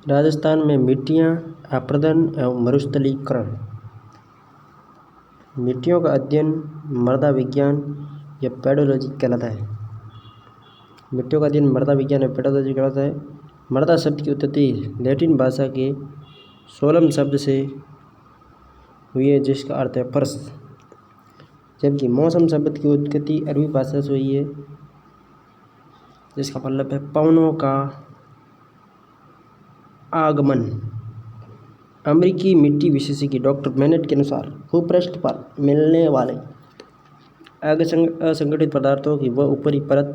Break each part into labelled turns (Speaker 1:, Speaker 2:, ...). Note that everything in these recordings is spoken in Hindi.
Speaker 1: राजस्थान में मिट्टियाँ, अपरदन एवं मरुस्थलीकरण। मिट्टियों का अध्ययन मृदा विज्ञान या पेडोलॉजी कहलाता है। मिट्टियों का अध्ययन मृदा विज्ञान या पेडोलॉजी कहलाता है। मृदा शब्द की उत्पत्ति लैटिन भाषा के सोलम शब्द से हुई है, जिसका अर्थ है फर्श, जबकि मौसम शब्द की उत्पत्ति अरबी भाषा से हुई है, जिसका मतलब है पवनों का आगमन। अमेरिकी मिट्टी विशेषज्ञ डॉक्टर बेनेट के अनुसार भूपृष्ठ पर मिलने वाले असंगठित पदार्थों की वह ऊपरी परत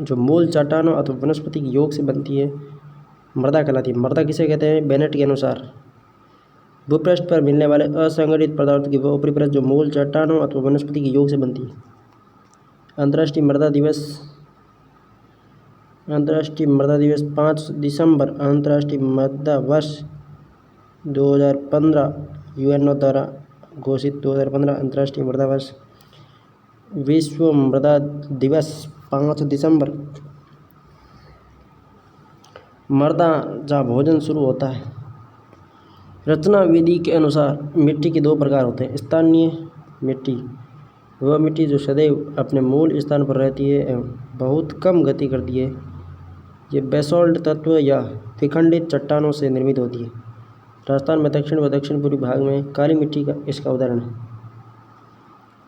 Speaker 1: जो मूल चट्टानों अथवा वनस्पति के योग से बनती है, मृदा कहलाती है। मृदा किसे कहते हैं? बेनेट के अनुसार भूपृष्ठ पर मिलने वाले असंगठित पदार्थों की वह ऊपरी परत जो मूल चट्टानों अथवा वनस्पति के योग से बनती है। अंतर्राष्ट्रीय मृदा दिवस 5 दिसंबर। अंतर्राष्ट्रीय मृदा वर्ष 2015 यूएनओ द्वारा घोषित 2015 अंतर्राष्ट्रीय मृदा वर्ष। विश्व मृदा दिवस 5 दिसंबर। मृदा जहाँ भोजन शुरू होता है। रचना विधि के अनुसार मिट्टी के 2 प्रकार होते हैं। स्थानीय मिट्टी, वह मिट्टी जो सदैव अपने मूल स्थान पर रहती है एवं बहुत कम गति करती है। ये बेसोल्ट तत्व या विखंडित चट्टानों से निर्मित होती है। राजस्थान में दक्षिण व दक्षिण पूर्वी भाग में काली मिट्टी का इसका उदाहरण है।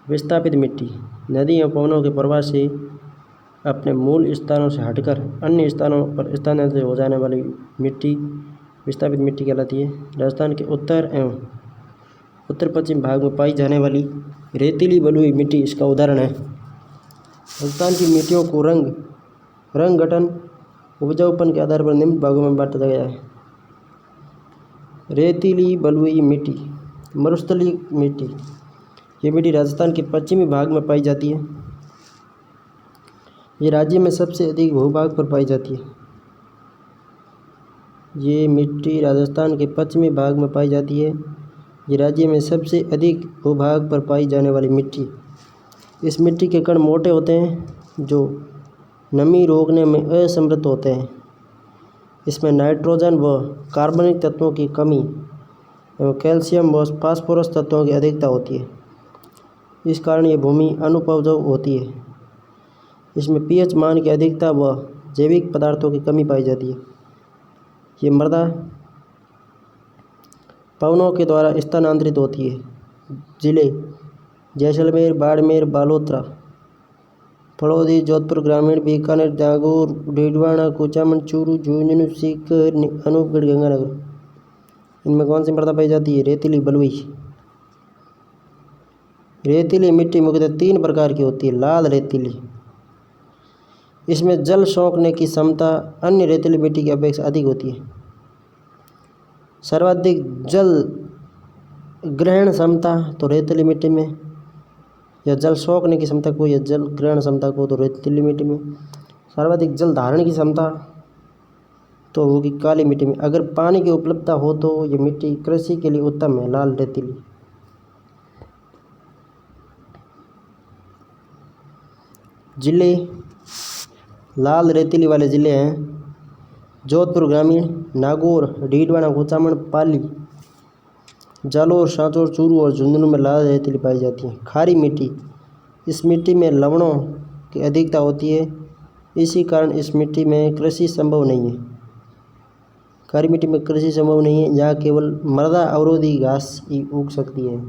Speaker 1: विस्थापित मिट्टी, नदी एवं पवनों के प्रवाह से अपने मूल स्थानों से हटकर अन्य स्थानों पर स्थानांतरित हो जाने वाली मिट्टी विस्थापित मिट्टी कहलाती है। राजस्थान के उत्तर एवं उत्तर पश्चिम भाग में पाई जाने वाली रेतीली बलुई मिट्टी इसका उदाहरण है। राजस्थान की मिट्टियों को रंग गठन उपजाऊपन के आधार पर निम्न भागों में बांटा गया है। रेतीली बलुई मिट्टी, मरुस्थलीय मिट्टी। ये मिट्टी राजस्थान के पश्चिमी भाग में पाई जाती है। ये राज्य में सबसे अधिक भूभाग पर पाई जाती है। ये मिट्टी राजस्थान के पश्चिमी भाग में पाई जाती है। ये राज्य में सबसे अधिक भूभाग पर पाई जाने वाली मिट्टी। इस मिट्टी के कण मोटे होते हैं जो नमी रोकने में असमर्थ होते हैं। इसमें नाइट्रोजन व कार्बनिक तत्वों की कमी एवं कैल्शियम व फास्फोरस तत्वों की अधिकता होती है। इस कारण ये भूमि अनुपजाऊ होती है। इसमें पीएच मान की अधिकता व जैविक पदार्थों की कमी पाई जाती है। ये मृदा पवनों के द्वारा स्थानांतरित होती है। जिले जैसलमेर, बाड़मेर, बालोतरा, फड़ौदी, जोधपुर ग्रामीण, बीकानेर, जागौर, डीडवाना, कुचामन, चूरू, झुंझुनू, सीकर, अनूपगढ़, गंगानगर। इनमें कौन सी मृदा पाई जाती है? रेतीली बलुई। रेतीली मिट्टी मुख्यतः 3 प्रकार की होती है। लाल रेतीली, इसमें जल सोखने की क्षमता अन्य रेतीली मिट्टी की अपेक्षा अधिक होती है। सर्वाधिक जल ग्रहण क्षमता तो रेतीली मिट्टी में, या जल सोखने की क्षमता को या जल ग्रहण क्षमता को तो रेतीली मिट्टी में। सर्वाधिक जल धारण की क्षमता तो होगी काली मिट्टी में। अगर पानी की उपलब्धता हो तो ये मिट्टी कृषि के लिए उत्तम है, लाल रेतीली। जिले लाल रेतीली वाले ज़िले हैं जोधपुर ग्रामीण, नागौर, डीडवाना, कुचामन, पाली, जालोर, सांचौर, चूरू और झुंझुनू में लाल रेतीली पाई जाती है। खारी मिट्टी, इस मिट्टी में लवणों की अधिकता होती है। इसी कारण इस मिट्टी में कृषि संभव नहीं है। खारी मिट्टी में कृषि संभव नहीं है, यहाँ केवल मृदा अवरोधी घास ही उग सकती है।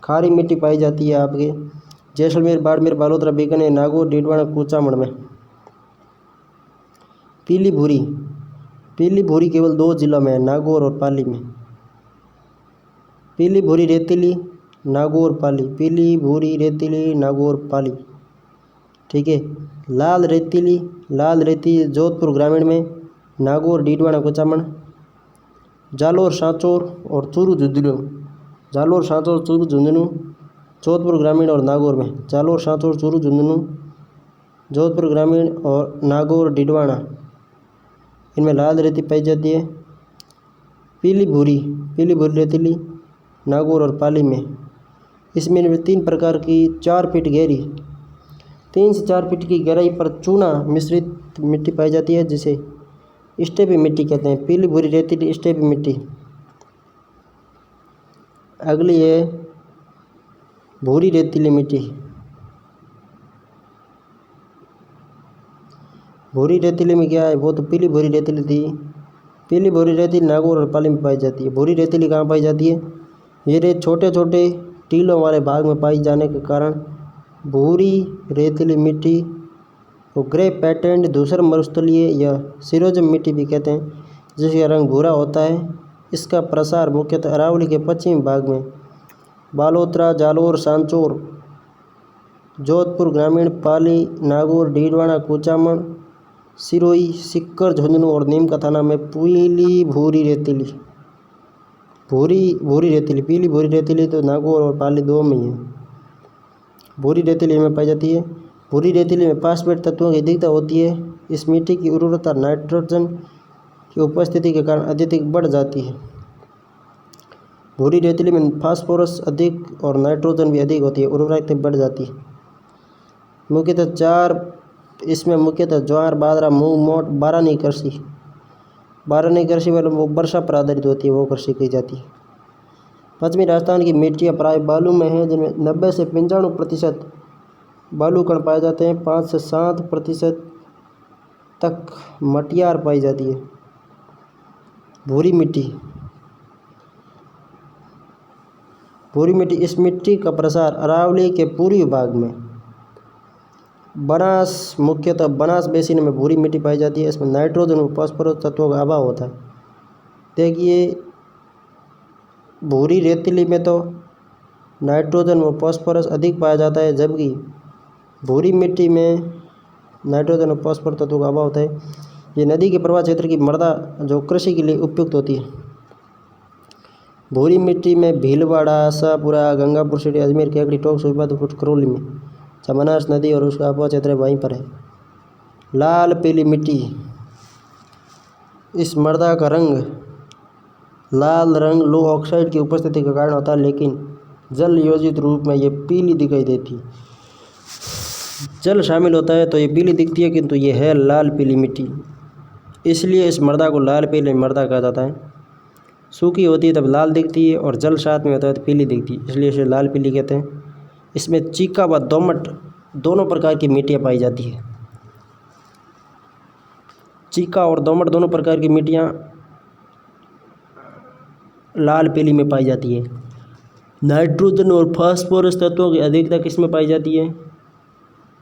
Speaker 1: खारी मिट्टी पाई जाती है आपके जैसलमेर, बाड़मेर, बालोतरा, बीकानेर, नागौर, डीडवाना, कुचामन में। पीली भूरी केवल 2 जिलों में है, नागौर और पाली में। पीली भूरी रेतीली, नागौर, पाली। पीली भूरी रेतीली, नागौर, पाली। ठीक है। लाल रेती जोधपुर ग्रामीण में, नागौर, डीडवाना, कुचामन। जालोर, सांचौर और चूरू, झुंझुनू। जालोर, सांचौर, चूरू, झुंझुनू जोधपुर ग्रामीण और नागौर में। जालोर, सांचौर, चूरू, झुंझुनू जोधपुर ग्रामीण और नागौर, डीडवाना, इनमें लाल रेती पाई जाती है। पीली भूरी रेतीली, नागौर और पाली में। इसमें 3 प्रकार की 4 फीट गहरी 3 से 4 फीट की गहराई पर चूना मिश्रित मिट्टी पाई जाती है, जिसे स्टेपी मिट्टी कहते हैं। पीली भूरी रेतीली स्टेपी मिट्टी। अगली है भूरी रेतीली मिट्टी। भूरी रेतीली में क्या है, वो तो पीली भूरी रेतीली थी। पीली भूरी रेतीली नागौर और पाली में पाई जाती है। भूरी रेतीली कहाँ पाई जाती है, ये रेत छोटे छोटे टीलों वाले भाग में पाई जाने के कारण भूरी रेतीली मिट्टी को ग्रे पैटर्न धूसर मरुस्थलीय या सिरोजम मिट्टी भी कहते हैं, जिसका रंग भूरा होता है। इसका प्रसार मुख्यतः अरावली के पश्चिमी भाग में बालोतरा, जालोर, सांचौर, जोधपुर ग्रामीण, पाली, नागौर, डीडवाना, कुचामन, सिरोही, सिक्कर, झुंझुनू और नीम का थाना में पीली भूरी रेतीली पीली भूरी रेतीली तो नागौर और पाली दो में ही है। भूरी रेतीली में पाई जाती है। भूरी रेतीली में फास्फेट तत्वों की अधिकता होती है। इस मिट्टी की उर्वरता नाइट्रोजन की उपस्थिति के कारण अत्यधिक बढ़ जाती है। भूरी रेतीली में फास्फोरस अधिक और नाइट्रोजन भी अधिक होती है, उर्वरकता बढ़ जाती है। इसमें मुख्यतः ज्वार, बाजरा, मूंग, मोट, बारानी कृषि वाले वो वर्षा पर आधारित होती है, वो कृषि की जाती है। पश्चिमी राजस्थान की मिट्टियाँ प्राय बालू में हैं, जिनमें 90 से 95% बालू कण पाए जाते हैं। 5 से 7% तक मटियार पाई जाती है। भूरी मिट्टी इस मिट्टी का प्रसार अरावली के पूर्वी भाग में मुख्यतः बनास बेसिन में भूरी मिट्टी पाई जाती है। इसमें नाइट्रोजन और फास्फोरस तत्वों का अभाव होता है। देखिए, भूरी रेतीली में तो नाइट्रोजन व फास्फोरस अधिक पाया जाता है, जबकि भूरी मिट्टी में नाइट्रोजन और फास्फोरस तत्वों का अभाव होता है। ये नदी के प्रवाह क्षेत्र की मृदा जो कृषि के लिए उपयुक्त होती है। भूरी मिट्टी में भीलवाड़ा, शाहपुरा, गंगापुर सिटी, अजमेर, केकड़ी, टोंक, सुईबादपुर, करौली में बनास नदी और उसका आबवा क्षेत्र वहीं पर है। लाल पीली मिट्टी, इस मृदा का लाल रंग लो ऑक्साइड की उपस्थिति के कारण होता है, लेकिन जल योजित रूप में ये पीली दिखाई देती है। जल शामिल होता है तो ये पीली दिखती है, किंतु ये है लाल पीली मिट्टी, इसलिए इस मृदा को लाल पीली मृदा कहा जाता है। सूखी होती है तब लाल दिखती है और जल साथ में होता है तो पीली दिखती है, इसलिए इसे लाल पीली कहते हैं। इसमें चीका व दोमट दोनों प्रकार की मिट्टियाँ पाई जाती है। चीका और दोमट दोनों प्रकार की मिट्टियाँ लाल पीली में पाई जाती है। नाइट्रोजन और फास्फोरस तत्वों की अधिकता किस में पाई जाती है,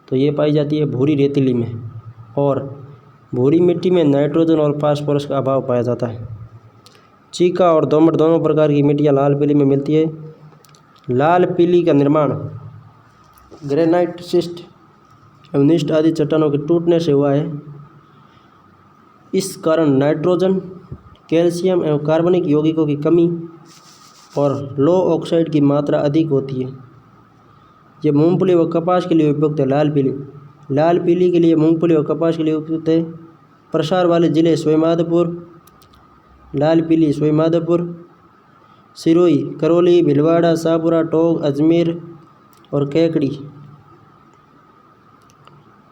Speaker 1: तो ये पाई जाती है भूरी रेतीली में, और भूरी मिट्टी में नाइट्रोजन और फास्फोरस का अभाव पाया जाता है। चीका और दोमट दोनों प्रकार की मिट्टियाँ लाल पीली में मिलती है। लाल पीली का निर्माण ग्रेनाइट, शिस्ट एवं निस्ट आदि चट्टानों के टूटने से हुआ है। इस कारण नाइट्रोजन, कैल्शियम एवं कार्बनिक यौगिकों की कमी और लो ऑक्साइड की मात्रा अधिक होती है। ये मूंगफली व कपास के लिए उपयुक्त है। लाल पीली के लिए मूंगफली व कपास के लिए उपयुक्त है। प्रसार वाले जिले सोईमाधोपुर, लाल पीली सोईमाधोपुर, सिरोही, करौली, भीलवाड़ा, शाहपुरा, टोंक, अजमेर और केकड़ी।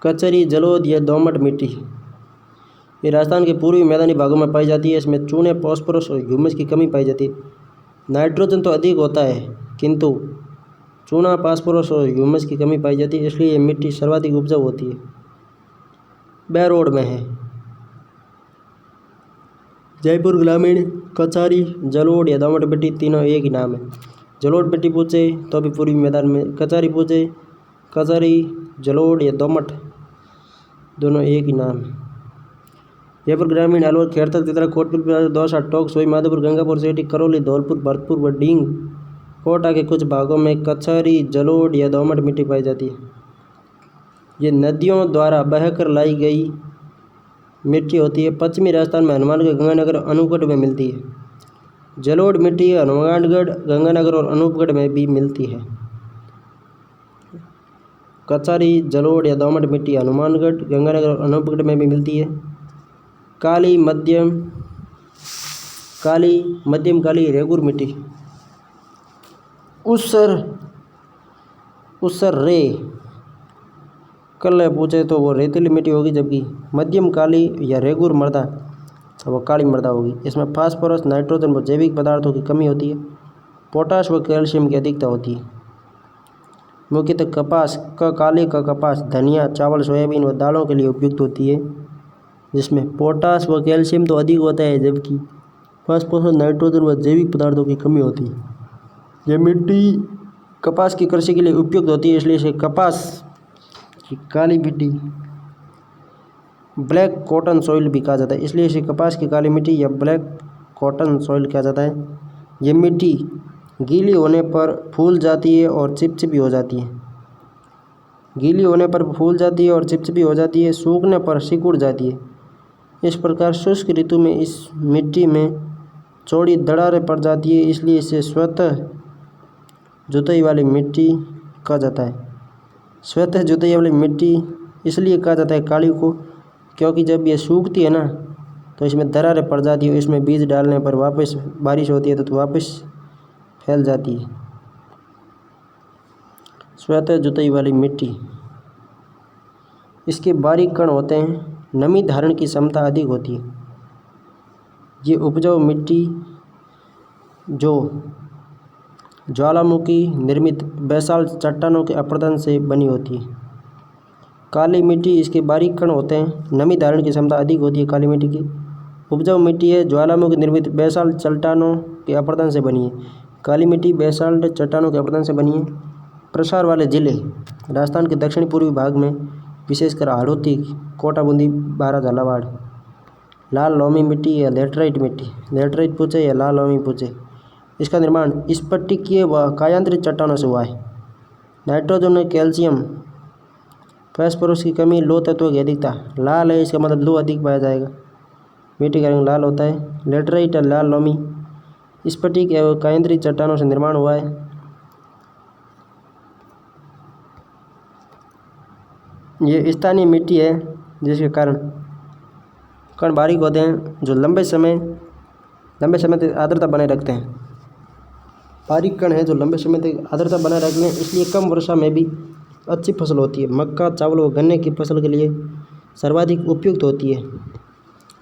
Speaker 1: कचरी, जलोद या दोमट मिट्टी, ये राजस्थान के पूर्वी मैदानी भागों में पाई जाती है। इसमें चूने, फास्फोरस और ह्यूमस की कमी पाई जाती है। नाइट्रोजन तो अधिक होता है, किंतु चूना, फास्फोरस और ह्यूमस की कमी पाई जाती है, इसलिए ये मिट्टी सर्वाधिक उपजाऊ होती है। बैरोड में है। जयपुर ग्रामीण, कचारी, जलोढ़ या दोमट मिट्टी तीनों एक ही नाम है। जलोढ़ मिट्टी पूछे तो भी पूर्वी मैदान में, कचारी पूछे, कचारी, जलोढ़ या दोमट दोनों एक ही नाम है। जयपुर ग्रामीण, अलवर, खेड़तल, तितरा, कोटपुर, दौसा, टोंक, सोईमाधोपुर, गंगापुर सिटी, करौली, धौलपुर, भरतपुर व डींग कोटा के कुछ भागों में कचहरी, जलोढ़ या दोमट मिट्टी पाई जाती है। ये नदियों द्वारा बहकर लाई गई मिट्टी होती है। पश्चिमी राजस्थान में हनुमानगढ़, गंगानगर, अनूपगढ़ में मिलती है। जलोढ़ मिट्टी हनुमानगढ़, गंगानगर और अनूपगढ़ में भी मिलती है। कचहरी, जलोढ़ या दोमट मिट्टी हनुमानगढ़, गंगानगर और अनूपगढ़ में भी मिलती है। काली, मध्यम काली रेगुर मिट्टी, उसर रे कल पूछे तो वो रेतीली मिट्टी होगी, जबकि मध्यम काली या रेगुर मृदा तो वो काली मृदा होगी। इसमें फास्फोरस, नाइट्रोजन व जैविक पदार्थों की कमी होती है। पोटाश व कैल्शियम की अधिकता होती है। मुख्यतः कपास का काले का कपास धनिया, चावल, सोयाबीन व दालों के लिए उपयुक्त होती है, जिसमें पोटाश व कैल्शियम तो अधिक होता है, जबकि फास्फोरस, नाइट्रोजन व जैविक पदार्थों की कमी होती है। यह मिट्टी कपास की कृषि के लिए उपयुक्त होती है, इसलिए इसे कपास की काली मिट्टी, ब्लैक कॉटन सॉइल भी कहा जाता है। इसलिए इसे कपास की काली मिट्टी या ब्लैक कॉटन सॉइल कहा जाता है। यह मिट्टी गीली होने पर फूल जाती है और चिपचिपी हो जाती है। गीली होने पर फूल जाती है और चिपचिपी हो जाती है, सूखने पर सिकुड़ जाती है। इस प्रकार शुष्क ऋतु में इस मिट्टी में चौड़ी दरारें पड़ जाती है, इसलिए इसे स्वतः जुताई वाली मिट्टी कहा जाता है। स्वतः जुताई वाली मिट्टी इसलिए कहा जाता है काली को, क्योंकि जब ये सूखती है ना तो इसमें दरारें पड़ जाती है। इसमें बीज डालने पर वापस बारिश होती है तो वापस फैल जाती है। स्वतः जुताई वाली मिट्टी, इसके बारीक कण होते हैं, नमी धारण की क्षमता अधिक होती है। ये उपजाऊ मिट्टी जो ज्वालामुखी निर्मित बेसाल्ट चट्टानों के अपरदन से बनी होती है। काली मिट्टी, इसके बारीक कण होते हैं, नमी धारण की क्षमता अधिक होती है। काली मिट्टी की उपजाऊ मिट्टी है, ज्वालामुखी निर्मित बेसाल्ट चट्टानों के अपरदन से बनी है। काली मिट्टी बेसाल्ट चट्टानों के अपरदन से बनी है। प्रसार वाले जिले राजस्थान के दक्षिण पूर्वी भाग में, विशेषकर हाड़ौती, कोटा, बूंदी, बारां, झालावाड़। लाल लोमी मिट्टी या लेटराइट मिट्टी, लेटराइट पूछे या लाल लोमी पूछे। इसका निर्माण स्फटिकीय व कायांतरित चट्टानों से हुआ है। नाइट्रोजन, कैल्शियम, फास्फोरस की कमी, लौह तत्वों की अधिकता। लाल है, इसका मतलब लौह अधिक पाया जाएगा, मिट्टी का रंग लाल होता है। लेटराइट या लाल लोमी स्फटिक एवं कायांतरित चट्टानों से निर्माण हुआ है। ये स्थानीय मिट्टी है, जिसके कारण कण बारीक होते हैं, जो लंबे समय तक आर्द्रता बनाए रखते हैं। बारीक कण है जो लंबे समय तक आर्द्रता बनाए रखते हैं, इसलिए कम वर्षा में भी अच्छी फसल होती है। मक्का, चावल व गन्ने की फसल के लिए सर्वाधिक उपयुक्त होती है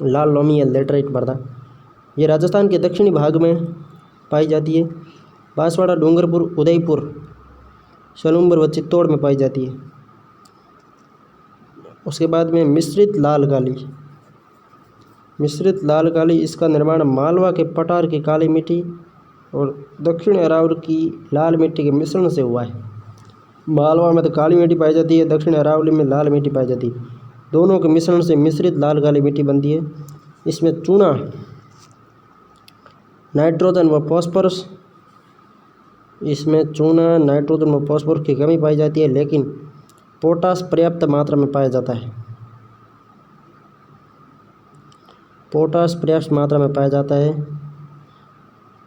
Speaker 1: लाल लोमी या लेटराइट मृदा। ये राजस्थान के दक्षिणी भाग में पाई जाती है। बांसवाड़ा, डूंगरपुर, उदयपुर, सलूंबर व चित्तौड़ में पाई जाती है। उसके बाद में मिश्रित लाल काली, मिश्रित लाल काली, इसका निर्माण मालवा के पठार की काली मिट्टी और दक्षिण अरावली की लाल मिट्टी के मिश्रण से हुआ है। मालवा में तो काली मिट्टी पाई जाती है, दक्षिण अरावली में लाल मिट्टी पाई जाती है। दोनों के मिश्रण से मिश्रित लाल काली मिट्टी बनती है। इसमें चूना, नाइट्रोजन व फॉस्फोरस, की कमी पाई जाती है, लेकिन पोटाश पर्याप्त मात्रा में पाया जाता है। पोटाश पर्याप्त मात्रा में पाया जाता है।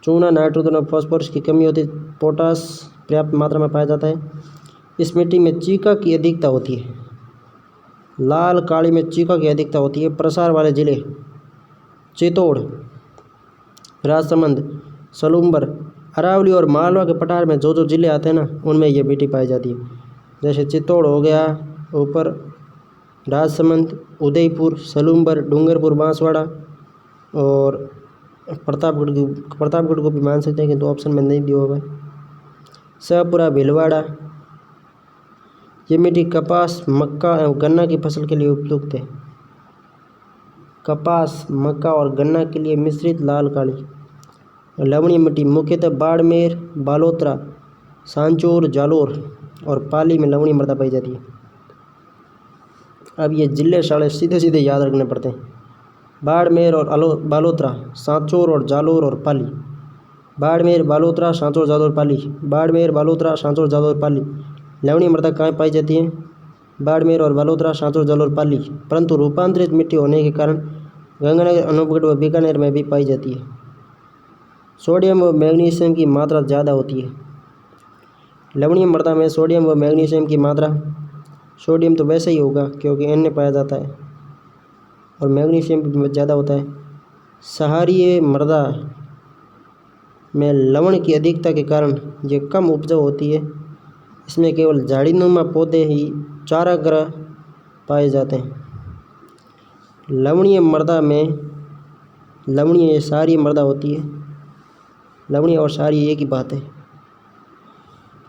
Speaker 1: चूना, नाइट्रोजन और फॉस्फोरस की कमी होती है, पोटाश पर्याप्त मात्रा में पाया जाता है। इस मिट्टी में चीका की अधिकता होती है। लाल काली में चीका की अधिकता होती है। प्रसार वाले जिले चित्तौड़, राजसमंद, सलूंबर, अरावली और मालवा के पठार में जो जिले आते हैं ना, उनमें ये मिट्टी पाई जाती है। जैसे चित्तौड़ हो गया ऊपर, राजसमंद, उदयपुर, सलूंबर, डूंगरपुर, बांसवाड़ा और प्रतापगढ़ को भी मान सकते हैं, किंतु ऑप्शन में नहीं दिया हुआ है। शाहपुरा, भीलवाड़ा, ये मिट्टी कपास, मक्का एवं गन्ना की फसल के लिए उपयुक्त है। कपास, मक्का और गन्ना के लिए मिश्रित लाल काली। लवणीय मिट्टी मुख्यतः बाड़मेर, बालोतरा, सांचौर, जालोर और पाली में लवणीय मृदा पाई जाती है। अब ये जिले सारे सीधे सीधे याद रखने पड़ते हैं। बाड़मेर और बालोतरा, सांचौर और जालोर और पाली। बाड़मेर, बालोतरा, सांचौर, जालोर, पाली। बाड़मेर, बालोतरा, सांचौर, जालोर, पाली। लवणीय मृदा कहाँ पाई जाती है? बाड़मेर और बालोतरा, सांचौर, जालोर, पाली। परंतु रूपांतरित मिट्टी होने के कारण गंगानगर, अनूपगढ़ व बीकानेर में भी पाई जाती है। सोडियम व मैग्नीशियम की मात्रा ज़्यादा होती है। लवणीय मृदा में सोडियम व मैग्नीशियम की मात्रा, सोडियम तो वैसे ही होगा क्योंकि N पाया जाता है, और मैग्नीशियम भी ज़्यादा होता है। सहारीय मृदा में लवण की अधिकता के कारण ये कम उपजाऊ होती है। इसमें केवल झाड़ीनुमा पौधे ही चारागाह पाए जाते हैं। लवणीय मृदा में लवणीय, ये क्षारीय मृदा होती है। लवणीय और क्षारीय एक ही बात है।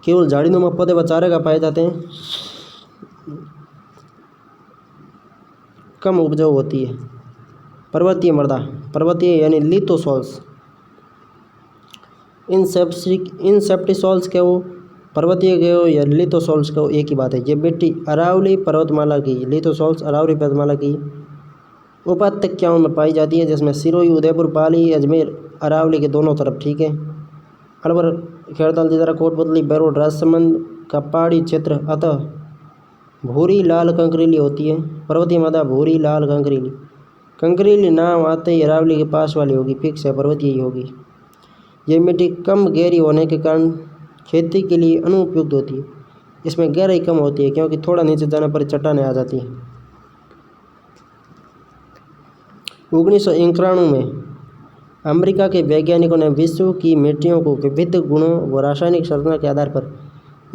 Speaker 1: केवल झाड़ीनुमा पौधे व चारागाह पाए जाते हैं। कम उपजाऊ होती है। पर्वतीय मृदा, पर्वतीय यानी लिथोसॉल्स। इंसेप्टिसॉल्स के वो पर्वतीय के हो या लिथोसॉल्स के हो एक ही बात है। ये मिट्टी अरावली पर्वतमाला की, लिथोसॉल्स अरावली पर्वतमाला की उपत्यकाओं में पाई जाती है, जिसमें सिरोही, उदयपुर, पाली, अजमेर, अरावली के दोनों तरफ, ठीक है। अलवर, खेड़ताल, जितरा, कोटपुतली, बैरोड, राजसमंद का पहाड़ी क्षेत्र अतः भूरी लाल कंकरीली होती है। पर्वतीय मृदा भूरी लाल कंकरीली। कंकरीली नाम आते ही अरावली के पास वाली होगी, फिक्स है, पर्वतीय ही होगी। ये मिट्टी कम गहरी होने के कारण खेती के लिए अनुपयुक्त होती है। इसमें गहराई कम होती है क्योंकि थोड़ा नीचे जाने पर चट्टानें आ जाती हैं। 1991 में अमेरिका के वैज्ञानिकों ने विश्व की मिट्टियों को विविध गुणों व रासायनिक संरचना के आधार पर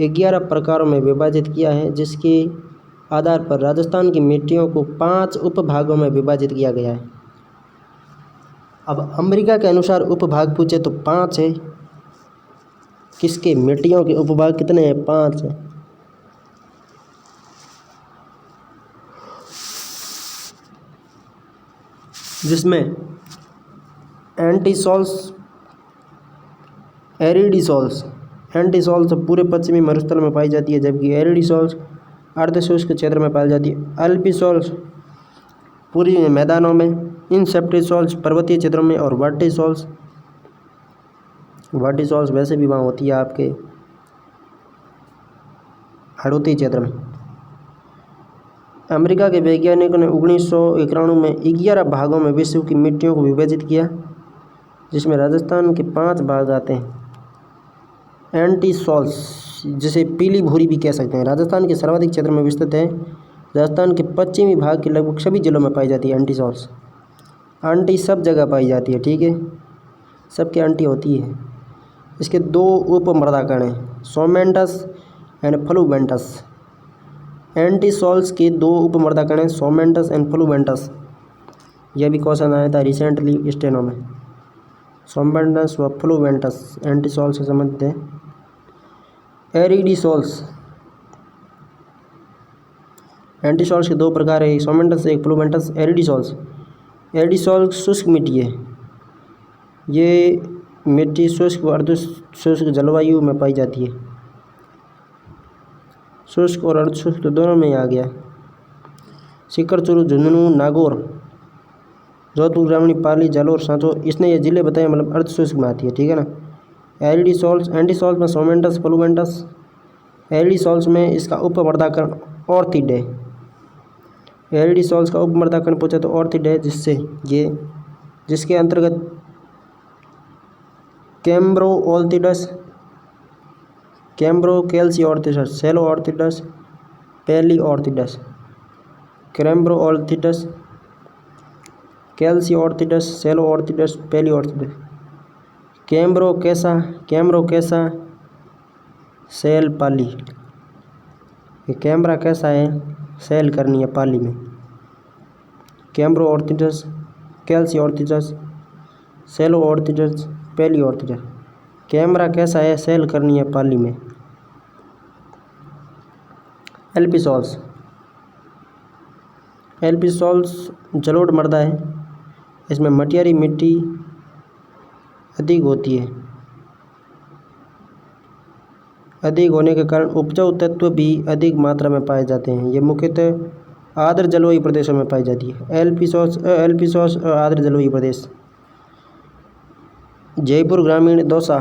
Speaker 1: 11 प्रकारों में विभाजित किया है, जिसके आधार पर राजस्थान की मिट्टियों को 5 उपभागों में विभाजित किया गया है। अब अमेरिका के अनुसार उपभाग पूछे तो 5 है। किसके मिट्टियों के उपभाग कितने हैं? 5 है। जिसमें एंटीसॉल्स, एरिडीसॉल्स, एंटीसॉल्स पूरे पश्चिमी मरुस्थल में पाई जाती है, जबकि एरिडीसॉल्स अर्धशुष्क क्षेत्र में पाई जाती है। अल्पिसॉल्स पूरी मैदानों में, इंसेप्टिसॉल्स पर्वतीय क्षेत्रों में, और वर्टिसॉल्स वैसे भी वहाँ होती है आपके हाड़ौती क्षेत्र में। अमेरिका के वैज्ञानिकों ने 1991 में 11 भागों में विश्व की मिट्टियों को विभाजित किया, जिसमें राजस्थान के 5 भाग आते हैं। एंटीसॉल्स, जिसे पीली भूरी भी कह सकते हैं, राजस्थान के सर्वाधिक क्षेत्र में विस्तृत है। राजस्थान के पश्चिमी भाग के लगभग सभी जिलों में पाई जाती है एंटीसॉल्स। आंटी सब जगह पाई जाती है, ठीक है, सबके आंटी होती है। इसके 2 उपमृदाकण हैं, सोमेंटस एंड फ्लूवेंटस। एंटीसॉल्स के 2 उपमृदाकण हैं, सोमेंटस एंड फ्लूवेंटस। यह भी क्वेश्चन आया था रिसेंटली स्टेनो में। सोमेंटस व फ्लूवेंटस एंटीसॉल्स से संबंधित है। एरिडीसॉल्स, एंटीसॉल्स के 2 प्रकार है, सोमेंटस एक फ्लूवेंटस। एरिडीसॉल्स शुष्क मिट्टी है। ये मिट्टी शुष्क व अर्धशुष्क जलवायु में पाई जाती है। शुष्क और अर्धशुष्क दोनों में आ गया। सीकर, चूरू, झुंझुनू, नागौर, जोधपुर, ग्रामीण, पाली, जालौर, सांचौर, इसने ये जिले बताए, मतलब अर्धशुष्क में आती है, ठीक है ना। एरिडीसॉल्स, एंटीसॉल्स में सोमेंटस, फ्लूवेंटस। एरिडीसॉल्स में इसका उपमृदाकण ऑर्थिड है। एरिडीसॉल्स का उपमृदाकण पूछे तो ऑर्थिड है, जिसके अंतर्गत कैम्ब्रोऑर्थिडस, कैम्ब्रोकेल्सिऑर्थिडस, सेलोऑर्थिडस, पैलिऑर्थिडस, कैम्ब्रोऑर्थिडस, कैल्सिऑर्थिडस, सेलोऑर्थिडस, पैलिऑर्थिडस, कैम्ब्रोकेसा, सेल पाली। ये कैमरा कैसा है, सेल करनी है पाली में। कैम्ब्रोऑर्थिडस, कैल्सिऑर्थिडस, सेलोऑर्थिडस, पैलिऑर्थिडस। कैमरा कैसा है, सेल करनी है पाली में। एल्पिसॉल्स, एल्पिसॉल्स जलोढ़ मृदा है। इसमें मटियारी मिट्टी अधिक होती है। अधिक होने के कारण उपजाऊ तत्व भी अधिक मात्रा में पाए जाते हैं। ये मुख्यतः आर्द्र जलवायु प्रदेशों में पाई जाती है। एल्पिसॉल्स आर्द्र जलवायु प्रदेश। जयपुर, ग्रामीण, दौसा,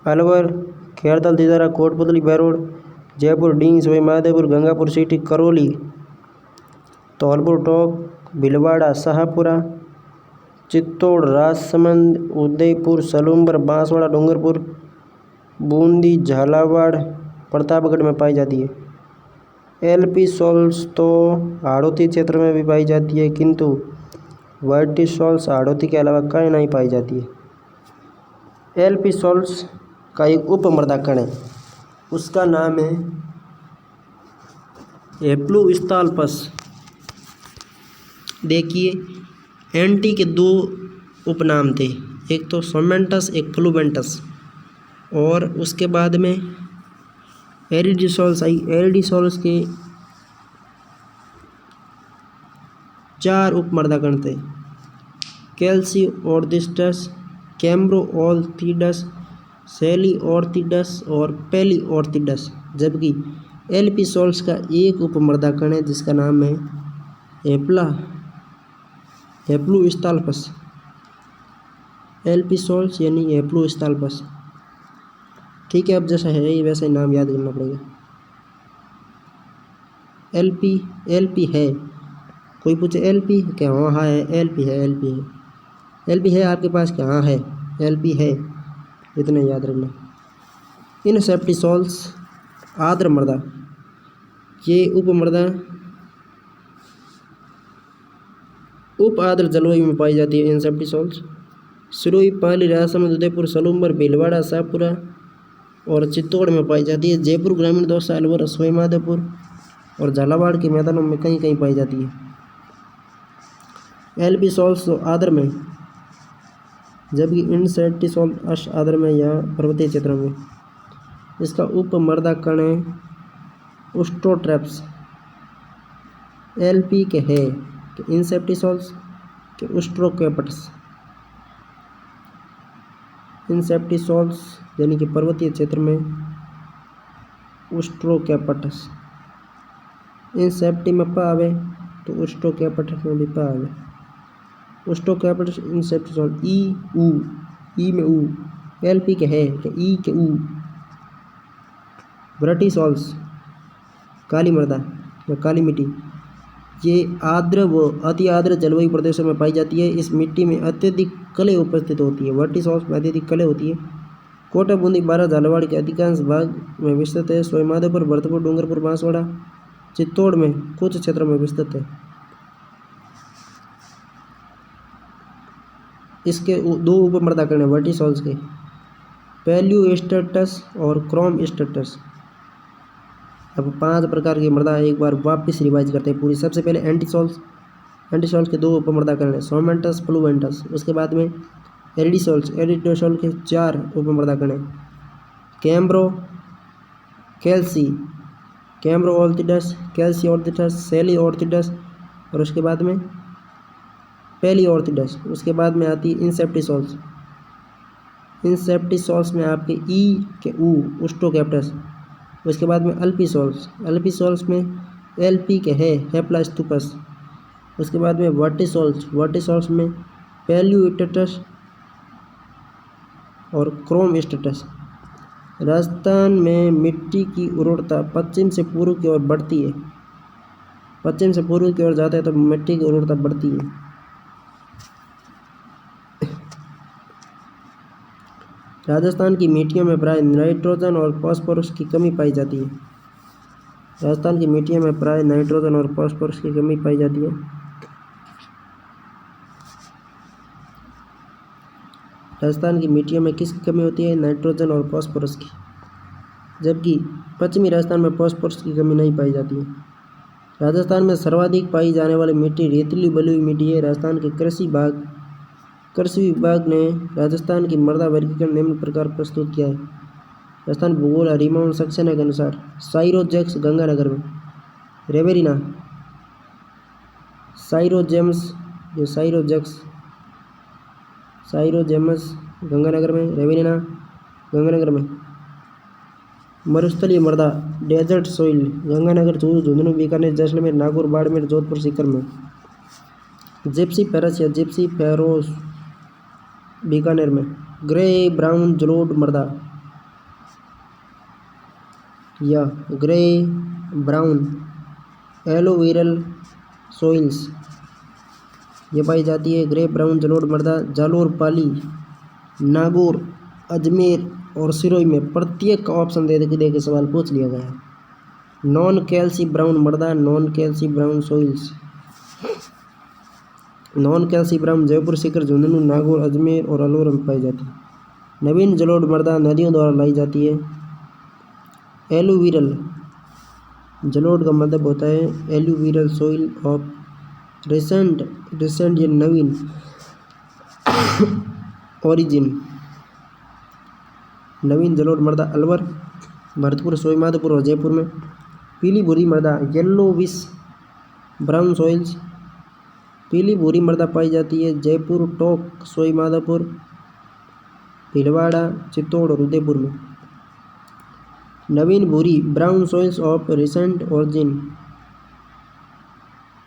Speaker 1: अलवर, खेड़ताल, तिजारा, कोटपुतली, बैरोड, जयपुर, डींग, सवाई माधोपुर, गंगापुर सिटी, करौली, धौलपुर, टोंक, भीलवाड़ा, शाहपुरा, चित्तौड़, राजसमंद, उदयपुर, सलूंबर, बांसवाड़ा, डूंगरपुर, बूंदी, झालावाड़, प्रतापगढ़ में पाई जाती है। एल्पिसॉल्स तो हाड़ौती क्षेत्र में भी पाई जाती है, किंतु वर्टिसॉल्स हाड़ौती के अलावा कहीं नहीं पाई जाती है। एल्पिसॉल्स का एक उपमृदाकण है, उसका नाम है एप्लुस्थाल्पस। देखिए एंटी के दो उपनाम थे, एक तो सोमेंटस एक फ्लूवेंटस, और उसके बाद में एरिडिसोल्स आई। एरिडिसोल्स के 4 उपमर्दागण थे, कैल्सिओर्थिस्टस, कैम्ब्रोओल्थिडस, सेलिओर्थिडस और पेलिओर्थिडस। जबकि एल्पिसोल्स का एक उपमर्दागण है जिसका नाम है एप्लूस्टाल्पस। एल्पिसोल्स यानी एप्लूस्टाल्पस। ठीक है, अब जैसा है वैसा ही नाम याद करना पड़ेगा। एलपी है, कोई पूछे एलपी क्या? हाँ है, एलपी है, एलपी है आपके पास क्या? हाँ है, एलपी है, इतना याद रखना। इनसेप्टिसोल्स आर्द्र मृदा, ये उपमृदा उप आर्द्र जलवायु में पाई जाती है। इनसेप्टिसोल्स सिरोही, पाली, राजसमंद, उदयपुर, सलूमबर, भीलवाड़ा, शाहपुरा और चित्तौड़ में पाई जाती है। जयपुर ग्रामीण, दौसा, अलवर, सवाई माधोपुर और झालावाड़ के मैदानों में कहीं कहीं पाई जाती है। एल्पिसोल्स आर्द्र में, जबकि इनसेप्टिसोल अश आर्द्र में या पर्वतीय क्षेत्रों में। इसका उपमर्दा कण है उस्ट्रोट्रेप्स। एलपी के है कि इंसेप्टिसोल्स के उस्ट्रोकैप्टस। इंसेप्टिसोल्स यानी कि पर्वतीय क्षेत्र में उस्ट्रोकैप्टस। इंसेप्टी में पा आवे तो उस्ट्रोकैप्टस में भी पा आवे। उस्ट्रोकैप्टस इंसेप्टिसोल ई में ऊ। एलपी के है कि ई के ऊ। ब्राटिसोल्स काली मृदा या काली मिट्टी, ये आर्द्र व अति आर्द्र जलवायु प्रदेशों में पाई जाती है। इस मिट्टी में अत्यधिक कलें उपस्थित होती है। वर्टिसोल्स में अत्यधिक कलें होती है। कोटा, बूंदी, बारा, झालावाड़ के अधिकांश भाग में विस्तृत है। सवाई माधोपुर, भरतपुर, डूंगरपुर, बांसवाड़ा, चित्तौड़ में कुछ क्षेत्रों में विस्तृत है। इसके 2 उपमर्दाकण हैं वर्टिसोल्स के, पैलियोस्टेटस और क्रोमस्टेटस। अब 5 प्रकार की मृदा एक बार वापस रिवाइज करते हैं पूरी। सबसे पहले एंटीसोल्स के 2 उपमर्दाकण हैं, सोमेंटस, फ्लूवेंटस। उसके बाद में एरिडिसोल्स के 4 उपमर्दाकण हैं, कैम्ब्रोओल्थिडस, कैल्सिओर्थिडस, सेलिओर्थिडस और उसके बाद में पेलिओर्थिडस। उसके बाद में आती है इंसेप्टिसोल्स में आपके ई के ऊ उस्ट्रोकैप्टस। उसके बाद में अल्पिसोल्स में एलपी के है हेप्लास्टुपस। उसके बाद में वर्टिसोल्स में पेलियोस्टेटस और क्रोमस्टेटस। राजस्थान में मिट्टी की उर्वरता पश्चिम से पूर्व की ओर बढ़ती है। पश्चिम से पूर्व की ओर जाता है तो मिट्टी की उर्वरता बढ़ती है। राजस्थान की मिट्टियों में प्राय नाइट्रोजन और फास्फोरस की कमी पाई जाती है। राजस्थान की मिट्टियों में प्राय नाइट्रोजन और फास्फोरस की कमी पाई जाती है। राजस्थान की मिट्टियों में किसकी कमी होती है? नाइट्रोजन और फास्फोरस की। जबकि पश्चिमी राजस्थान में फास्फोरस की कमी नहीं पाई जाती है। राजस्थान में सर्वाधिक पाई जाने वाली मिट्टी रेतीली बलुई मिट्टी है। राजस्थान के कृषि विभाग ने राजस्थान की मृदा वर्गीकरण निम्न प्रकार प्रस्तुत किया है। राजस्थान भूगोल हरिमोहन सक्सेना के अनुसार साइरोजेक्स गंगानगर में, रेवेरिना साइरोजेमस गंगानगर में, रेवेरिना गंगानगर में। मरुस्थलीय मृदा डेजर्ट सोइल गंगानगर, चूरू, झुंझुनू, बीकानेर, जैसलमेर, नागौर, बाड़मेर, जोधपुर, सीकर में। जिप्सी फेरस या जिप्सी फेरोस बीकानेर में। ग्रे ब्राउन जलोढ़ मृदा या ग्रे ब्राउन एलोवेरल सोइल्स ये पाई जाती है। ग्रे ब्राउन जलोढ़ मृदा जालोर, पाली, नागौर, अजमेर और सिरोही में। प्रत्येक का ऑप्शन दे के सवाल पूछ लिया गया है। नॉन कैल्सी ब्राउन मृदा, non calci brown soils. Non calci brown Jaipur, Sikar, Jhunjhunu, Nagaur, Ajmer और अलवर में पाई जाती है। नवीन जलोढ़ मृदा नदियों द्वारा लाई जाती है। एलुविरल जलोढ़ का मतलब होता है एलुविरल सोइल ऑफ रिसेंट, रिसेंट ये नवीन, ओरिजिन नवीन, जलोढ़ मृदा अलवर, भरतपुर, सोईमाधोपुर और जयपुर में। पीली भूरी मृदा येलोविश ब्राउन सॉइल्स, पीली भूरी मृदा पाई जाती है जयपुर, टोंक, सोईमाधोपुर, भीलवाड़ा, चित्तौड़ और उदयपुर में। नवीन भूरी brown soils of recent origin,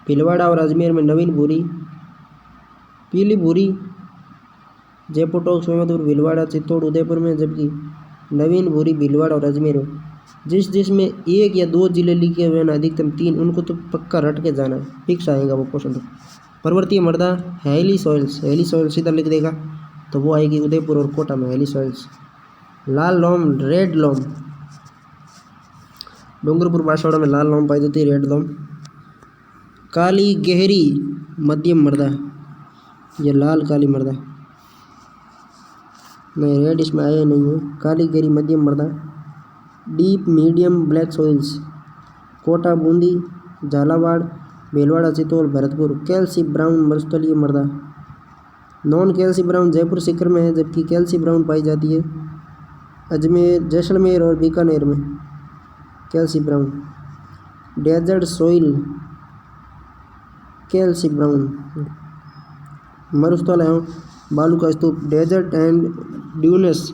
Speaker 1: Bhilwara और अजमेर में नवीन भूरी। पीली भूरी जयपुर, टोंक, सोईमाधोपुर, भीलवाड़ा, चित्तौड़, उदयपुर में, जबकि नवीन भूरी भीलवाड़ा और अजमेर में। जिसमें एक या दो जिले लिखे हुए ना अधिकतम 3, उनको तो पक्का रट के जाना है, फिक्स आएगा वो क्वेश्चन। तो पर्वतीय मृदा हैली सॉइल्स, हैली सॉइल सीधा लिख देगा तो वो आएगी उदयपुर और कोटा में हैली सॉइल्स। लाल लोम, रेड लोम, डूंगरपुर, बांसवाड़ा में लाल लोम पाई जाती है, रेड लोम। काली गहरी मध्यम मृदा, ये लाल काली मृदा नहीं, रेड इसमें आया नहीं है। काली गहरी मध्यम मृदा। Deep medium black soils, Kota, Bundi, Jhalawar, Bhilwara, Chittor, Bharatpur. Calci brown मरुस्थलीय मृदा, non calci brown Jaipur Sikar में है, जबकि कैल्सी ब्राउन पाई जाती है अजमेर, जैसलमेर और बीकानेर में। कैल्सी ब्राउन। डेजर्ट सॉइल, कैल्सी ब्राउन, मरुस्थल एवं बालू का स्तूप, डेजर्ट एंड ड्यूनस,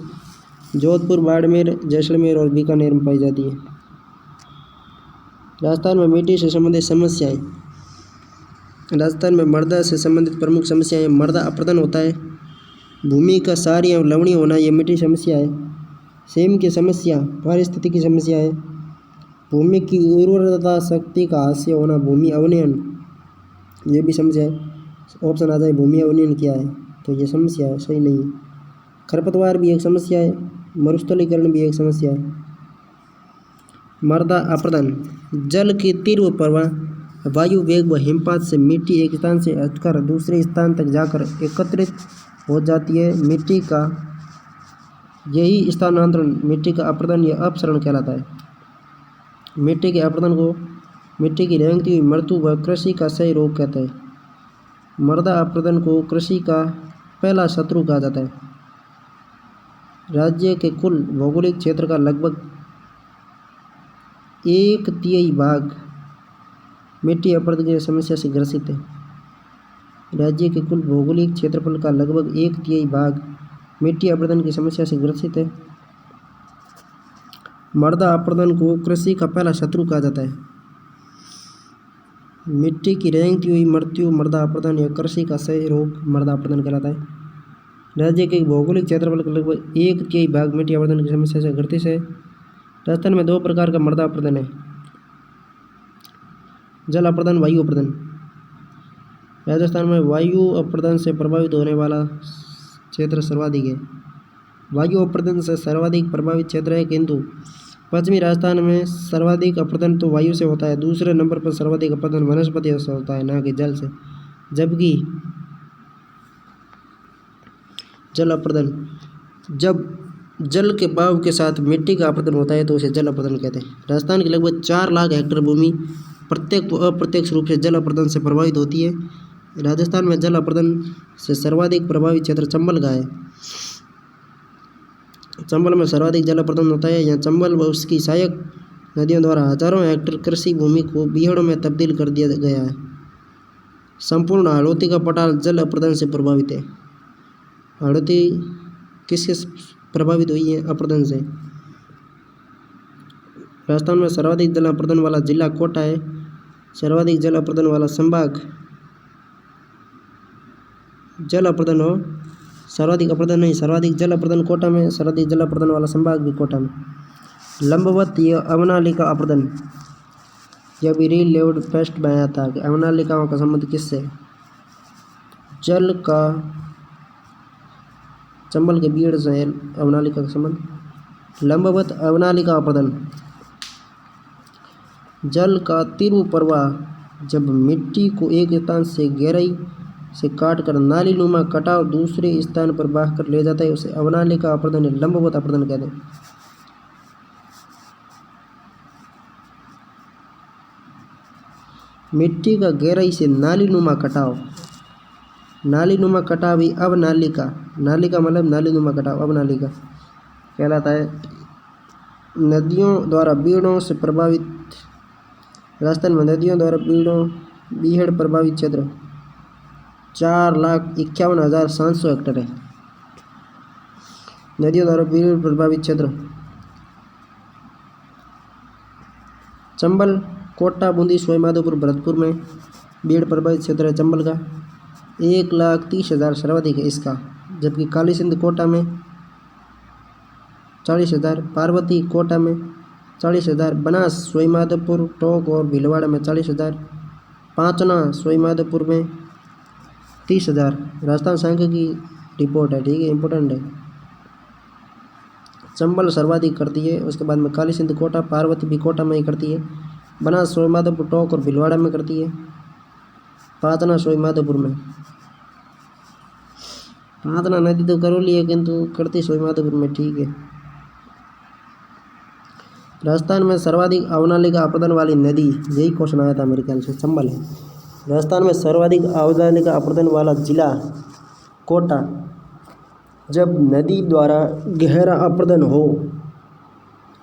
Speaker 1: जोधपुर, बाड़मेर, जैसलमेर और बीकानेर में पाई जाती है। राजस्थान में मिट्टी से संबंधित समस्याएं। राजस्थान में मृदा से संबंधित प्रमुख समस्याएं, मृदा अपरदन होता है, भूमि का क्षारीय एवं लवणीय होना, यह मिट्टी समस्या है। सेम की समस्या, पारिस्थितिकी की समस्या है। भूमि की उर्वरता शक्ति का ह्रास होना, भूमि अवनयन, ये भी समस्या है। ऑप्शन आ जाए भूमि अवनयन क्या है, तो ये समस्या है, सही नहीं है। खरपतवार भी एक समस्या है, मरुस्थलीकरण भी एक समस्या है। मृदा अपरदन, जल की तीव्र प्रवाह, वायु वेग व हिमपात से मिट्टी एक स्थान से हटकर दूसरे स्थान तक जाकर एकत्रित हो जाती है। मिट्टी का यही स्थानांतरण मिट्टी का अपरदन या अपसरण कहलाता है। मिट्टी के अपरदन को मिट्टी की रेंगती हुई मृत्यु व कृषि का सही रोग कहते हैं। मृदा अपरदन को कृषि का पहला शत्रु कहा जाता है। राज्य के कुल भौगोलिक क्षेत्र का लगभग 1/3 भाग मिट्टी अपरदन की समस्या से ग्रसित है। राज्य के कुल भौगोलिक क्षेत्रफल का लगभग 1/3 भाग मिट्टी अपरदन की समस्या से ग्रसित है। मृदा अपरदन को कृषि का पहला शत्रु कहा जाता है। मिट्टी की रेंगती हुई मृत्यु मृदा अपरदन या कृषि का सही रोग मृदा अपरदन कहलाता है। राज्य के भौगोलिक क्षेत्रफल का लगभग 1/3 भाग मिट्टी अपरदन की समस्या से ग्रसित है। राजस्थान में 2 प्रकार का मृदा अपरदन है, जल अपरदन, वायु अपरदन। राजस्थान में वायु अपरदन से प्रभावित होने वाला क्षेत्र सर्वाधिक है। वायु अपरदन से सर्वाधिक प्रभावित क्षेत्र है, किंतु पश्चिमी राजस्थान में सर्वाधिक अपरदन तो वायु से होता है। दूसरे नंबर पर सर्वाधिक अपरदन वनस्पति से होता है, ना कि जल से। जबकि जल अपरदन, जब जल के बहाव के साथ मिट्टी का अपरदन होता है तो उसे जल अपरदन कहते हैं। राजस्थान की लगभग 4 लाख हेक्टेयर भूमि प्रत्यक्ष व अप्रत्यक्ष रूप से जल अपरदन से प्रभावित होती है। राजस्थान में जल अपरदन से सर्वाधिक प्रभावित क्षेत्र चंबल का है। चंबल में सर्वाधिक जल अपरदन होता है। यहाँ चंबल व उसकी सहायक नदियों द्वारा हजारों हेक्टेयर कृषि भूमि को बीहड़ों में तब्दील कर दिया गया है। संपूर्ण हाड़ौती का पठार जल अपरदन से प्रभावित है। हाड़ौती किससे प्रभावित हुई है? अपरदन से। राजस्थान में सर्वाधिक जल अपरदन वाला जिला कोटा है। सर्वाधिक जल अपरदन वाला संभाग जल अपरदन हो, सर्वाधिक अपरदन नहीं, सर्वाधिक जल अपरदन कोटा में, सर्वाधिक जल अपरदन वाला संभाग भी कोटा में। लंबवत या अवनालिका अपरदन, यह भी रील लेवड फेस्ट में आया था कि अवनालिकाओं का संबंध किससे? जल का, चंबल के बीड़ से अवनालिका का संबंध। लंबवत अवनालिका अपरदन, जल का तीव्र प्रवाह जब मिट्टी को एक स्थान से गहराई से काटकर नालीनुमा कटाव दूसरे स्थान पर बहाकर ले जाता है, उसे अवनालिका अपरदन या लंबवत अपरदन कहते हैं। मिट्टी का गहराई से नालीनुमा कटाव, नालीनुमा कटाव ही अब नाली का मतलब नालीनुमा कटाव अब नाली का कहलाता है। नदियों द्वारा बीहड़ों से प्रभावित, राजस्थान में नदियों द्वारा बीहड़ प्रभावित क्षेत्र 4,51,700 हेक्टेयर है। नदियों द्वारा बीहड़ प्रभावित क्षेत्र चंबल, कोटा, बूंदी, सवाई माधोपुर, भरतपुर में बीहड़ प्रभावित क्षेत्र है चंबल का 1,30,000 सर्वाधिक है इसका, जबकि काली सिंध कोटा में 40,000, पार्वती कोटा में 40,000, बनास, सवाई माधोपुर, टोंक और भीलवाड़ा में 40,000, पांचना, सवाई माधोपुर में 30,000। राजस्थान सांख्य की रिपोर्ट है, ठीक है, इंपॉर्टेंट है। चंबल सर्वाधिक करती है, उसके बाद में काली सिंध कोटा, पार्वती भी कोटा में ही करती है, बनास, सवाई माधोपुर, टोंक और भीलवाड़ा में करती है, पांचना सवाई माधोपुर में। पांचना नदी तो करौली है किंतु करती सवाई माधोपुर में, ठीक है। राजस्थान में सर्वाधिक अवनालिका अपरदन वाली नदी, यही क्वेश्चन आया था मेरे ख्याल से, चंबल है। राजस्थान में सर्वाधिक अवनालिका अपरदन वाला जिला कोटा। जब नदी द्वारा गहरा अपरदन हो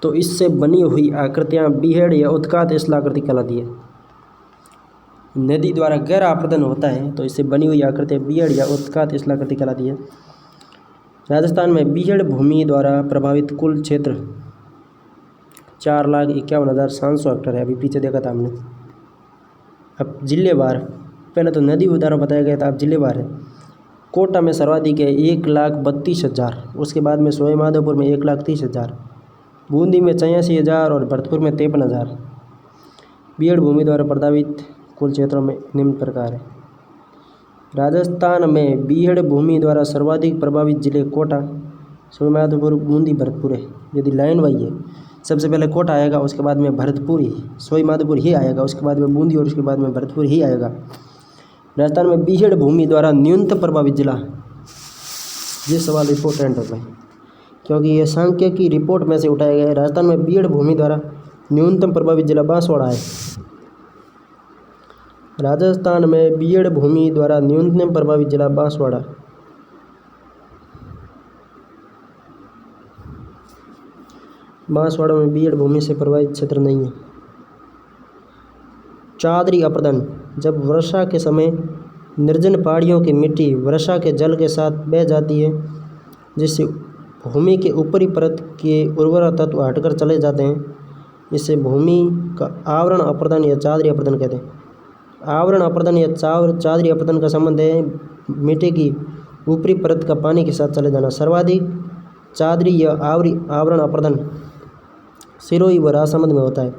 Speaker 1: तो इससे बनी हुई आकृतियाँ बीहड़ या उत्कात स्थलाकृति कहलाती है। नदी द्वारा गहरा अपरदन होता है तो इससे बनी हुई आकृतियाँ बीहड़ या उत्कात स्थलाकृति कहलाती है। राजस्थान में बीहड़ भूमि द्वारा प्रभावित कुल क्षेत्र 4,51,700 हेक्टेयर है, अभी पीछे देखा था हमने। अब जिलेवार, पहले तो नदी द्वारा बताया गया था, अब जिलेवार है। कोटा में सर्वाधिक है 1,32,000, उसके बाद में सवाई माधोपुर में 1,30,000, बूंदी में 86,000 और भरतपुर में 53,000। बीहड़ भूमि द्वारा प्रभावित कुल क्षेत्रों में निम्न प्रकार है। राजस्थान में बीहड़ भूमि द्वारा सर्वाधिक प्रभावित जिले कोटा, सवाई माधोपुर, बूंदी, भरतपुर है। यदि लाइन वाई है, सबसे पहले कोटा आएगा, उसके बाद में भरतपुर ही, सवाई माधोपुर ही आएगा, उसके बाद में बूंदी और उसके बाद में भरतपुर ही आएगा। राजस्थान में बीहड़ भूमि द्वारा न्यूनतम प्रभावित जिला, ये सवाल इंपॉर्टेंट है क्योंकि ये सांख्य की रिपोर्ट में से उठाया गया है। राजस्थान में बीहड़ भूमि द्वारा न्यूनतम प्रभावित जिला बांसवाड़ा है। राजस्थान में बीहड़ भूमि द्वारा न्यूनतम प्रभावित जिला बांसवाड़ा। बांसवाड़ा में बीहड़ भूमि से प्रभावित क्षेत्र नहीं है। चादरी अपरदन, जब वर्षा के समय निर्जन पहाड़ियों की मिट्टी वर्षा के जल के साथ बह जाती है जिससे भूमि के ऊपरी परत के उर्वरा तत्व हटकर चले जाते हैं, इससे भूमि का आवरण अपरदन या चादरी अपरदन कहते हैं। आवरण अपरदन या चादरी अपरदन का संबंध है मिट्टी की ऊपरी परत का पानी के साथ चले जाना। सर्वाधिक चादरी या आवरण अपरदन सिरोही व राजसमंद में होता है,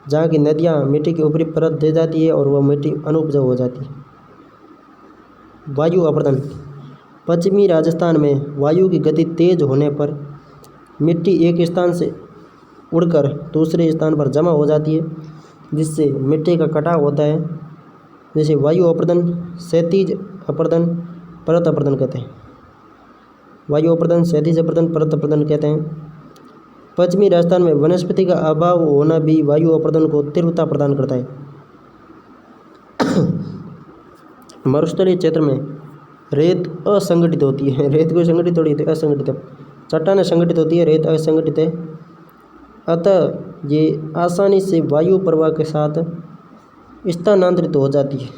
Speaker 1: जहाँ की नदियाँ मिट्टी की ऊपरी परत दे जाती है और वह मिट्टी अनुपजाऊ हो जाती है। वायु अपरदन, पश्चिमी राजस्थान में वायु की गति तेज होने पर मिट्टी एक स्थान से उड़कर दूसरे स्थान पर जमा हो जाती है जिससे मिट्टी का कटाव होता है, जैसे वायु अपरदन, क्षैतिज अपरदन, परत अपरदन कहते हैं। वायु अपरदन, क्षैतिज अपरदन, परत अपरदन कहते हैं। पश्चिमी राजस्थान में वनस्पति का अभाव होना भी वायु अपरदन को तीव्रता प्रदान करता है। मरुस्थलीय क्षेत्र में रेत असंगठित होती है, रेत को संगठित थोड़ी होती है, असंगठित है। चट्टानें संगठित होती है, रेत असंगठित है, अतः ये आसानी से वायु प्रवाह के साथ स्थानांतरित हो जाती है।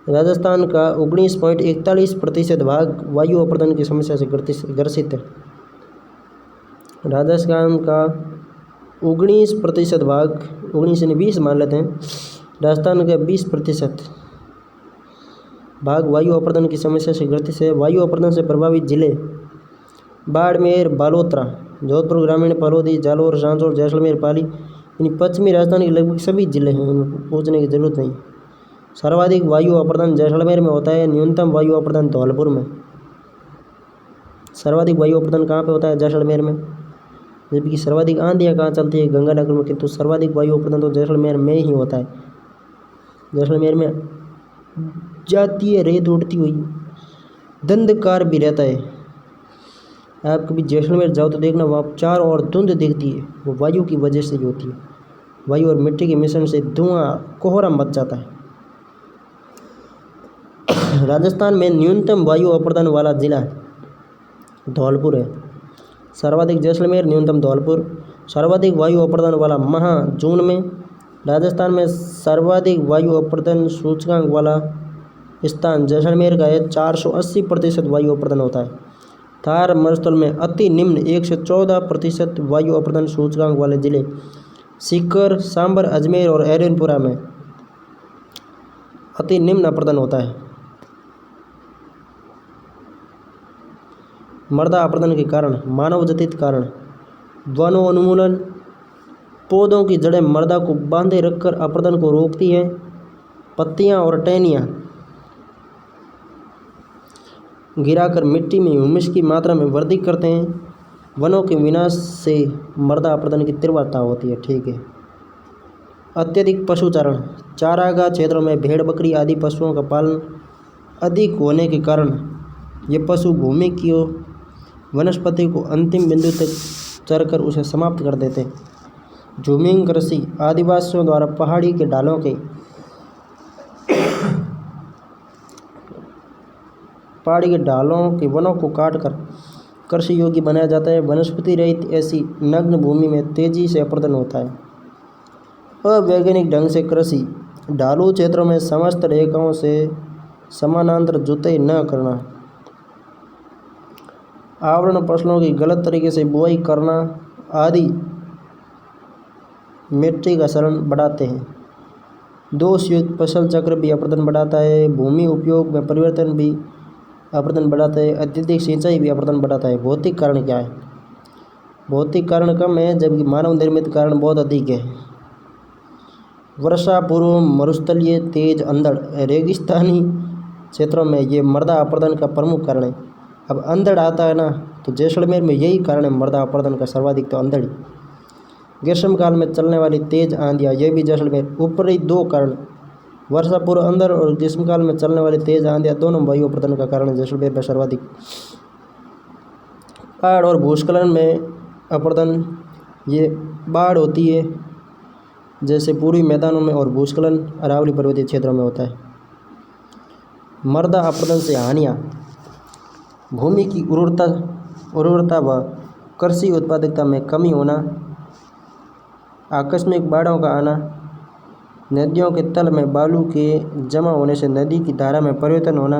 Speaker 1: राजस्थान का 19.41% भाग वायु अपरदन की समस्या से ग्रसित है। राजस्थान का 19% भाग, 19 यानी 20 मान लेते हैं, राजस्थान का 20% भाग वायु अपरदन की समस्या से ग्रसित है। वायु अपरदन से प्रभावित जिले बाड़मेर, बालोतरा, जोधपुर ग्रामीण, पलौदी, जालोर, सांचौर, जैसलमेर, पाली, यानी पश्चिमी राजस्थान के लगभग सभी जिले हैं, इनको पूछने की जरूरत नहीं। सर्वाधिक वायु अपरदन जैसलमेर में होता है, न्यूनतम वायु अपरदन धौलपुर में। सर्वाधिक वायु अपरदन कहाँ पे होता है? जैसलमेर में। जबकि सर्वाधिक आंधियाँ कहाँ चलती है? गंगानगर में, किंतु सर्वाधिक वायु अपरदन तो जैसलमेर में ही होता है। जैसलमेर में जाती है रेत उड़ती हुई, धुंधकार भी रहता है। आप कभी जैसलमेर जाओ तो देखना, वहाँ चारों ओर धुंध दिखती है, वो वायु की वजह से ही होती है। वायु और मिट्टी के मिश्रण से धुआं कोहरा मच जाता है। राजस्थान में न्यूनतम वायु अपरदन वाला जिला धौलपुर है। सर्वाधिक जैसलमेर, न्यूनतम धौलपुर। सर्वाधिक वायु अपरदन वाला माह जून में। राजस्थान में सर्वाधिक वायु अपरदन सूचकांक वाला स्थान जैसलमेर का है। 480% वायु अपरदन होता है। थार मरुस्थल में अति निम्न 1 से 14% वायु अपरदन सूचकांक वाले जिले सीकर, सांबर, अजमेर और एरनपुरा में अति निम्न अपरदन होता है। मृदा अपरदन के कारण, मानव जनित कारण, वनोन्मूलन। पौधों की जड़ें मृदा को बांधे रखकर अपरदन को रोकती हैं। पत्तियां और टहनियाँ गिराकर मिट्टी में ह्यूमस की मात्रा में वृद्धि करते हैं। वनों के विनाश से मृदा अपरदन की तीव्रता होती है। ठीक है। अत्यधिक पशुचारण। चारागाह क्षेत्रों में भेड़, बकरी आदि पशुओं का पालन अधिक होने के कारण ये पशु भूमि की वनस्पति को अंतिम बिंदु तक चरकर उसे समाप्त कर देते हैं। झूमिंग कृषि। आदिवासियों द्वारा पहाड़ी के ढालों के वनों को काटकर कृषि योग्य बनाया जाता है। वनस्पति रहित ऐसी नग्न भूमि में तेजी से अपरदन होता है। अवैज्ञानिक ढंग से कृषि। ढालू क्षेत्रों में समस्त रेखाओं से समानांतर जुताई न करना। आवरण फसलों की गलत तरीके से बुआई करना आदि मिट्टी का क्षरण बढ़ाते हैं। दोषयुक्त फसल चक्र भी अपरदन बढ़ाता है। भूमि उपयोग में परिवर्तन भी अपरदन बढ़ाता है। अत्यधिक सिंचाई भी अपरदन बढ़ाता है। भौतिक कारण क्या है? भौतिक कारण कम है जबकि मानव निर्मित कारण बहुत अधिक है। वर्षा पूर्व मरुस्थलीय तेज अंधड़। रेगिस्तानी क्षेत्रों में ये मृदा अपरदन का प्रमुख कारण है। अब अंधड़ आता है ना, तो जैसलमेर में यही कारण है मृदा अपरदन का सर्वाधिक, तो अंधड़। ग्रीष्म काल में चलने वाली तेज आंधियाँ, यह भी जैसलमेर। ऊपरी दो कारण, वर्षा पूर्व अंधड़ और ग्रीष्मकाल में चलने वाली तेज आंधियाँ, दोनों वायु अपरदन का कारण है जैसलमेर में सर्वाधिक। बाढ़ और भूस्खलन में अपरदन, ये बाढ़ होती है जैसे पूर्वी मैदानों में और भूस्खलन अरावली पर्वतीय क्षेत्रों में होता है। मृदा अपरदन से हानियाँ। भूमि की उर्वरता व कृषि उत्पादकता में कमी होना। आकस्मिक बाढ़ों का आना। नदियों के तल में बालू के जमा होने से नदी की धारा में परिवर्तन होना।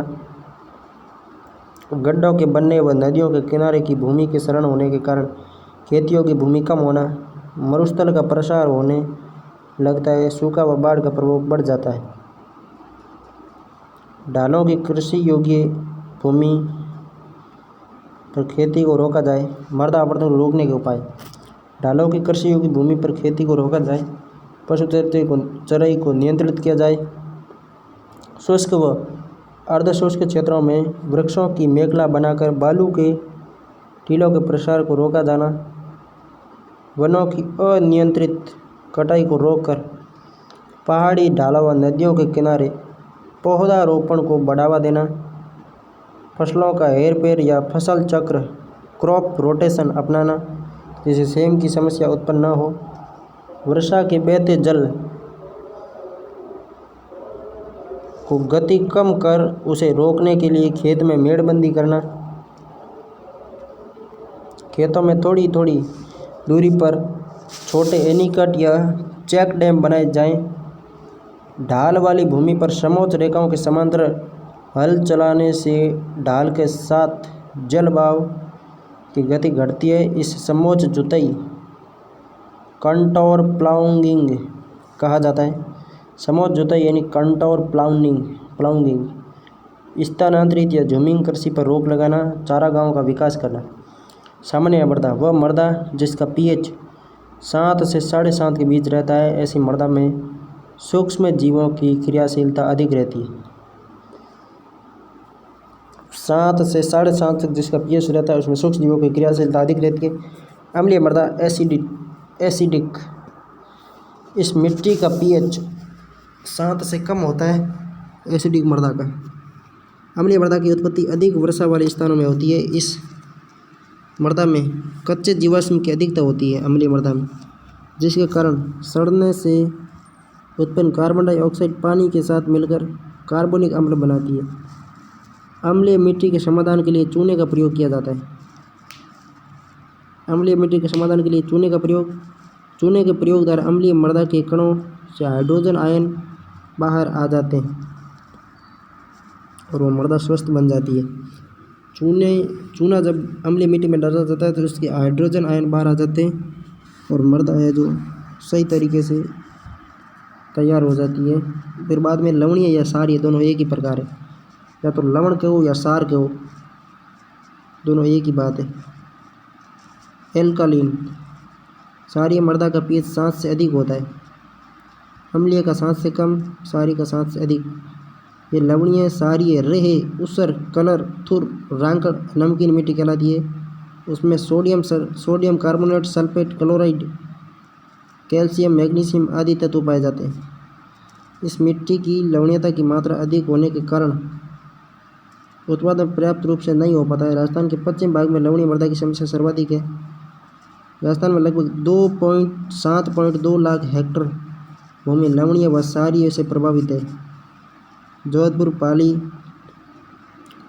Speaker 1: गड्ढों के बनने व नदियों के किनारे की भूमि के क्षरण होने के कारण खेतियों की भूमि कम होना। मरुस्थल का प्रसार होने लगता है। सूखा व बाढ़ का प्रभाव बढ़ जाता है। ढालों की कृषि योग्य भूमि पर खेती को रोका जाए। मृदा अपरदन को रोकने के उपाय। ढालों की कृषि योग्य भूमि पर खेती को रोका जाए। पशु चराई को नियंत्रित किया जाए। शुष्क व अर्धशुष्क क्षेत्रों में वृक्षों की मेखला बनाकर बालू के टीलों के प्रसार को रोका जाना। वनों की अनियंत्रित कटाई को रोककर पहाड़ी ढालों व नदियों के किनारे पौधारोपण को बढ़ावा देना। फसलों का हेरफेर या फसल चक्र, क्रॉप रोटेशन अपनाना जिससे सेम की समस्या उत्पन्न न हो। वर्षा के बहते जल को गति कम कर उसे रोकने के लिए खेत में मेड़बंदी करना। खेतों में थोड़ी थोड़ी दूरी पर छोटे एनीकट या चेक डैम बनाए जाएं। ढाल वाली भूमि पर समोच्च रेखाओं के समांतर हल चलाने से ढाल के साथ जल बहाव की गति घटती है। इस समोच्च जुताई कंटोर प्लाउइंग कहा जाता है। समोच्च जुताई यानी कंटोर प्लाउइंग। स्थानांतरित या झूमिंग कृषि पर रोक लगाना। चारागाहों का विकास करना। सामान्य मृदा, वह मृदा जिसका pH 7 से 7.5 के बीच रहता है। ऐसी मृदा में सूक्ष्म जीवों की क्रियाशीलता अधिक रहती है। 7 से 7.5 तक जिसका pH रहता है उसमें सूक्ष्म जीवों की क्रियाशीलता अधिक रहती है। अम्लीय मृदा, एसिडिक। इस मिट्टी का pH 7 से कम होता है। एसिडिक मृदा का। अम्लीय मृदा की उत्पत्ति अधिक वर्षा वाले स्थानों में होती है। इस मृदा में कच्चे जीवाश्म की अधिकता होती है। अम्लीय मृदा में जिसके कारण सड़ने से उत्पन्न कार्बन डाइऑक्साइड पानी के साथ मिलकर कार्बनिक अम्ल बनाती है। अम्लीय मिट्टी के समाधान के लिए चूने का प्रयोग किया जाता है। अम्लीय मिट्टी के समाधान के लिए चूने के प्रयोग द्वारा अम्लीय मृदा के कणों से हाइड्रोजन आयन बाहर आ जाते हैं और वो मृदा स्वस्थ बन जाती है। चूना जब अम्लीय मिट्टी में डाला जाता है तो उसके हाइड्रोजन आयन बाहर आ जाते हैं और मृदा है जो सही तरीके से तैयार हो जाती है। फिर बाद में लवणीय या क्षारीय दोनों एक ही प्रकार है, या तो लवण के हो या क्षार के हो, दोनों एक ही बात है। एल्कालीन क्षारीय मृदा का पीएच 7 से अधिक होता है, अम्लीय का 7 से कम, क्षारीय का 7 से अधिक। ये लवणीय, क्षारीय, रेह, ऊसर, कलर, थुर, रांकड़, नमकीन मिट्टी कहलाती है। उसमें sodium carbonate, sulphate, chloride, calcium, magnesium आदि तत्व पाए जाते हैं। इस मिट्टी की लवणीयता की मात्रा अधिक होने के कारण उत्पादन पर्याप्त रूप से नहीं हो पाता है। राजस्थान के पश्चिम भाग में लवणीय मृदा की समस्या सर्वाधिक है। राजस्थान में लगभग 7.2 लाख हेक्टेयर भूमि लवणीय व क्षारीय से प्रभावित है। जोधपुर, पाली,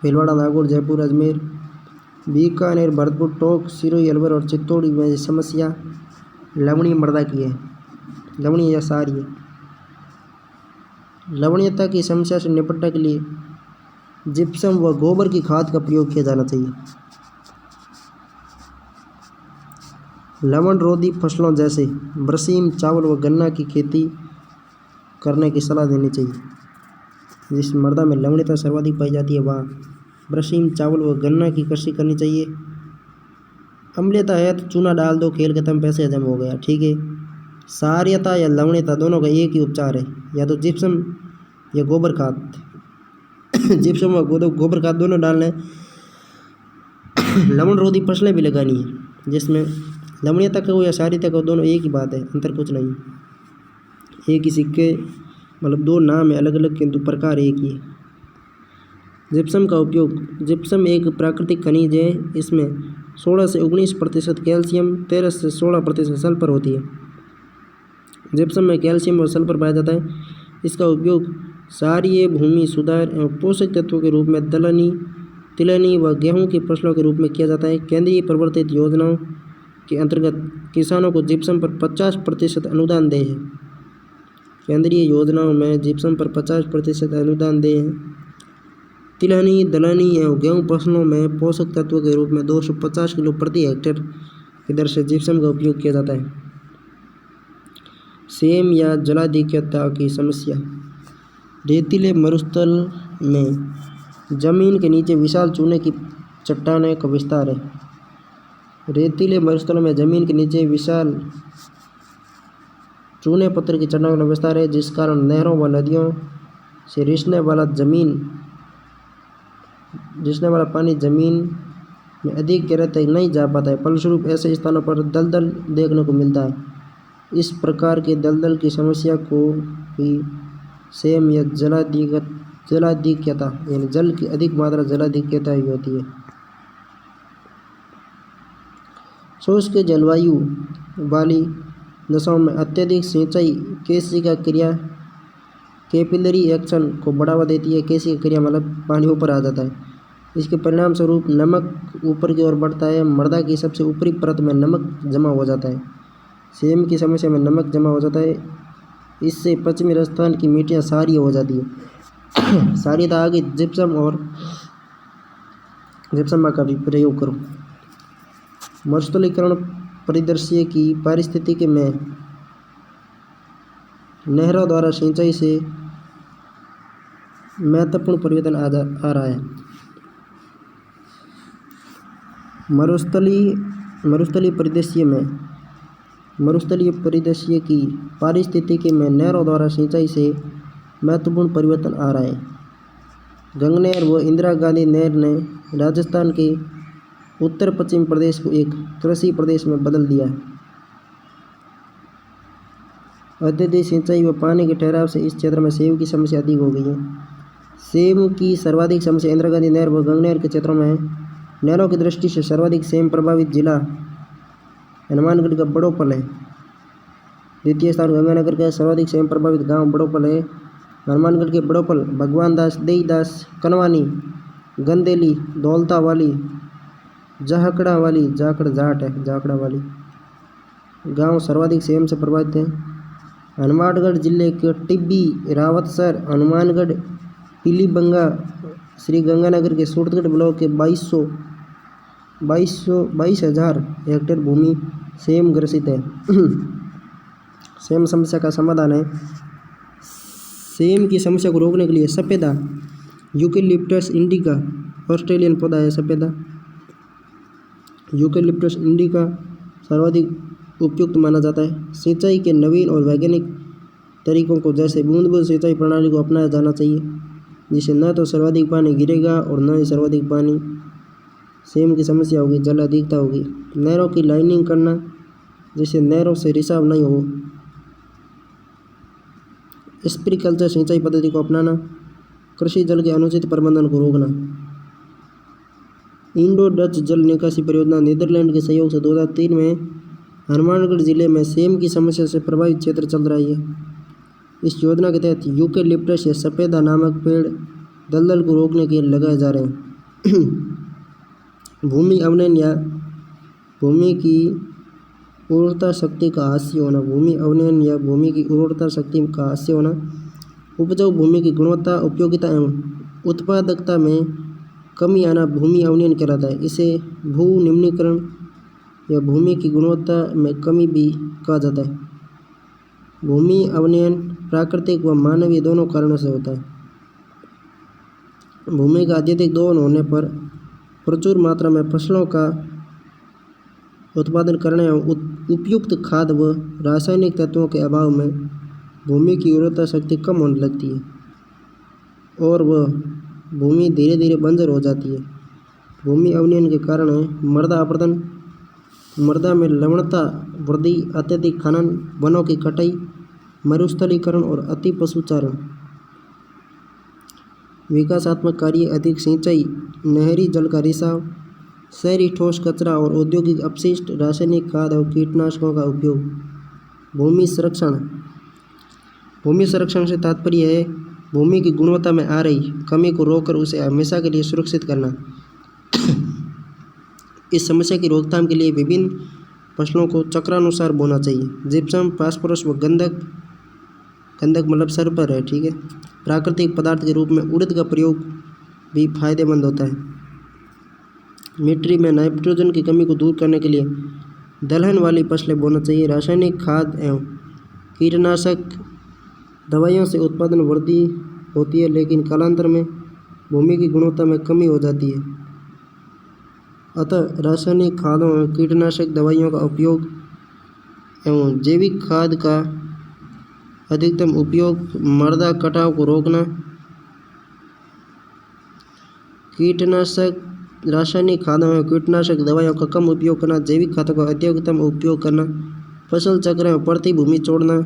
Speaker 1: भीलवाड़ा, नागौर, जयपुर, अजमेर, बीकानेर, भरतपुर, टोंक, सिरोही, अलवर और चित्तौड़ में समस्या लवणीय मृदा की है, लवणीय या क्षारीय। लवणीयता की समस्या से निपटने के लिए जिप्सम व गोबर की खाद का प्रयोग किया जाना चाहिए। लवण रोधी फसलों जैसे बरसीम, चावल व गन्ना की खेती करने की सलाह देनी चाहिए। जिस मृदा में लवणीयता सर्वाधिक पाई जाती है वहाँ बरसीम, चावल व गन्ना की कृषि करनी चाहिए। अम्लीयता है तो चूना डाल दो, खेल खत्म, पैसे हजम हो गया, ठीक है। क्षारीयता या लवणीयता दोनों का एक ही उपचार है, या तो जिप्सम या गोबर खाद। जिप्सम व गोबर खाद दोनों डालने। लवण रोधी फसलें भी लगानी है, जिसमें लवणीयता का हो या क्षारीयता का हो, दोनों एक ही बात है, अंतर कुछ नहीं। एक ही सिक्के, मतलब दो नाम है अलग अलग किंतु प्रकार एक ही है। जिप्सम का उपयोग। जिप्सम एक प्राकृतिक खनिज है। इसमें 16 से 19% कैल्शियम, 13 से 16% सल्फर होती है। जिप्सम में कैल्शियम और सल्फर पाया जाता है। इसका उपयोग क्षारीय भूमि सुधार एवं पोषक तत्वों के रूप में तिलहनी व गेहूं की फसलों के रूप में किया जाता है। केंद्रीय प्रवर्तित योजनाओं के अंतर्गत किसानों को जिप्सम पर 50% अनुदान दे है। केंद्रीय योजनाओं में जिप्सम पर 50% अनुदान दे हैं। तिलहनी, दलहनी एवं गेहूं फसलों में पोषक तत्वों के रूप में 250 किलो प्रति हेक्टेयर की दर से जिप्सम का उपयोग किया जाता है। सेम या जलाधिक्यता की समस्या। रेतीले मरुस्थल में जमीन के नीचे विशाल चूने की चट्टानों का विस्तार है। रेतीले मरुस्थलों में जमीन के नीचे विशाल चूने पत्थर की चट्टानों का विस्तार है, जिस कारण नहरों व नदियों से रिसने वाला पानी जमीन में अधिक गहराई तक नहीं जा पाता है। फलस्वरूप ऐसे स्थानों पर दलदल देखने को मिलता है। इस प्रकार के दलदल की समस्या को भी सेम या जलाधिक्यता यानी जल की अधिक मात्रा जलाधिक्यता ही होती है। शुष्क जलवायु वाली दशाओं में अत्यधिक सिंचाई केशिका क्रिया कैपिलरी एक्शन को बढ़ावा देती है। केशिका क्रिया मतलब पानी ऊपर आ जाता है। इसके परिणाम स्वरूप नमक ऊपर की ओर बढ़ता है। मृदा की सबसे ऊपरी परत में नमक जमा हो जाता है। सेम की समस्या में नमक जमा हो जाता है। इससे पश्चिमी राजस्थान की मिट्टियाँ क्षारीय हो जाती है। क्षारीयता आगे जिप्सम का भी प्रयोग करो। मरुस्थलीकरण परिदृश्य की पारिस्थितिकी में नहरों द्वारा सिंचाई से महत्वपूर्ण परिवर्तन आ रहा है। मरुस्थलीय परिदृश्य की पारिस्थितिकी में नहरों द्वारा सिंचाई से महत्वपूर्ण परिवर्तन आ रहा है। गंगनहर व इंदिरा गांधी नहर ने राजस्थान के उत्तर पश्चिम प्रदेश को एक कृषि प्रदेश में बदल दिया है। अत्यधिक सिंचाई व पानी के ठहराव से इस क्षेत्र में सेब की समस्या अधिक हो गई है। सेब की सर्वाधिक समस्या इंदिरा गांधी नहर व गंगनहर के क्षेत्रों में है। नहरों की दृष्टि से सर्वाधिक सेब प्रभावित जिला हनुमानगढ़ का बड़ोपल है। द्वितीय स्थान गंगानगर का सर्वाधिक स्वयं प्रभावित गांव बड़ोपल है। हनुमानगढ़ के बड़ोपल, भगवान दास, देईदास, कनवानी, गंदेली, दौलता वाली, जाखड़ा वाली, जाखड़ जाट है, जाखड़ा वाली गांव सर्वाधिक स्वयं से प्रभावित है। हनुमानगढ़ जिले के टिब्बी, रावतसर, हनुमानगढ़, पीलीबंगा, श्री गंगानगर के सूरतगढ़ ब्लॉक के 22,000 हेक्टेयर भूमि स्वयं ग्रसित है। स्वयं समस्या का समाधान है। सेम की समस्या को रोकने के लिए सफेदा, यूकेलिप्टस इंडिका, ऑस्ट्रेलियन पौधा है सफेदा, यूकेलिप्टस इंडिका सर्वाधिक उपयुक्त माना जाता है। सिंचाई के नवीन और वैज्ञानिक तरीकों को जैसे बूंद बूंद सिंचाई प्रणाली को अपनाया जाना चाहिए, जिससे न तो सर्वाधिक पानी गिरेगा और न ही सर्वाधिक पानी। सेम की समस्या होगी, जल अधिकता होगी। नहरों की लाइनिंग करना, जिससे नहरों से रिसाव नहीं हो। स्प्रिंकलर सिंचाई पद्धति को अपनाना, कृषि जल के अनुचित प्रबंधन को रोकना। इंडो डच जल निकासी परियोजना नीदरलैंड के सहयोग से 2003 में हनुमानगढ़ जिले में सेम की समस्या से प्रभावित क्षेत्र चल रही है। इस योजना के तहत यूकेलिप्टस या सफेदा नामक पेड़ दलदल को रोकने के लिए लगाए जा रहे हैं। भूमि अवनयन या भूमि की उर्वरता शक्ति का हास्य होना, भूमि अवनयन या भूमि की उर्वरता शक्ति का हास्य होना, उपजाऊ भूमि की गुणवत्ता, उपयोगिता एवं उत्पादकता में कमी आना भूमि अवनयन कहलाता है। इसे भू निम्नीकरण या भूमि की गुणवत्ता में कमी भी कहा जाता है। भूमि अवनयन प्राकृतिक व मानवीय दोनों कारणों से होता है। भूमि का अत्यधिक दोहन होने पर प्रचुर मात्रा में फसलों का उत्पादन करने एवं उपयुक्त खाद व रासायनिक तत्वों के अभाव में भूमि की उर्वरता शक्ति कम होने लगती है और वह भूमि धीरे धीरे बंजर हो जाती है। भूमि अवनयन के कारण मृदा अपरदन, मृदा में लवणता वृद्धि, अत्यधिक खनन, वनों की कटाई, मरुस्थलीकरण और अति पशुचारण। विकासात्मक कार्य, अधिक सिंचाई, नहरी जल का रिसाव, शहरी ठोस कचरा और औद्योगिक अपशिष्ट, रासायनिक खाद और कीटनाशकों का उपयोग। भूमि संरक्षण, भूमि संरक्षण से तात्पर्य है भूमि की गुणवत्ता में आ रही कमी को रोककर उसे हमेशा के लिए सुरक्षित करना। इस समस्या की रोकथाम के लिए विभिन्न फसलों को चक्रानुसार बोना चाहिए। जिप्सम, फास्फोरस व गंधक, गंधक मतलब सल्फर है, ठीक है। प्राकृतिक पदार्थ के रूप में उड़द का प्रयोग भी फायदेमंद होता है। मिट्टी में नाइट्रोजन की कमी को दूर करने के लिए दलहन वाली फसलें बोना चाहिए। रासायनिक खाद एवं कीटनाशक दवाइयों से उत्पादन वृद्धि होती है, लेकिन कालांतर में भूमि की गुणवत्ता में कमी हो जाती है। अतः रासायनिक खादों एवं कीटनाशक दवाइयों का उपयोग एवं जैविक खाद का अधिकतम उपयोग, मृदा कटाव को रोकना, कीटनाशक, रासायनिक खादों एवं कीटनाशक दवाइयों का कम उपयोग करना, जैविक खादों का अधिकतम उपयोग करना, फसल चक्र एवं प्रति भूमि छोड़ना,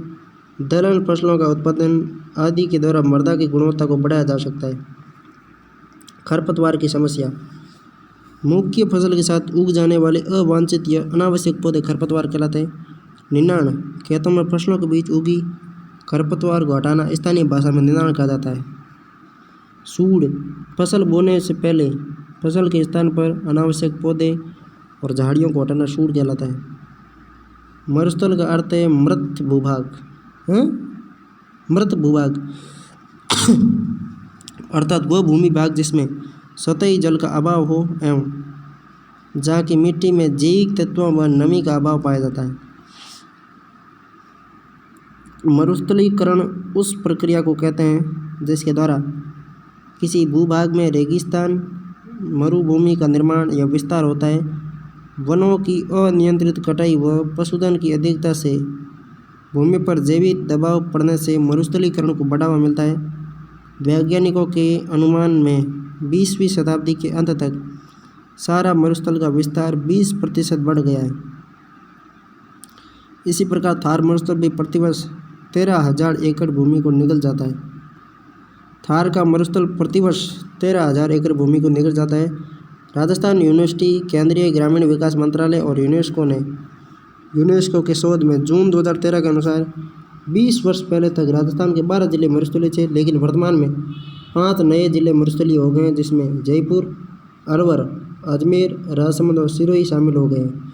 Speaker 1: दलहन फसलों का उत्पादन आदि के द्वारा मृदा की गुणवत्ता को बढ़ाया जा सकता है। खरपतवार की समस्या, मुख्य फसल के साथ उग जाने वाले अवांछित या अनावश्यक पौधे खरपतवार कहलाते हैं। निनाण, खेतों में फसलों के बीच उगी खरपतवार को हटाना, स्थानीय भाषा में निनाण कहा जाता है। सूढ़, फसल बोने से पहले फसल के स्थान पर अनावश्यक पौधे और झाड़ियों को हटाना सूढ़ कहलाता है। मरुस्थल का अर्थ है मृत भूभाग, मृत भूभाग अर्थात वह भूमि भाग जिसमें सतही जल का अभाव हो एवं जहाँ की मिट्टी में जैविक तत्वों व नमी का अभाव पाया जाता है। मरुस्थलीकरण उस प्रक्रिया को कहते हैं जिसके द्वारा किसी भूभाग में रेगिस्तान, मरुभूमि का निर्माण या विस्तार होता है। वनों की अनियंत्रित कटाई व पशुधन की अधिकता से भूमि पर जैविक दबाव पड़ने से मरुस्थलीकरण को बढ़ावा मिलता है। वैज्ञानिकों के अनुमान में 20वीं शताब्दी के अंत तक सारा मरुस्थल का विस्तार 20% बढ़ गया है। इसी प्रकार थार मरुस्थल भी प्रतिवर्ष 13,000 एकड़ भूमि को निगल जाता है। थार का मरुस्थल प्रतिवर्ष 13,000 एकड़ भूमि को निगल जाता है। राजस्थान यूनिवर्सिटी, केंद्रीय ग्रामीण विकास मंत्रालय और यूनेस्को ने यूनेस्को के शोध में जून 2013 के अनुसार 20 वर्ष पहले तक राजस्थान के 12 जिले मरुस्थलीय थे, लेकिन वर्तमान में 5 नए जिले मरुस्थलीय हो गए हैं, जिसमें जयपुर, अलवर, अजमेर, राजसमंद और सिरोही शामिल हो गए हैं।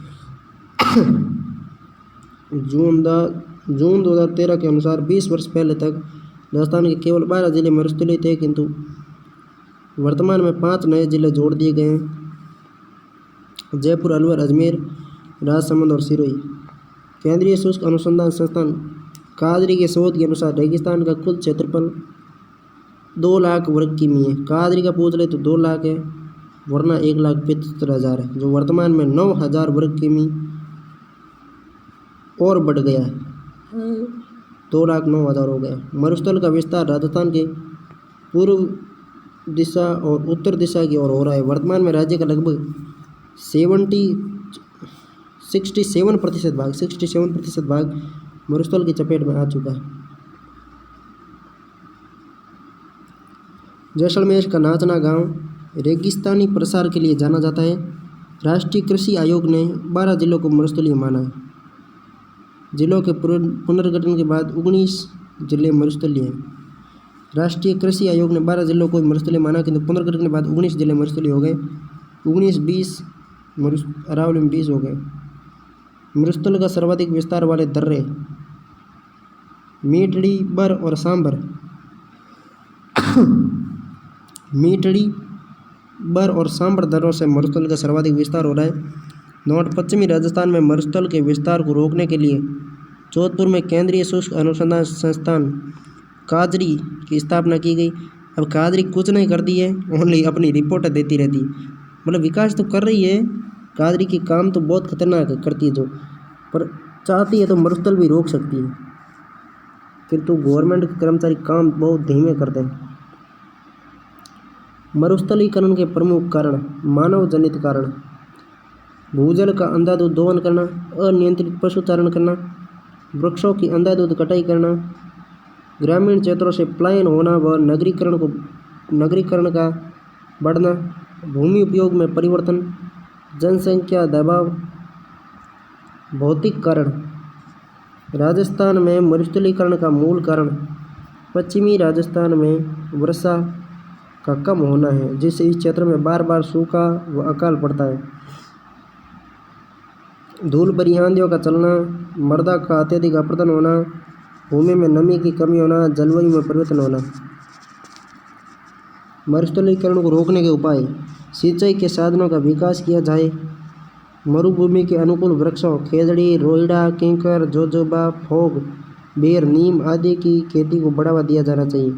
Speaker 1: जून 2013 के अनुसार 20 वर्ष पहले तक राजस्थान के केवल 12 जिले मरुस्थलीय थे, किंतु वर्तमान में 5 नए जिले जोड़ दिए गए हैं: जयपुर, अलवर, अजमेर, राजसमंद और सिरोही। केंद्रीय शुष्क अनुसंधान संस्थान कादरी के शोध के अनुसार रेगिस्तान का कुल क्षेत्रफल 2 लाख वर्ग किमी है। कादरी का पूछ ले तो 2 लाख है, वरना 1,75,000 है, जो वर्तमान में 9,000 वर्ग किमी और बढ़ गया है, 2,09,000 हो गया। मरुस्थल का विस्तार राजस्थान के पूर्व दिशा और उत्तर दिशा की ओर हो रहा है। वर्तमान में राज्य का लगभग 67% भाग मरुस्थल की चपेट में आ चुका है। जैसलमेर का नाचना गांव रेगिस्तानी प्रसार के लिए जाना जाता है। राष्ट्रीय कृषि आयोग ने 12 जिलों को मरुस्थलीय माना है। जिलों के पुनर्गठन के बाद 19 जिले मरुस्थलीय हैं। राष्ट्रीय कृषि आयोग ने 12 जिलों को मरुस्थलीय माना, किंतु पुनर्गठन के बाद 19 जिले मरुस्थलीय हो गए। 19-20 अरावली में 20 हो गए। मरुस्थल का सर्वाधिक विस्तार वाले दर्रे मीठड़ी, बर और सांबर मीठड़ी, बर और सांबर दर्रों से मरुस्थल का सर्वाधिक विस्तार हो रहा है। नोट: पश्चिमी राजस्थान में मरुस्थल के विस्तार को रोकने के लिए जोधपुर में केंद्रीय शुष्क अनुसंधान संस्थान कादरी की स्थापना की गई। अब कादरी कुछ नहीं करती है, ओनली अपनी रिपोर्ट देती रहती है। मतलब विकास तो कर रही है, कादरी की काम तो बहुत खतरनाक करती है जो, पर चाहती है तो मरुस्थल भी रोक सकती है, किंतु गवर्नमेंट के कर्मचारी काम बहुत धीमे करते हैं। मरुस्थलीकरण के प्रमुख कारण: मानव जनित कारण, भूजल का अंधाधुंध दोहन करना, अनियंत्रित पशुचारण करना, वृक्षों की अंधाधुंध कटाई करना, ग्रामीण क्षेत्रों से पलायन होना व नगरीकरण का बढ़ना, भूमि उपयोग में परिवर्तन, जनसंख्या दबाव। भौतिक कारण: राजस्थान में मरुस्थलीकरण का मूल कारण पश्चिमी राजस्थान में वर्षा का कम होना है, जिससे इस क्षेत्र में बार बार सूखा व अकाल पड़ता है। धूल भरी आंधियों का चलना, मृदा का अत्यधिक अपरदन होना, भूमि में नमी की कमी होना, जलवायु में परिवर्तन होना। मरुस्थलीकरण को रोकने के उपाय: सिंचाई के साधनों का विकास किया जाए, मरुभूमि के अनुकूल वृक्षों खेजड़ी, रोइडा, किंकर, जोजोबा, फोग, बेर, नीम आदि की खेती को बढ़ावा दिया जाना चाहिए।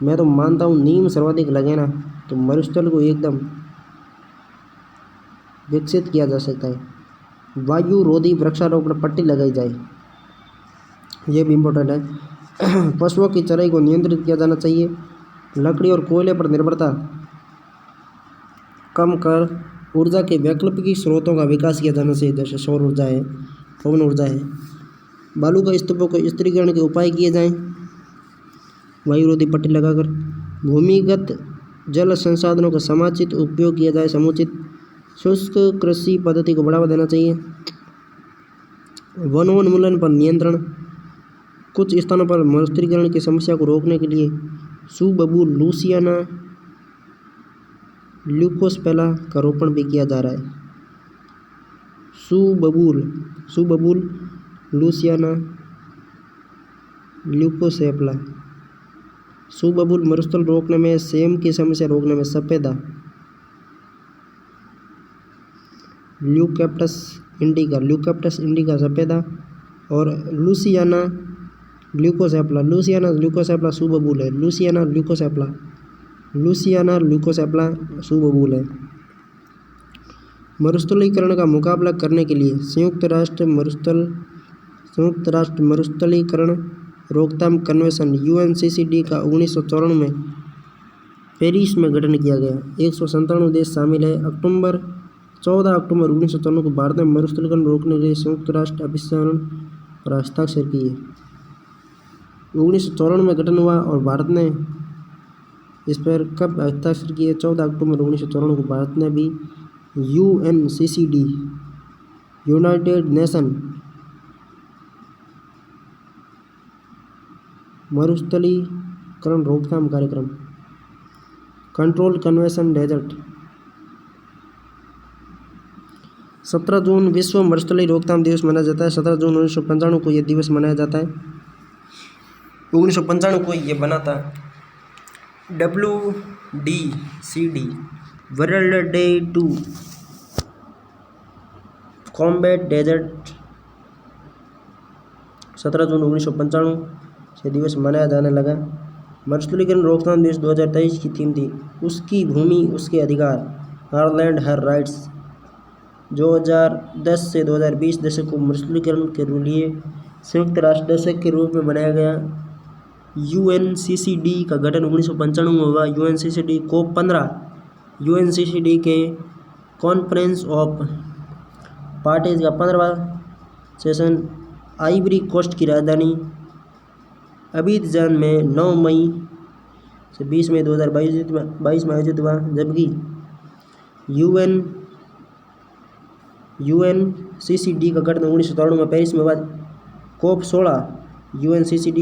Speaker 1: मैं तो मानता हूँ नीम सर्वाधिक लगे ना तो मरुस्थल को एकदम विकसित किया जा सकता है। वायु रोधी वृक्षारोपण पट्टी लगाई जाए, ये भी इम्पोर्टेंट है। पशुओं की चराई को नियंत्रित किया जाना चाहिए। लकड़ी और कोयले पर निर्भरता कम कर ऊर्जा के वैकल्पिक स्रोतों का विकास किया जाना चाहिए, जैसे सौर ऊर्जा है, पवन ऊर्जा है। बालू का स्तूपों को स्थिरीकरण के उपाय किए जाएं, वायुरोधी पट्टी लगाकर। भूमिगत जल संसाधनों का समुचित उपयोग किया जाए, समुचित शुष्क कृषि पद्धति को बढ़ावा देना चाहिए। वनोन्मूलन पर नियंत्रण: कुछ स्थानों पर मरुस्थलीकरण की समस्या को रोकने के लिए सुबबूल, लूसियाना, ल्यूकोस्पेला का रोपण भी किया जा रहा है। सुबबूल, लूसियाना, ल्यूकोसेप्ला। सुबबूल मरुस्थल रोकने में, सेम की समस्या रोकने में सफेदा, ल्यूकेप्टस इंडिका सफेदा, और लूसियाना ल्यूकोसेप्ला सुबबूल है। लूसियाना ल्यूकोसेप्ला सुबबूल है। मरुस्थलीकरण का मुकाबला करने के लिए संयुक्त राष्ट्र मरुस्थलीकरण रोकथाम कन्वेंशन UNCCD का 1994 में पेरिस में गठन किया गया। 197 देश शामिल है। 14 अक्टूबर 1994 को भारत में मरुस्थलीकरण रोकने के लिए संयुक्त राष्ट्र अभिसरण पर हस्ताक्षर किए। 1994 में गठन हुआ और भारत ने इस पर कब हस्ताक्षर किए? 14 अक्टूबर 1994 को भारत ने भी यूनाइटेड नेशन मरुस्थलीकरण रोकथाम कार्यक्रम। Control convention desert. 17 जून विश्व मरुस्थली रोकथाम दिवस मनाया जाता है। 17 जून 1995 को यह दिवस मनाया जाता है। 1995 को ये बना था। WDCD world day to combat desert. 17 जून 1995 से दिवस मनाया जाने लगा। मरुस्थलीकरण रोकथाम दिवस 2023 की थीम थी उसकी भूमि उसके अधिकार, हर लैंड हर राइट्स। 2010 से 2020 दशक को मरुस्थलीकरण के लिए संयुक्त राष्ट्र दशक के रूप में बनाया गया। UNCCD का गठन 1995 में हुआ। UNCCD COP15 UNCCD के कॉन्फ्रेंस ऑफ पार्टीज का 15वां सेशन आइवरी कोस्ट की राजधानी अबीदजान में 9 मई से 20 मई 2022 में आयोजित हुआ। जबकि UNCCD का गठन 1997 में पेरिस में हुआ। COP16 UNCCD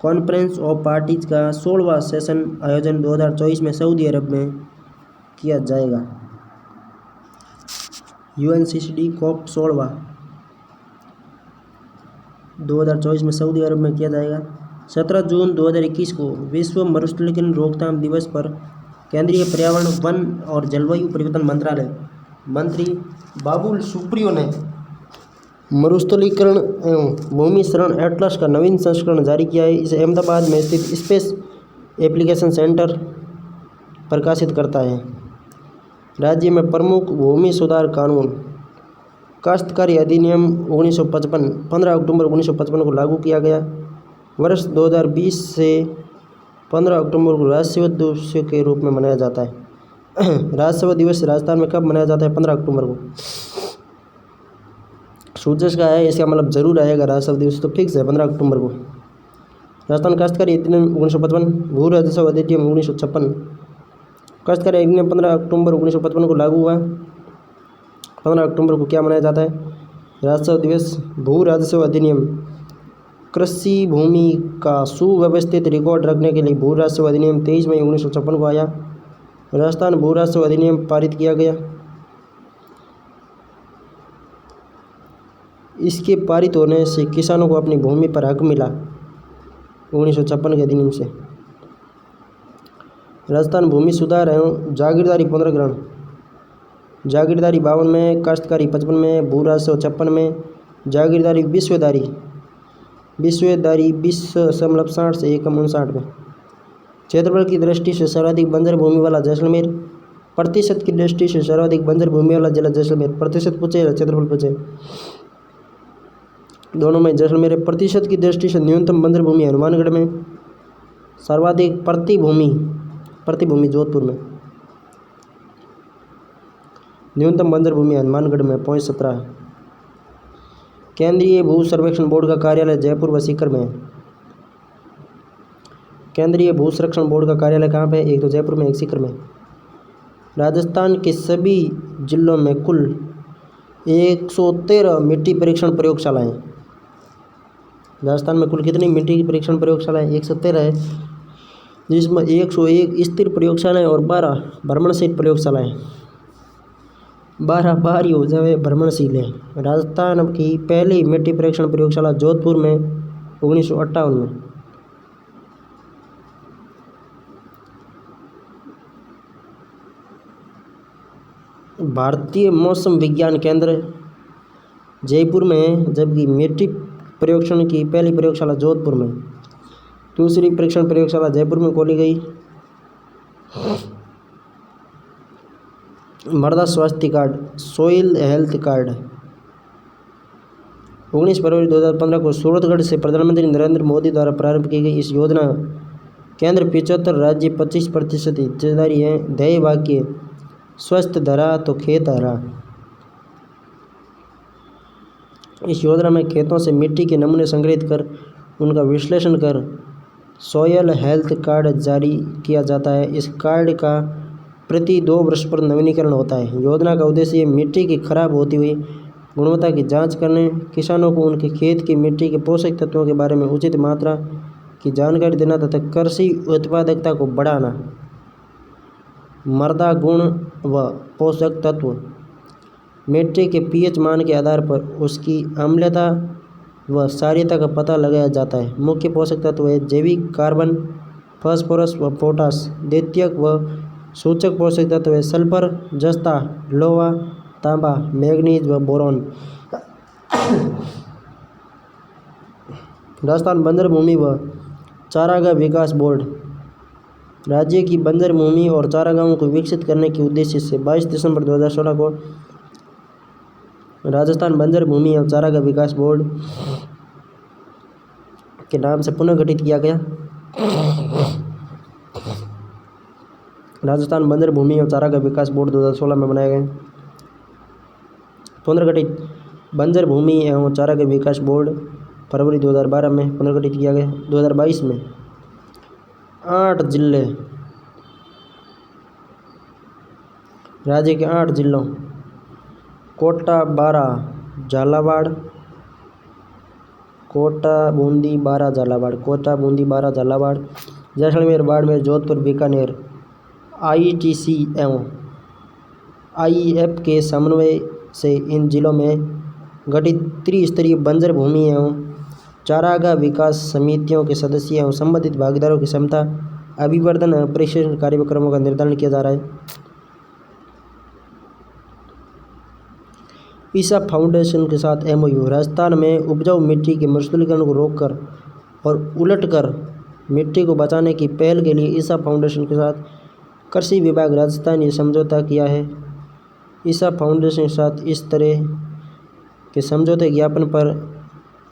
Speaker 1: conference of parties का 16वां सेशन आयोजन 2024 में सऊदी अरब में किया जाएगा। UNCCD COP16 2024 में सऊदी अरब में किया जाएगा। 17 जून 2021 को विश्व मरुस्थलीकरण रोकथाम दिवस पर केंद्रीय पर्यावरण, वन और जलवायु परिवर्तन मंत्रालय मंत्री बाबुल सुप्रियो ने मरुस्थलीकरण एवं भूमि शरण एटलस का नवीन संस्करण जारी किया है। इसे अहमदाबाद में स्थित स्पेस एप्लीकेशन सेंटर प्रकाशित करता है। राज्य में प्रमुख भूमि सुधार कानून। काश्तकारी अधिनियम 1955 15 अक्टूबर 1955 को लागू किया गया। वर्ष 2020 से 15 अक्टूबर को राष्ट्रीय दिवस के रूप में मनाया जाता है। राष्ट्रीय दिवस राजस्थान में कब मनाया जाता है? 15 अक्टूबर को। सूचक का है, इसका मतलब जरूर आएगा राष्ट्रीय दिवस, तो फिक्स है 15 अक्टूबर को। राजस्थान काश्तकारी अधिनियम 1955, भू राजस्व अधिनियम 1956। काश्तकारी अधिनियम 15 अक्टूबर 1955 को लागू हुआ। 15 अक्टूबर को क्या मनाया जाता है? राजस्व दिवस। भू राजस्व अधिनियम कृषि भूमि का सुव्यवस्थित रिकॉर्ड रखने के लिए भू राजस्व अधिनियम 23 मई 1956 को आया। राजस्थान भू राजस्व अधिनियम पारित किया गया। इसके पारित होने से किसानों को अपनी भूमि पर हक मिला 1956 के अधिनियम से। राजस्थान भूमि सुधार एवं जागीरदारी पुनर्ग्रहण। जागीरदारी 52 में, काश्तकारी 55 में, भू राजस्व 56 में, जागीरदारी विश्वेदारी 20.60 से 1.59 में। क्षेत्रफल की दृष्टि से सर्वाधिक बंजर भूमि वाला जैसलमेर। प्रतिशत की दृष्टि से सर्वाधिक बंजर भूमि वाला जिला जैसलमेर। प्रतिशत पूछे या क्षेत्रफल पूछे, दोनों में जैसलमेर। प्रतिशत की दृष्टि से न्यूनतम बंजर भूमि हनुमानगढ़ में। सर्वाधिक प्रतिभूमि जोधपुर में। न्यूनतम बंजर भूमि हनुमानगढ़ में 0.17। केंद्रीय भू सर्वेक्षण बोर्ड का कार्यालय जयपुर व सीकर में है। केंद्रीय भू सर्वेक्षण बोर्ड का कार्यालय कहाँ पे? एक तो जयपुर में, एक सीकर में। राजस्थान के सभी जिलों में कुल 113 मिट्टी परीक्षण प्रयोगशालाएं। राजस्थान में कुल कितनी मिट्टी की परीक्षण प्रयोगशालाएं? 113 है, जिसमें 101 स्थिर प्रयोगशालाएं और 12 भ्रमणशील प्रयोगशालाएं। 12 बाहरी हो जाए भ्रमणशील है। राजस्थान की पहली मिट्टी परीक्षण प्रयोगशाला जोधपुर में 1958 में। भारतीय मौसम विज्ञान केंद्र जयपुर में है, जबकि मिट्टी परीक्षण की पहली प्रयोगशाला जोधपुर में। दूसरी परीक्षण प्रयोगशाला जयपुर में खोली गई। मृदा स्वास्थ्य कार्ड, सोइल हेल्थ कार्ड 19 फरवरी 2015 को सूरतगढ़ से प्रधानमंत्री नरेंद्र मोदी द्वारा प्रारंभ की गई। इस योजना केंद्र 75 राज्य 25% हिस्सेदारी है। ध्येय वाक्य स्वस्थ धरा तो खेत हरा। इस योजना में खेतों से मिट्टी के नमूने संग्रहित कर उनका विश्लेषण कर सॉयल हेल्थ कार्ड जारी किया जाता है। इस कार्ड का प्रति 2 वर्ष पर नवीनीकरण होता है। योजना का उद्देश्य मिट्टी की खराब होती हुई गुणवत्ता की जांच करने, किसानों को उनके खेत की मिट्टी के पोषक तत्वों के बारे में उचित मात्रा की जानकारी देना तथा कृषि उत्पादकता को बढ़ाना। मृदा गुण व पोषक तत्व, मिट्टी के पीएच मान के आधार पर उसकी अम्लता व क्षारीयता का पता लगाया जाता है। मुख्य पोषक तत्व है जैविक कार्बन, फास्फोरस व पोटास। द्वितीयक व सूचक पोषक तत्व है सल्फर, जस्ता, लोहा, तांबा, मैग्नीज व बोरॉन। राजस्थान बंजर भूमि व चारागाह विकास बोर्ड राज्य की बंजर भूमि और चारागाहों को विकसित करने के उद्देश्य से 22 दिसंबर 2016 को राजस्थान बंजर भूमि एवं चारागाह विकास बोर्ड के नाम से पुनः गठित किया गया। राजस्थान बंजर भूमि एवं चारागाह विकास बोर्ड 2016 में बनाया गया। पुनर्गठित बंजर भूमि एवं चारागाह विकास बोर्ड फरवरी 2012 में पुनर्गठित किया गया। 2022 में 8 जिले, राज्य के 8 जिलों कोटा, बारां, झालावाड़, कोटा, बूंदी, बारां, झालावाड़, कोटा, बूंदी, बारां, झालावाड़, जैसलमेर, बाड़मेर, जोधपुर, बीकानेर, आईटीसी एवं आईईएफ के समन्वय से इन जिलों में गठित त्रिस्तरीय बंजर भूमि एवं चारागाह विकास समितियों के सदस्य एवं संबंधित भागीदारों की क्षमता अभिवर्धन एवं प्रशिक्षण कार्यक्रमों का निर्धारण किया जा रहा है। ईसा फाउंडेशन के साथ एमओयू। राजस्थान में उपजाऊ मिट्टी के मर्सरीकरण को रोककर और उलटकर मिट्टी को बचाने की पहल के लिए ईसा फाउंडेशन के साथ कृषि विभाग राजस्थान ने समझौता किया है। ईसा फाउंडेशन के साथ इस तरह के समझौते ज्ञापन पर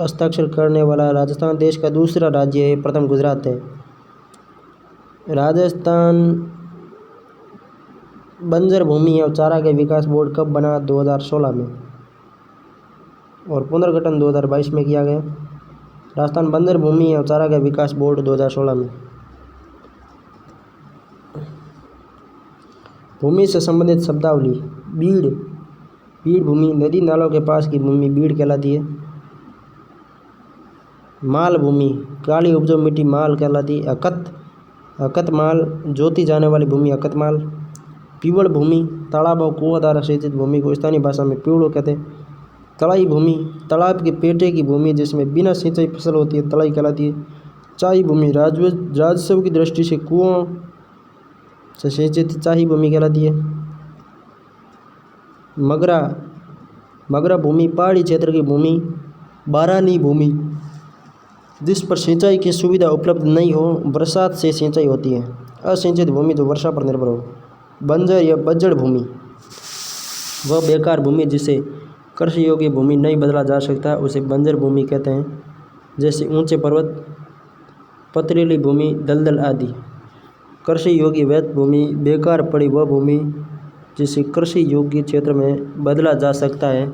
Speaker 1: हस्ताक्षर करने वाला राजस्थान देश का दूसरा राज्य है, प्रथम गुजरात है। राजस्थान बंजर भूमि और चारागाह विकास बोर्ड कब बना? 2016 में, और पुनर्गठन 2022 में किया गया। राजस्थान बंजर भूमि और चारागाह विकास बोर्ड 2016 में। भूमि से संबंधित शब्दावली। बीड़, बीड़ भूमि नदी नालों के पास की भूमि बीड़ कहलाती है। माल भूमि, काली उपजाऊ मिट्टी माल कहलाती है। अकत, अकत माल, जोती जाने वाली भूमि अकत माल। पीवड़ भूमि, तालाब और कुआं द्वारा सिंचित भूमि को स्थानीय भाषा में पीवड़ो कहते हैं। तलाई भूमि, तालाब के पेटे की भूमि जिसमें बिना सिंचाई फसल होती है तलाई कहलाती है। चाही भूमि, राजस्व की दृष्टि से कुओं से सिंचित चाही भूमि कहलाती है। मगरा, मगरा भूमि, पहाड़ी क्षेत्र की भूमि। बारानी भूमि, जिस पर सिंचाई की सुविधा उपलब्ध नहीं हो, बरसात से सिंचाई होती है। असिंचित भूमि जो वर्षा पर निर्भर हो। बंजर या बज्जड़ भूमि, वह बेकार भूमि जिसे कृषि योग्य भूमि नहीं बदला जा सकता, उसे बंजर भूमि कहते हैं। जैसे ऊंचे पर्वत, पथरीली भूमि, दलदल आदि। कृषि योग्य वैध भूमि, बेकार पड़ी वह भूमि जिसे कृषि योग्य क्षेत्र में बदला जा सकता है।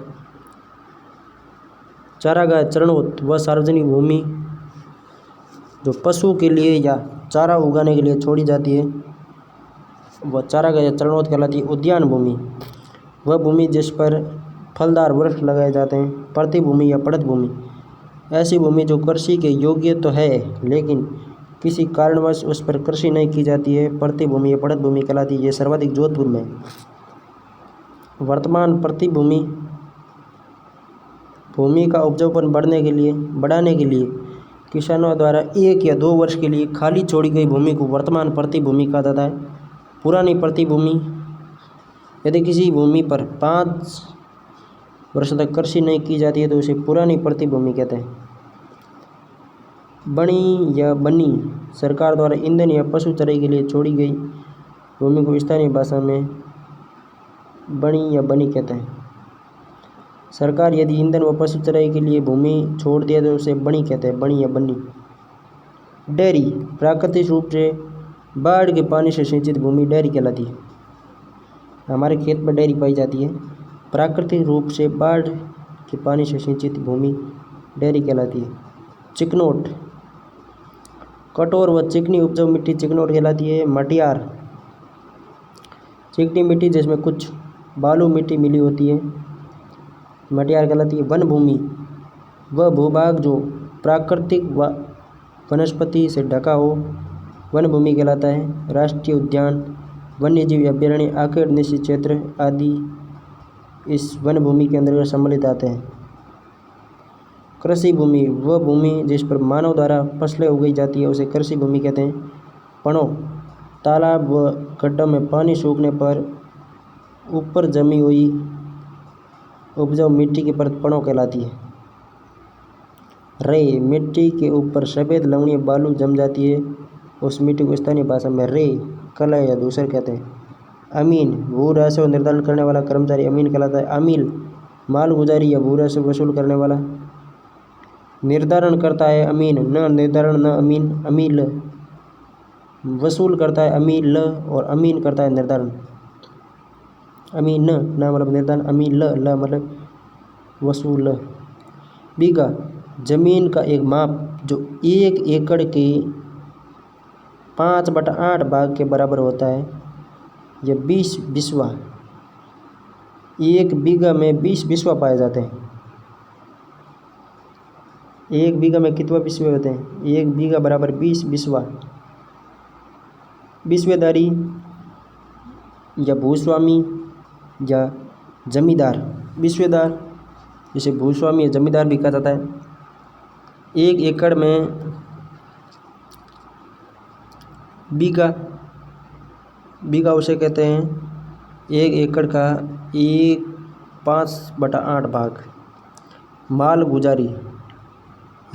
Speaker 1: चारागाह चरणोत, वह सार्वजनिक भूमि जो पशु के लिए या चारा उगाने के लिए छोड़ी जाती है, वह चारागाह या चरणोत कहलाती है। उद्यान भूमि, वह भूमि जिस पर फलदार वृक्ष लगाए जाते हैं। प्रति भूमि या पड़त भूमि, ऐसी भूमि जो कृषि के योग्य तो है लेकिन किसी कारणवश उस पर कृषि नहीं की जाती है, प्रति भूमि या पड़त भूमि कहलाती है। ये सर्वाधिक जोधपुर में। वर्तमान प्रति भूमि, भूमि का उपजाऊपन बढ़ाने के लिए किसानों द्वारा 1 या 2 वर्ष के लिए खाली छोड़ी गई भूमि को वर्तमान प्रति भूमि कहा जाता है। पुरानी प्रति भूमि, यदि किसी भूमि पर 5 वर्ष तक कृषि नहीं की जाती है तो उसे पुरानी प्रति भूमि कहते हैं। बनी या बनी, सरकार द्वारा ईंधन या पशु चराई के लिए छोड़ी गई भूमि को स्थानीय भाषा में बनी या बनी कहते हैं। सरकार यदि ईंधन व पशु चराई के लिए भूमि छोड़ दिया तो उसे बनी कहते हैं, बनी या बनी। डेयरी, प्राकृतिक रूप से बाढ़ के पानी से सिंचित भूमि डेयरी कहलाती है। हमारे खेत में डेयरी पाई जाती है। प्राकृतिक रूप से बाढ़ के पानी से सिंचित भूमि डेयरी कहलाती है। चिकनोट, कठोर व चिकनी उपजाऊ मिट्टी चिकनोट कहलाती है। मटियार, चिकनी मिट्टी जिसमें कुछ बालू मिट्टी मिली होती है। मटियार कहलाती है। वन भूमि वह भूभाग जो प्राकृतिक वनस्पति से ढका हो, वन भूमि कहलाता है। राष्ट्रीय उद्यान, वन्यजीव अभयारण्य, आखेट निश्चित क्षेत्र आदि इस वन भूमि के अंतर्गत सम्मिलित आते हैं। कृषि भूमि वह भूमि जिस पर मानव द्वारा फसलें उगाई जाती है उसे कृषि भूमि कहते हैं। पड़ों, तालाब व गड्ढों में पानी सूखने पर ऊपर जमी हुई उपजाऊ मिट्टी की परत पड़ों कहलाती है। रे, मिट्टी के ऊपर सफ़ेद लवणीय बालू जम जाती है, उस मिट्टी को स्थानीय भाषा में रे, कलह या धूसर कहते हैं। अमीन, भू राजस्व निर्धारण करने वाला कर्मचारी अमीन कहलाता है। अमील, मालगुजारी या भू राजस्व वसूल करने वाला। निर्धारण करता है अमीन, न निर्धारण न अमीन। अमील वसूल करता है अमील, और अमीन करता है निर्धारण। अमीन न मतलब निर्धारण, अमीन ल मतलब वसूल। बीघा, जमीन का एक माप जो 1 एकड़ के 5/8 भाग के बराबर होता है। यह 20 बिस्वा, 1 बीघा में 20 बिस्वा पाए जाते हैं। 1 बीघा में कितने बिस्वे होते हैं? 1 बीघा बराबर 20 बिस्वा। बिस्वेदारी या भूस्वामी या जमींदार। बिस्वेदार जिसे भूस्वामी या जमींदार भी कहा जाता है। 1 एकड़ में बीघा उसे कहते हैं 1 एकड़ का 5/8 भाग। माल गुजारी,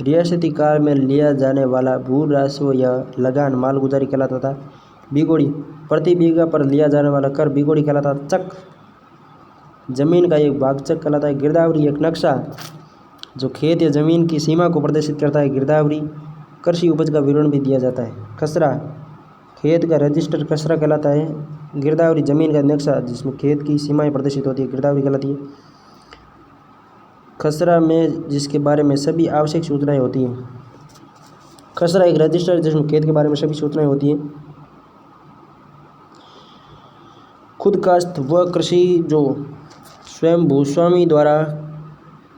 Speaker 1: रियासती कार में लिया जाने वाला भू राजस्व या लगान माल गुजारी कहलाता था। बिगोड़ी, प्रति बीघा पर लिया जाने वाला कर बिगोड़ी कहलाता था। चक, जमीन का एक भाग चक कहलाता है। गिरदावरी, एक नक्शा जो खेत या जमीन की सीमा को प्रदर्शित करता है। गिरदावरी, कृषि उपज का विवरण भी दिया जाता है। खसरा, खेत का रजिस्टर खसरा कहलाता है। गिरदावरी, जमीन का नक्शा जिसमें खेत की सीमाएं प्रदर्शित होती है, गिरदावरी कहलाती है। खसरा में जिसके बारे में सभी आवश्यक सूचनाएं होती हैं। खसरा एक रजिस्टर जिसमें खेत के बारे में सभी सूचनाएं होती हैं। खुद काश्त वह कृषि जो स्वयं भूस्वामी द्वारा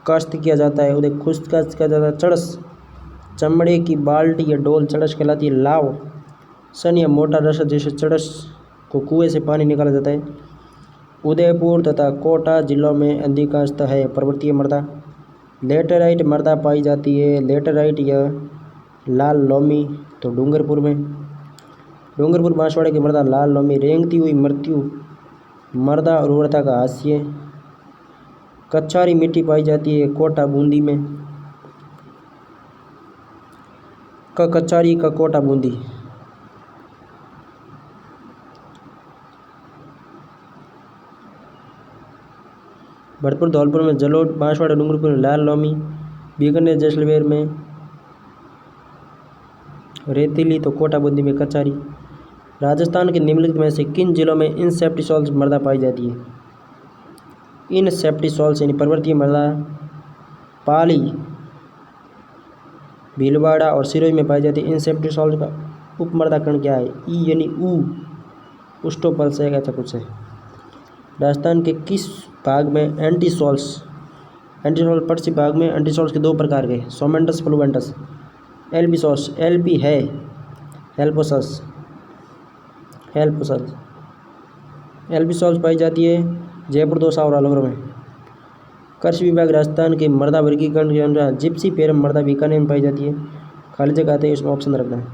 Speaker 1: काश्त किया जाता है, उन्हें खुद काश्त किया जाता है। चड़स, चमड़े की बाल्टी या डोल चड़स कहलाती है। लाव, सन या मोटा रस जैसे चड़स को कुएं से पानी निकाला जाता है। उदयपुर तथा कोटा जिलों में अधिकांशतः है पर्वतीय मृदा। लेटेराइट मृदा पाई जाती है। लेटेराइट या लाल लोमी तो डूंगरपुर में। डूंगरपुर बांसवाड़े की मृदा लाल लोमी। रेंगती हुई मृत्यु मृदा और उर्वरता का हास्य। कच्छारी मिट्टी पाई जाती है कोटा बूंदी में। कच्छारी का कोटा बूंदी। भरतपुर धौलपुर में, जलोट बांसवाड़ा डूंगरपुर में लाल लोमी, बीकानेर जैसलमेर में रेतीली तो कोटा बूंदी में कचारी। राजस्थान के निम्नलिखित में से किन जिलों में इनसेप्टिसॉल्स मृदा पाई जाती है? इनसेप्टिसॉल्स यानी पर्वतीय मृदा पाली, भीलवाड़ा और सिरोही में पाई जाती है। इनसेप्टिसॉल्स का उपमृदा कण क्या है? ई यानी ऊ, उस्टोपल से ऐसा कुछ है। राजस्थान के किस भाग में एंटीसॉल्स पश्चिम भाग में एंटीसॉल्स के 2 प्रकार के, सोमेंटस फ्लुवेंटस। एल्बिसॉस, एलपी है हेल्पोसस, एल्बिसॉल्स पाई जाती है जयपुर, दौसा और अलवर में। कृषि विभाग राजस्थान के मृदा वर्गीकरण के अनुसार जिप्सी पेरम मृदा बीकानेर में पाई जाती है। खाली जगह आते हैं, इसमें ऑप्शन रखना है।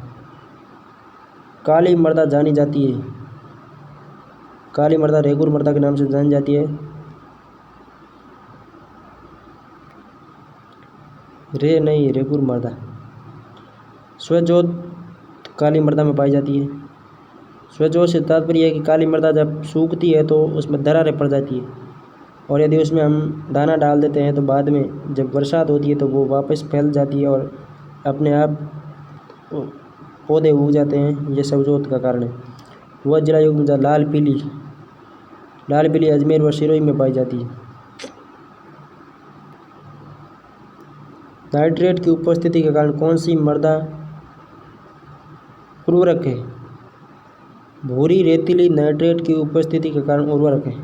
Speaker 1: काली मृदा जानी जाती है, काली मृदा रेगुर मृदा के नाम से जानी जाती है। रे नहीं, रेगुर मृदा। स्वजोत काली मृदा में पाई जाती है। स्वजोत से तात्पर्य है कि काली मृदा जब सूखती है तो उसमें दरारें पड़ जाती है, और यदि उसमें हम दाना डाल देते हैं तो बाद में जब बरसात होती है तो वो वापस फैल जाती है और अपने आप पौधे उग जाते हैं। ये स्वजोत का कारण है। वह जिला युग लाल पीली अजमेर व सिरोही में पाई जाती है। नाइट्रेट की उपस्थिति के कारण कौन सी मृदा उर्वरक है? भूरी रेतीली नाइट्रेट की उपस्थिति के कारण उर्वरक है।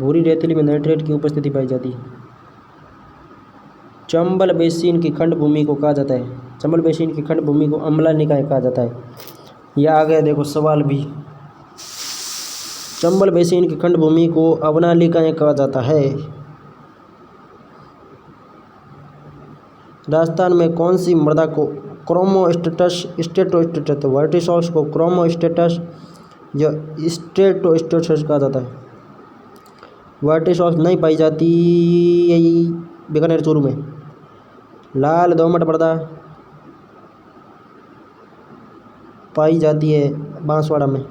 Speaker 1: भूरी रेतीली में नाइट्रेट की उपस्थिति पाई जाती है। चंबल बेसिन की खंड भूमि को कहा जाता है, चंबल बेसिन की खंड भूमि को अम्ला निकाय कहा जाता है। यह आ गया देखो सवाल भी। चंबल बेसिन की खंड भूमि को अवनालिकाएं कहा जाता है। राजस्थान में कौन सी मृदा को क्रोमोस्टेटस स्टेटोस्टेटस वर्टिसॉल्स को क्रोमोस्टेटस या स्टेटोस्टेटस कहा जाता है। वर्टिसॉल्स नहीं पाई जाती बीकानेर चूरू में। लाल दोमट मृदा पाई जाती है बांसवाड़ा में।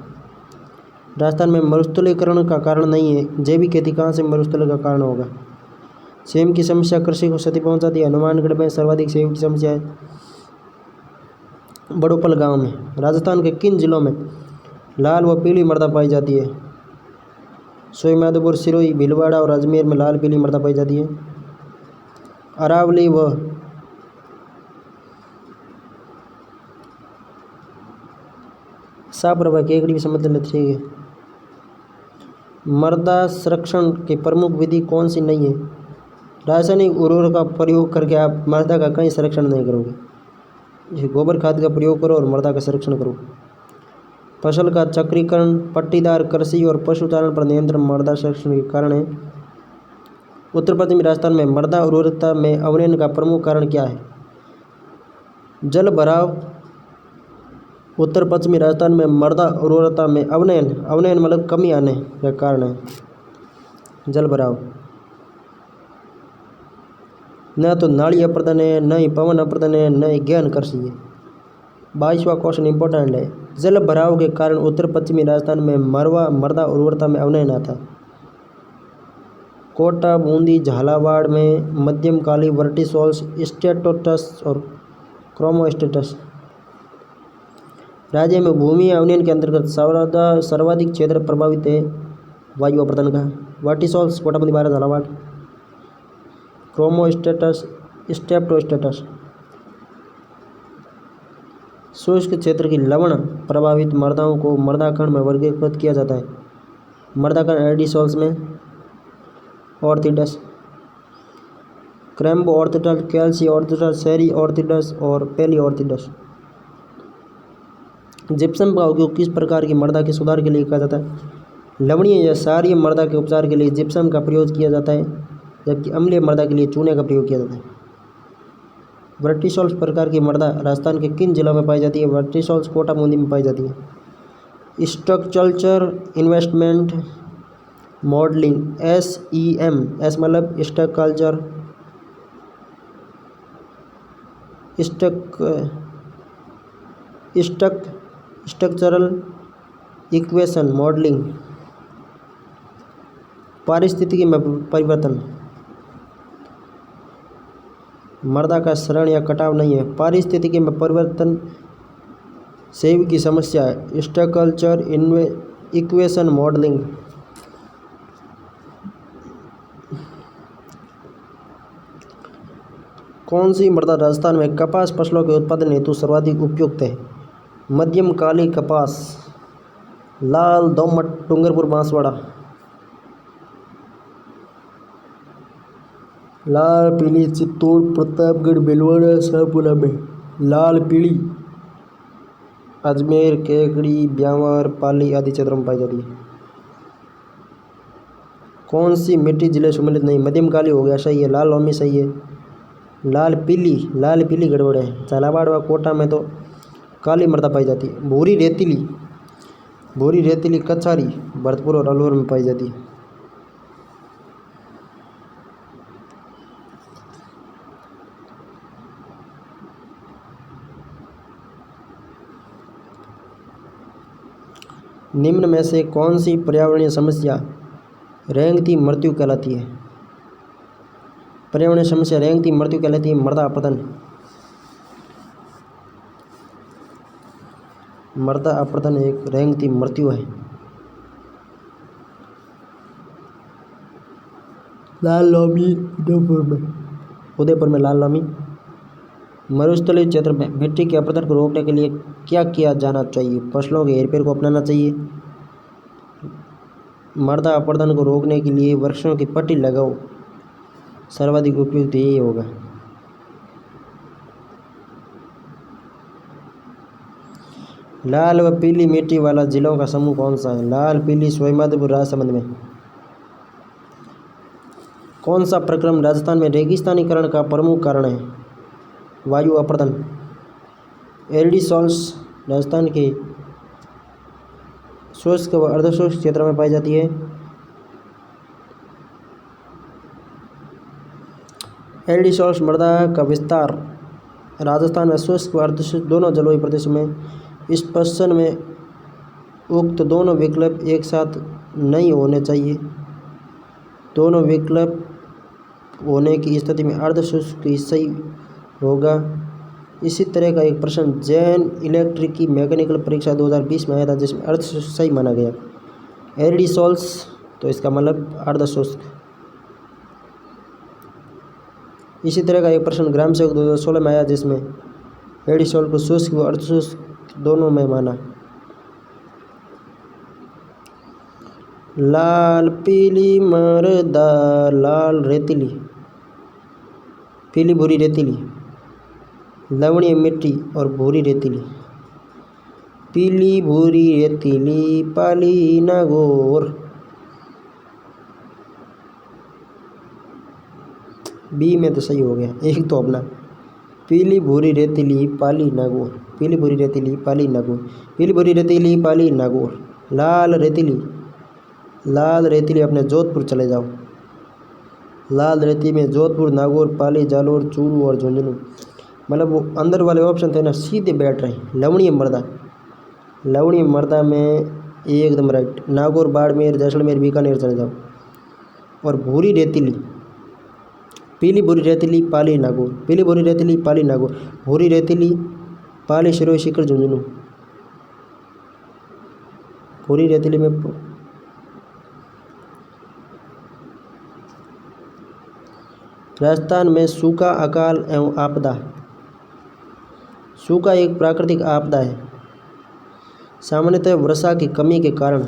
Speaker 1: राजस्थान में मरुस्थलीकरण का कारण नहीं है, जैविक खेती कहाँ से मरुस्थलीकरण का कारण होगा। सेम की समस्या कृषि को क्षति पहुंचाती है। हनुमानगढ़ में सर्वाधिक सेम की समस्या है बड़ोपल गांव में। राजस्थान के किन जिलों में लाल व पीली मृदा पाई जाती है। सवाईमाधोपुर, सिरोही, भीलवाड़ा और अजमेर में लाल पीली मृदा पाई जाती है। अरावली व साप्रभा केकड़ी भी समतल ठीक है। मृदा संरक्षण की प्रमुख विधि कौन सी नहीं है। रासायनिक उर्वरक का प्रयोग करके आप मृदा का कहीं संरक्षण नहीं करोगे। जैसे गोबर खाद का प्रयोग करो और मृदा का संरक्षण करो। फसल का चक्रीकरण, पट्टीदार कृषि और पशुचारण पर नियंत्रण मृदा संरक्षण के कारण है। उत्तर पश्चिमी राजस्थान में मृदा उर्वरकता में अवनयन का प्रमुख कारण क्या है। जल भराव। उत्तर पश्चिमी राजस्थान में मृदा उर्वरता में अवनयन मतलब कमी आने का कारण है जल भराव। न तो नाड़ी अपर्दन है, न ही पवन अपर्दन है, न ही गहन कृषि है। 22वां क्वेश्चन इंपॉर्टेंट है। जल भराव के कारण उत्तर पश्चिमी राजस्थान में मृदा उर्वरता में अवनयन आता है। कोटा, बूंदी, झालावाड़ में मध्यम काली वर्टिसॉल्स, स्टेटोस्टेटस और क्रोमोस्टेटस। राज्य में भूमि अवनयन के अंतर्गत सर्वाधिक क्षेत्र प्रभावित है वायु अपर्दन का। वर्टिसॉल्स कोटा, बूंदी, बारा, झालावाड़। क्रोमोस्टेटस, स्टेटोस्टेटस। शुष्क क्षेत्र की लवण प्रभावित मृदाओं को मृदाखंड में वर्गीकृत किया जाता है। मृदाखंड एडिसॉल्स में ऑर्थिडस, क्रैम्बो ऑर्थिडस, कैल्सी ऑर्थिडस, सेरी ऑर्थिडस और पेली ऑर्थिडस। जिप्सम का उपयोग किस प्रकार की मृदा के सुधार के लिए किया जाता है। लवणीय या क्षारीय मृदा के उपचार के लिए जिप्सम का प्रयोग किया जाता है, जबकि अम्लीय मृदा के लिए चूने का प्रयोग किया जाता है। वर्टिसॉल्स प्रकार की मृदा राजस्थान के किन जिलों में पाई जाती है। वर्टिसॉल्स कोटा, बूंदी में पाई जाती है। Structural investment modelling SEM, S मतलब स्ट्रक्चरल इक्वेशन मॉडलिंग। पारिस्थितिकी में परिवर्तन, मृदा का क्षरण या कटाव नहीं है। पारिस्थितिकी में परिवर्तन सेव की समस्या है। Structural equation modelling. कौन सी मृदा राजस्थान में कपास फसलों के उत्पादन हेतु सर्वाधिक उपयुक्त है। मध्यम काली कपास, लाल दोमट, डूंगरपुर, बांसवाड़ा। लाल पीली चित्तौड़, प्रतापगढ़, भीलवाड़ा, शाहपुरा में। लाल पीली अजमेर, केकड़ी, ब्यावर, पाली आदि क्षेत्रों में पाई जाती है। कौन सी मिट्टी जिले सम्मिलित नहीं। मध्यम काली हो गया सही है। लाल लोमी सही है। लाल पीली गड़बड़ है। झालावाड़ व कोटा में तो काली मृदा पाई जाती है। भूरी रेतीली कछारी, भरतपुर और अलवर में पाई जाती है। निम्न में से कौन सी पर्यावरणीय समस्या रेंगती मृत्यु कहलाती है। पर्यावरणीय समस्या रेंगती मृत्यु कहलाती है। मृदा अपरदन। मृदा अपरदन एक रेंगती मृत्यु है। लाल लोमी उदयपुर में लाल लोमी। मरुस्थलीय क्षेत्र में मिट्टी के अपरदन को रोकने के लिए क्या किया जाना चाहिए। फसलों के हेरफेर को अपनाना चाहिए। मृदा अपरदन को रोकने के लिए वृक्षों की पट्टी लगाओ। सर्वाधिक उपयुक्त यही होगा। लाल व पीली मिट्टी वाला जिलों का समूह कौन सा है? लाल, पीली, सोईमाधोपुर, राजसमंद में। कौन सा प्रक्रम राजस्थान में रेगिस्तानीकरण का प्रमुख कारण है? वायु अपरदन। एल्डीसॉल्स राजस्थान के शुष्क व अर्धशुष्क क्षेत्र में पाई जाती है। एल्डीसॉल्स मृदा का विस्तार राजस्थान में शुष्क व अर्धशुष्क दोनों जलवायु प्रदेशों में। इस प्रश्न में उक्त दोनों विकल्प एक साथ नहीं होने चाहिए। दोनों विकल्प होने की स्थिति में अर्धशुष्क ही सही होगा। इसी तरह का एक प्रश्न जैन इलेक्ट्रिक की मैकेनिकल परीक्षा 2020 में आया था, जिसमें अर्धशुष्क सही माना गया। एल्डीसॉल्स तो इसका मतलब अर्धशुष्क। इसी तरह का एक प्रश्न ग्राम सेवक 2016 में आया, जिसमें एल्डीसॉल्स को शुष्क व अर्धशुष्क दोनों में माना। लाल पीली मृदा, लाल रेतीली, पीली भूरी रेतीली, लवणीय मिट्टी और भूरी रेतीली। पीली भूरी रेतीली, पाली नागौर। बी में तो सही हो गया, एक तो अपना। पीली भूरी रेतीली, पाली नागौर। पीली भूरी रेतीली, पाली नागौर। पीली भूरी रेतीली, पाली नागौर। लाल रेतीली, लाल रेतीली अपने जोधपुर चले जाओ। लाल रेती में जोधपुर, नागौर, पाली, जालोर, चूरू और झुंझुनू। मतलब वो अंदर वाले ऑप्शन थे ना, सीधे बैठ रहे। लवणीय मृदा, लवणीय मृदा में एकदम राइट। नागौर, बाड़मेर, जैसलमेर, बीकानेर चले जाओ। और भूरी रेतीली, पीली भूरी रेतीली, पाली नागौर। पीली भूरी रेतीली, पाली नागौर। भूरी रेतीली, पाली, सिरोही, सीकर, झुंझुनू। भूरी रेतीली में राजस्थान में सूखा, अकाल एवं आपदा। सूखा एक प्राकृतिक आपदा है। सामान्यतः वर्षा की कमी के कारण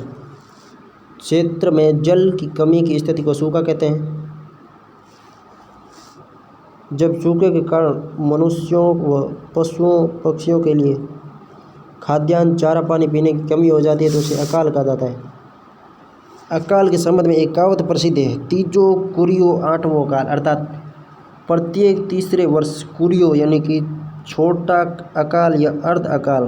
Speaker 1: क्षेत्र में जल की कमी की स्थिति को सूखा कहते हैं। जब सूखे के कारण मनुष्यों व पशुओं पक्षियों के लिए खाद्यान्न, चारा, पानी पीने की कमी हो जाती है तो उसे अकाल कहा जाता है। अकाल के संबंध में एक कहावत प्रसिद्ध है, तीजो कुरियो आठवों काल। अर्थात प्रत्येक तीसरे वर्ष कुरियो यानी कि छोटा अकाल या अर्ध अकाल,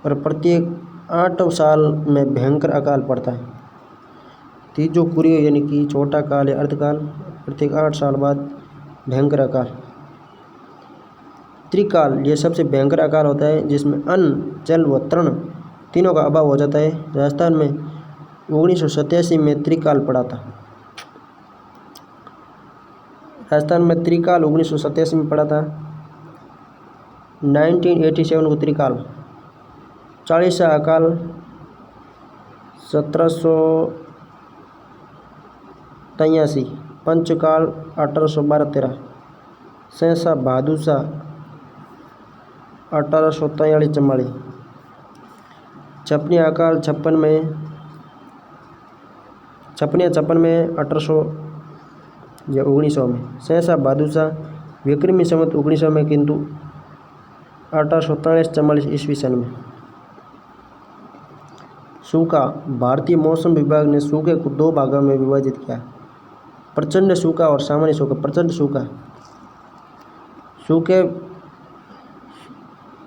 Speaker 1: और प्रत्येक 8 साल में भयंकर अकाल पड़ता है। तीजो कुरियो यानी कि छोटा काल या अर्धकाल, प्रत्येक 8 साल बाद भयंकर अकाल। त्रिकाल यह सबसे भयंकर अकाल होता है, जिसमें अन्न, जल व तृण तीनों का अभाव हो जाता है। राजस्थान में 1987 में त्रिकाल पड़ा था। राजस्थान में त्रिकाल 1987 में पड़ा था। 1987 को त्रिकाल। 40 अकाल 1783। पंचकाल 1812-13। सहसा भादुसा 1843-44। छपनिया अकाल 56 में 1800 या 1900 में। सहसा भादुसा विक्रमी संवत 1900 में, किंतु 1843-44 ईस्वी सन में। सूखा। भारतीय मौसम विभाग ने सूखे को 2 भागों में विभाजित किया, प्रचंड सूखा और सामान्य सूखा। प्रचंड सूखा,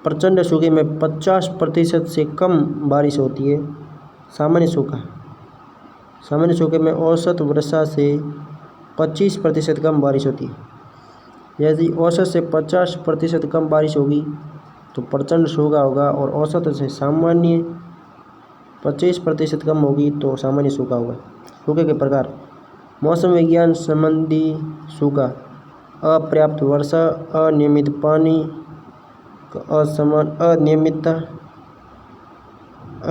Speaker 1: प्रचंड सूखे में 50% से कम बारिश होती है। सामान्य सूखे में औसत वर्षा से 25% कम बारिश होती है। यदि औसत से 50% कम बारिश होगी तो प्रचंड सूखा होगा, और औसत से सामान्य 25% कम होगी तो सामान्य सूखा होगा। सूखे के प्रकार। मौसम विज्ञान संबंधी सूखा। अपर्याप्त वर्षा, अनियमित पानी का असमान अनियमितता,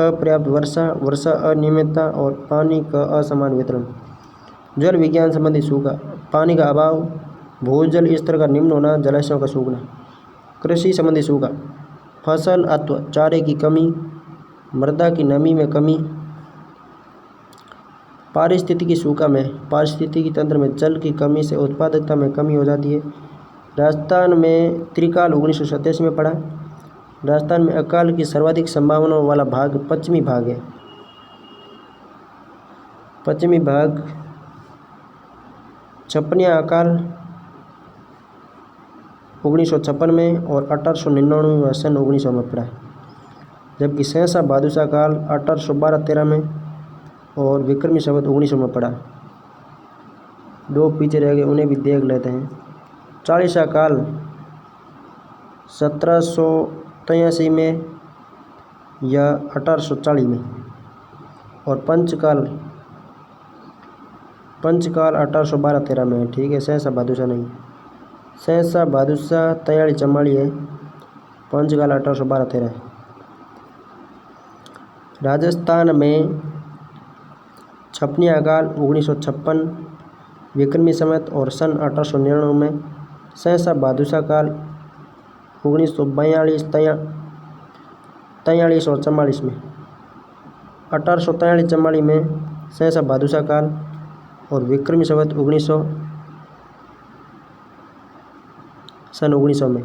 Speaker 1: अपर्याप्त वर्षा अनियमितता और पानी का असमान वितरण। जल विज्ञान संबंधी सूखा। पानी का अभाव, भूजल स्तर का निम्न होना, जलाशयों का सूखना। कृषि संबंधी सूखा। फसल अथवा चारे की कमी, मृदा की नमी में कमी, पारिस्थितिकी सूखा में पारिस्थितिकी तंत्र में जल की कमी से उत्पादकता में कमी हो जाती है। राजस्थान में त्रिकाल 1987 में पड़ा। राजस्थान में अकाल की सर्वाधिक संभावनाओं वाला भाग पश्चिमी भाग है। पश्चिमी भाग छपनिया अकाल 1956 में और 1899 व सन 1900 में पड़ा। जबकि सहसा बहादुर काल 1812-13 में और विक्रमी संवत 1900 में पड़ा। दो पीछे रह गए, उन्हें भी देख लेते हैं। चालीसा काल 1783 में या 1840 में और पंचकाल 1812-13 में है। ठीक है, सहसा बहादुर नहीं, सहसा बहादुर 43-44 है। पंचकाल 1812-13 है। राजस्थान में छपनिया अकाल 1956 विक्रमी संवत और सन 1899 में। सहसा बहादुर काल 1942, 43 और 44 में। 1843-44 में सहसा बहादुर काल और विक्रमी संवत 1900 सन 1900 में।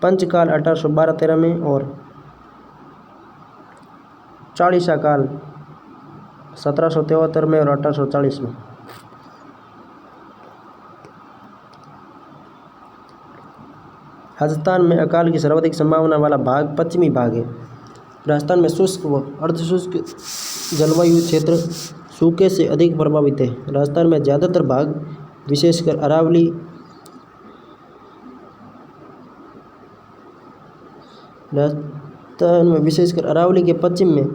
Speaker 1: पंचकाल 1812-13 में और चालीसा काल 1773 में और 1840 में। राजस्थान में अकाल की सर्वाधिक संभावना वाला भाग पश्चिमी भाग है। राजस्थान में शुष्क व अर्धशुष्क जलवायु क्षेत्र सूखे से अधिक प्रभावित है। राजस्थान में ज़्यादातर भाग विशेषकर अरावली के पश्चिम में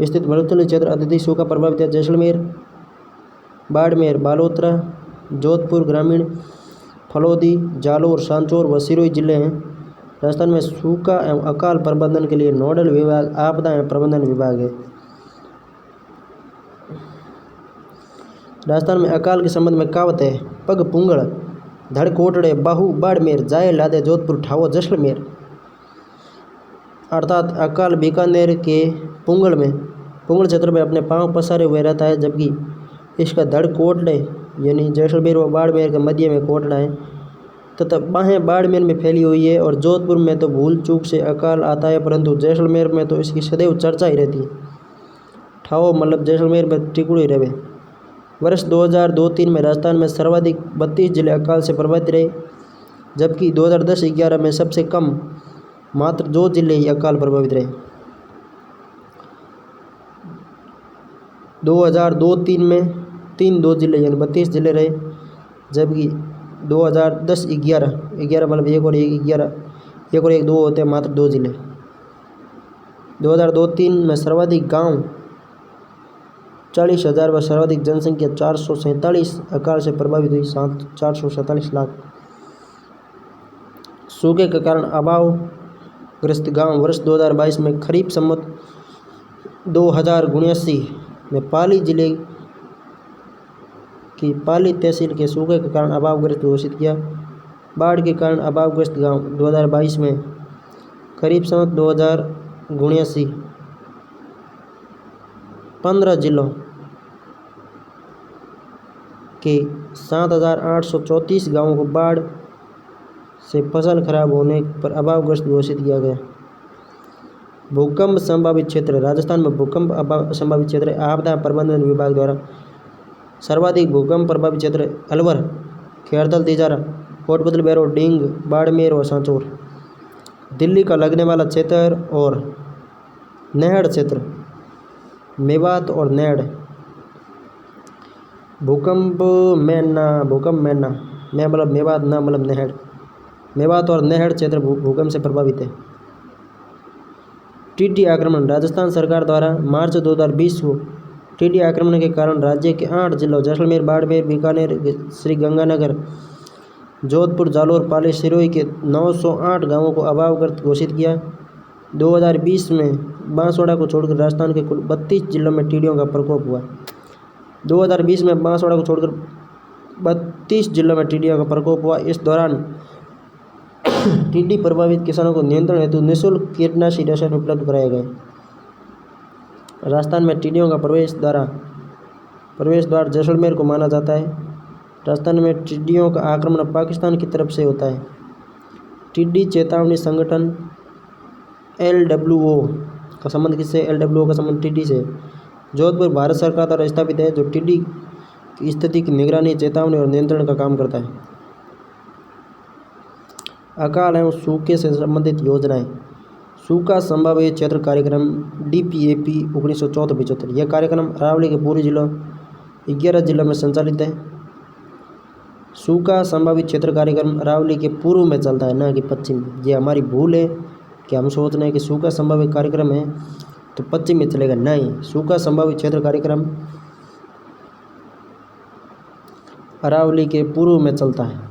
Speaker 1: स्थित मरुस्थलीय क्षेत्र अत्यधिक सूखा प्रभावित है। जैसलमेर, बाड़मेर, बालोतरा, जोधपुर ग्रामीण, फलौदी, जालोर, सांचौर व सिरोही जिले हैं। राजस्थान में सूखा एवं अकाल प्रबंधन के लिए नोडल विभाग आपदा एवं प्रबंधन विभाग है। राजस्थान में अकाल के संबंध में कहावत है, पग पुंगड़, धड़ कोटड़े, बाहु बाड़मेर, जाए लादे जोधपुर, ठावो जैसलमेर। अर्थात अकाल बीकानेर के पुंगड़ क्षेत्र में अपने पांव पसारे हुए रहता है, जबकि इसका धड़ कोटड़े यानी जैसलमेर व बाड़मेर के मध्य में कोटड़ा है तथा बाहें बाड़मेर में फैली हुई है। और जोधपुर में तो भूल चूक से अकाल आता है, परंतु जैसलमेर में तो इसकी सदैव चर्चा ही रहती है। ठाओ मतलब जैसलमेर में टिकुड़ी रहे। वर्ष 2002-03 में राजस्थान में सर्वाधिक 32 जिले अकाल से प्रभावित रहे, जबकि 2010-11 में सबसे कम मात्र 2 जिले ही अकाल प्रभावित रहे। 2002-03 में 2 जिले यानी 32 जिले रहे, जबकि 2010-11 मतलब 1 और 1 2 होते हैं मात्र 2 जिले। 2002-03 में सर्वाधिक गांव 40,000 व सर्वाधिक जनसंख्या 447 अकाल से प्रभावित हुई, 447 लाख। सूखे के कारण अभावग्रस्त गांव वर्ष 2022 में खरीफ संवत 2079 में पाली जिले की पाली तहसील के सूखे के कारण अभावग्रस्त घोषित किया। बाढ़ के कारण अभावग्रस्त गांव 2022 में खरीफ संवत 2079 15 जिलों के 7,834 गांवों को बाढ़ से फसल खराब होने पर अभावग्रस्त घोषित किया गया। भूकंप संभावित क्षेत्र राजस्थान में भूकंप संभावित क्षेत्र आपदा प्रबंधन विभाग द्वारा सर्वाधिक भूकंप प्रभावित क्षेत्र अलवर, खेड़दल, तिजारा, कोटपुतली, बैरो, डींग, बाड़मेर और सांचौर। दिल्ली का लगने वाला क्षेत्र और नहड़ क्षेत्र मेवात और नहड़। भूकंप मैना मैं मतलब मेवात ना मतलब नहड़। मेवात और नहड़ क्षेत्र भूकंप से प्रभावित है। टीडी आक्रमण राजस्थान सरकार द्वारा मार्च 2020 को टीडी आक्रमण के कारण राज्य के 8 जिलों जैसलमेर, बाड़मेर, बीकानेर, श्रीगंगानगर, जोधपुर, जालोर, पाली, सिरोही के 908 गांवों को अभावग्रस्त घोषित किया। 2020 में बांसवाड़ा को छोड़कर राजस्थान के कुल 32 जिलों में टीडियों का प्रकोप हुआ। 2020 में बांसवाड़ा को छोड़कर 32 जिलों में टीडियों का प्रकोप हुआ। इस दौरान टिड्डी प्रभावित किसानों को नियंत्रण हेतु निःशुल्क कीटनाशी रसायन उपलब्ध कराए गए। राजस्थान में टिड्डियों का प्रवेश द्वारा प्रवेश द्वार जैसलमेर को माना जाता है। राजस्थान में टिड्डियों का आक्रमण पाकिस्तान की तरफ से होता है। टिड्डी चेतावनी संगठन LWO का संबंध किससे? LWO का संबंध टिड्डी से। जोधपुर भारत सरकार द्वारा स्थापित है, जो टिड्डी की स्थिति की निगरानी, चेतावनी और नियंत्रण का काम करता है। अकाल एवं सूखे से संबंधित योजनाएं। सूखा संभाव्य क्षेत्र कार्यक्रम DPAP 1974-75। यह कार्यक्रम अरावली के पूर्वी जिलों 11 जिलों में संचालित है। सूखा संभावित क्षेत्र कार्यक्रम अरावली के पूर्व में चलता है, ना कि पश्चिम। ये हमारी भूल है कि हम सोच रहे हैं कि सूखा संभावित कार्यक्रम है तो पश्चिम में चलेगा। नहीं, सूखा संभावित क्षेत्र कार्यक्रम अरावली के पूर्व में चलता है।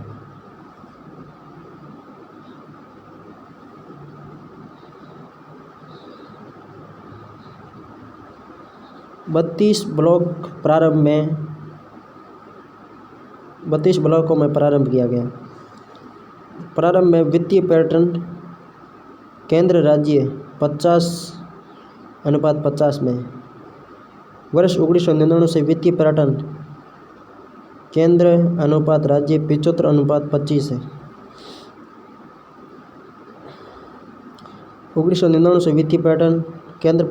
Speaker 1: बत्तीस ब्लॉकों में प्रारंभ किया गया। प्रारंभ में वित्तीय पैटर्न केंद्र राज्य 50:50 में। वर्ष 1999 से वित्तीय पैटर्न केंद्र अनुपात राज्य 75:25 है। 1999 से वित्तीय पैटर्न केंद्र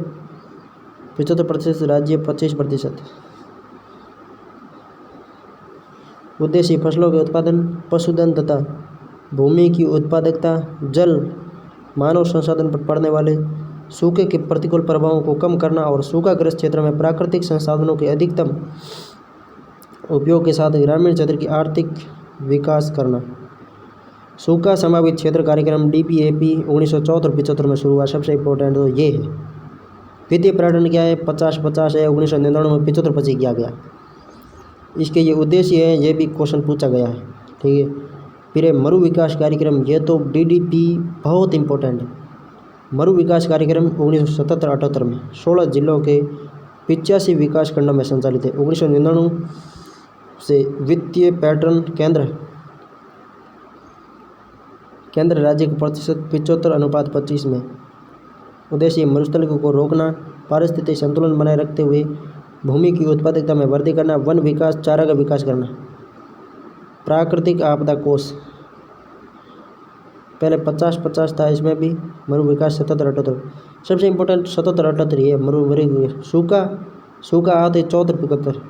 Speaker 1: 75%, राज्य 25%। उद्देश्य फसलों के उत्पादन, पशुधन तथा भूमि की उत्पादकता, जल, मानव संसाधन पर पड़ने वाले सूखे के प्रतिकूल प्रभावों को कम करना और सूखाग्रस्त क्षेत्र में प्राकृतिक संसाधनों के अधिकतम उपयोग के साथ ग्रामीण क्षेत्र की आर्थिक विकास करना। सूखा संभावित क्षेत्र कार्यक्रम DPAP 1974-75 में शुरू हुआ। सबसे इम्पोर्टेंट तो ये है। वित्तीय पैटर्न क्या है? 50-50 है। 1999 में 75-25 किया गया। इसके ये उद्देश्य है, ये भी क्वेश्चन पूछा गया है, ठीक है। फिर है मरु विकास कार्यक्रम, ये तो DDP बहुत इंपॉर्टेंट है। मरु विकास कार्यक्रम 1977-78 में 16 जिलों के 85 विकास खंडों में संचालित है। 1999 से वित्तीय पैटर्न केंद्र राज्य का प्रतिशत 75:25 में। उद्देश्य मरुस्थलीकरण को रोकना, पारिस्थितिक संतुलन बनाए रखते हुए भूमि की उत्पादकता में वृद्धि करना, वन विकास, चारा का विकास करना। प्राकृतिक आपदा कोष पहले 50-50 था, इसमें भी मरु विकास 77-78। सबसे इम्पोर्टेंट 77-78 ये मरु सूखा आते 74-75,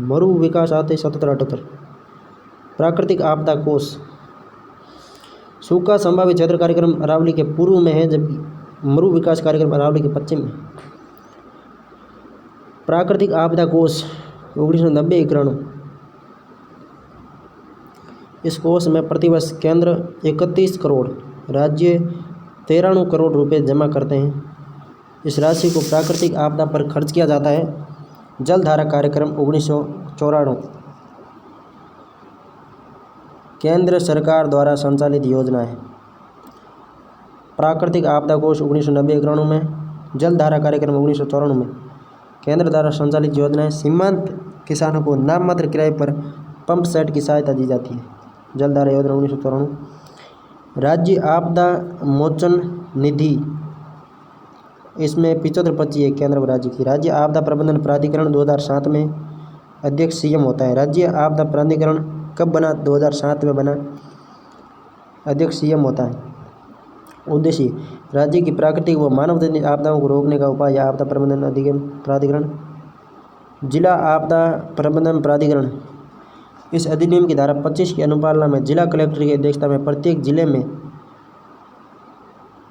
Speaker 1: मरु विकास आते 77-78। प्राकृतिक आपदा कोष सूखा संभावित क्षेत्र कार्यक्रम अरावली के पूर्व में है, जबकि मरु विकास कार्यक्रम अरावली के पश्चिम में। प्राकृतिक आपदा कोष 1990-91। इस कोष में प्रतिवर्ष केंद्र 31 करोड़, राज्य 93 करोड़ रुपए जमा करते हैं। इस राशि को प्राकृतिक आपदा पर खर्च किया जाता है। जलधारा कार्यक्रम 1994 केंद्र सरकार द्वारा संचालित योजना है। प्राकृतिक आपदा कोष 1990-91 में, जलधारा कार्यक्रम 1994 में केंद्र द्वारा संचालित योजना है। सीमांत किसानों को नाममात्र किराए पर पंप सेट की सहायता दी जाती है। जलधारा योजना 1994। राज्य आपदा मोचन निधि, इसमें 75-25 है केंद्र व राज्य की। राज्य आपदा प्रबंधन प्राधिकरण 2007 में अध्यक्ष CM होता है। राज्य आपदा प्राधिकरण कब बना? 2007 में बना, अध्यक्ष CM होता है। उद्देश्य राज्य की प्राकृतिक व मानवजन्य आपदाओं को रोकने का उपाय या आपदा प्रबंधन अधिगम प्राधिकरण। जिला आपदा प्रबंधन प्राधिकरण, इस अधिनियम की धारा 25 की अनुपालना में जिला कलेक्टर की अध्यक्षता में प्रत्येक जिले में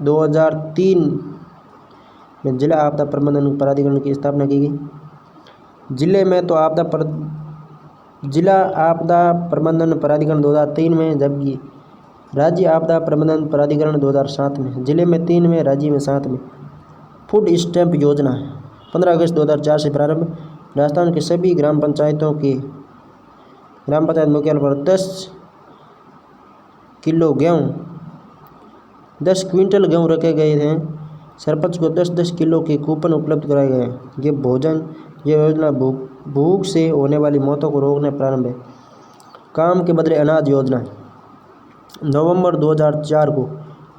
Speaker 1: 2003 में जिला आपदा प्रबंधन प्राधिकरण की स्थापना की गई। जिला आपदा प्रबंधन प्राधिकरण 2003 में, जबकि राज्य आपदा प्रबंधन प्राधिकरण 2007 में। जिले में 3 में, राज्य में 7 में। फूड स्टैंप योजना 15 अगस्त 2004 से प्रारंभ। राजस्थान के सभी ग्राम पंचायत मुख्यालय पर 10 क्विंटल गेहूँ रखे गए थे। सरपंच को 10-10 किलो के कूपन उपलब्ध कराए गए। ये योजना भूख से होने वाली मौतों को रोकने प्रारंभ है। काम के बदले अनाज योजना नवंबर 2004 को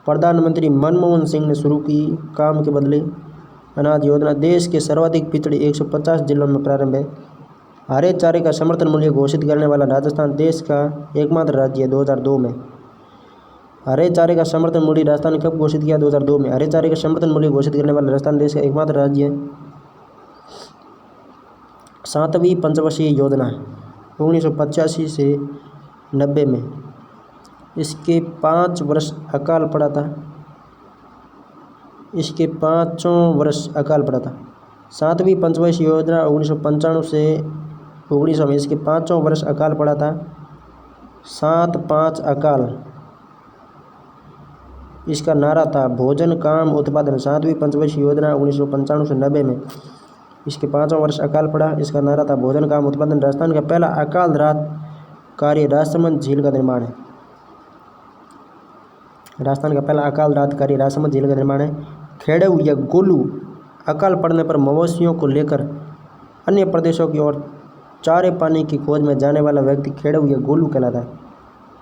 Speaker 1: प्रधानमंत्री मनमोहन सिंह ने शुरू की। काम के बदले अनाज योजना देश के सर्वाधिक पिछड़े 150 जिलों में प्रारंभ है। हरे चारे का समर्थन मूल्य घोषित करने वाला राजस्थान देश का एकमात्र राज्य है 2002 में। हरे चारे का समर्थन मूल्य राजस्थान ने कब घोषित किया? 2002 में। हरे चारे का समर्थन मूल्य घोषित करने वाला राजस्थान देश का एकमात्र राज्य है। 7वीं पंचवर्षीय योजना 1985 से 90 में इसके 5 वर्ष अकाल पड़ा था। इसके 5 वर्ष अकाल पड़ा था। 7वीं पंचवर्षीय योजना 1995 से 1900 में इसके 5 वर्ष अकाल पड़ा था। 7-5 अकाल इसका नारा था। भोजन काम उत्पादन 7वीं पंचवर्षीय योजना 1995 से 90 में इसके 5 वर्ष अकाल पड़ा। इसका नारा था भोजन काम उत्पादन। राजस्थान का पहला अकाल राहत कार्य राजसमंद झील का निर्माण है। राजस्थान का पहला अकाल राहत कार्य राजसमंद झील का निर्माण है। खेड़ऊ या गोलू अकाल पड़ने पर मवेशियों को लेकर अन्य प्रदेशों की ओर चारे पानी की खोज में जाने वाला व्यक्ति खेड़ऊ या गोलू कहलाता है।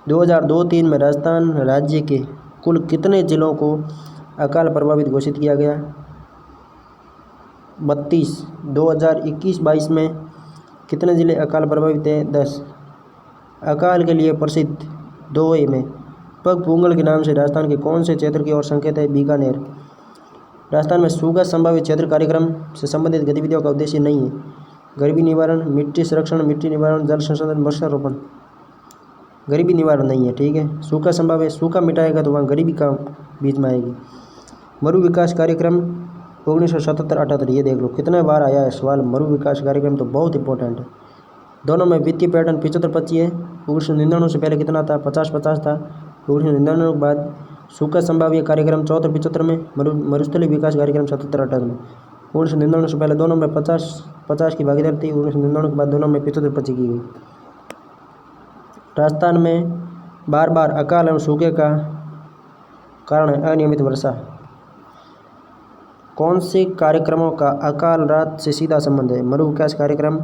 Speaker 1: 2002-3 में राजस्थान राज्य के कुल कितने जिलों को अकाल प्रभावित घोषित किया गया? 32। 2021-22 में कितने जिले अकाल प्रभावित हैं? 10। अकाल के लिए प्रसिद्ध दोहे में पग पूंगल के नाम से राजस्थान के कौन से क्षेत्र की ओर संकेत है? बीकानेर। राजस्थान में सूखा संभावित क्षेत्र कार्यक्रम से संबंधित गतिविधियों का उद्देश्य नहीं है। गरीबी निवारण, मिट्टी संरक्षण, मिट्टी निवारण, जल संसाधन, वृक्षारोपण। गरीबी निवारण नहीं है, ठीक है। सूखा संभावित, सूखा मिटाएगा तो वहाँ गरीबी का बीच में आएगी। मरु विकास कार्यक्रम 1977-78, ये देख लो कितने बार आया है सवाल। मरु विकास कार्यक्रम तो बहुत इंपॉर्टेंट है। दोनों में वित्तीय पैटर्न 75-25 है। 1999 से पहले कितना था? 50-50 था। 1999 के बाद सूखा संभाव्य कार्यक्रम 74-75 में, मरुस्थलीय विकास कार्यक्रम 77-78 में। 1999 से पहले दोनों में 50-50 की भागीदारी थी। 1999 के बाद दोनों में 75-25 की गई। राजस्थान में बार बार अकाल एवं सूखे का कारण है अनियमित वर्षा। कौन से कार्यक्रमों का अकाल राहत से सीधा संबंध है? मरु विकास कार्यक्रम,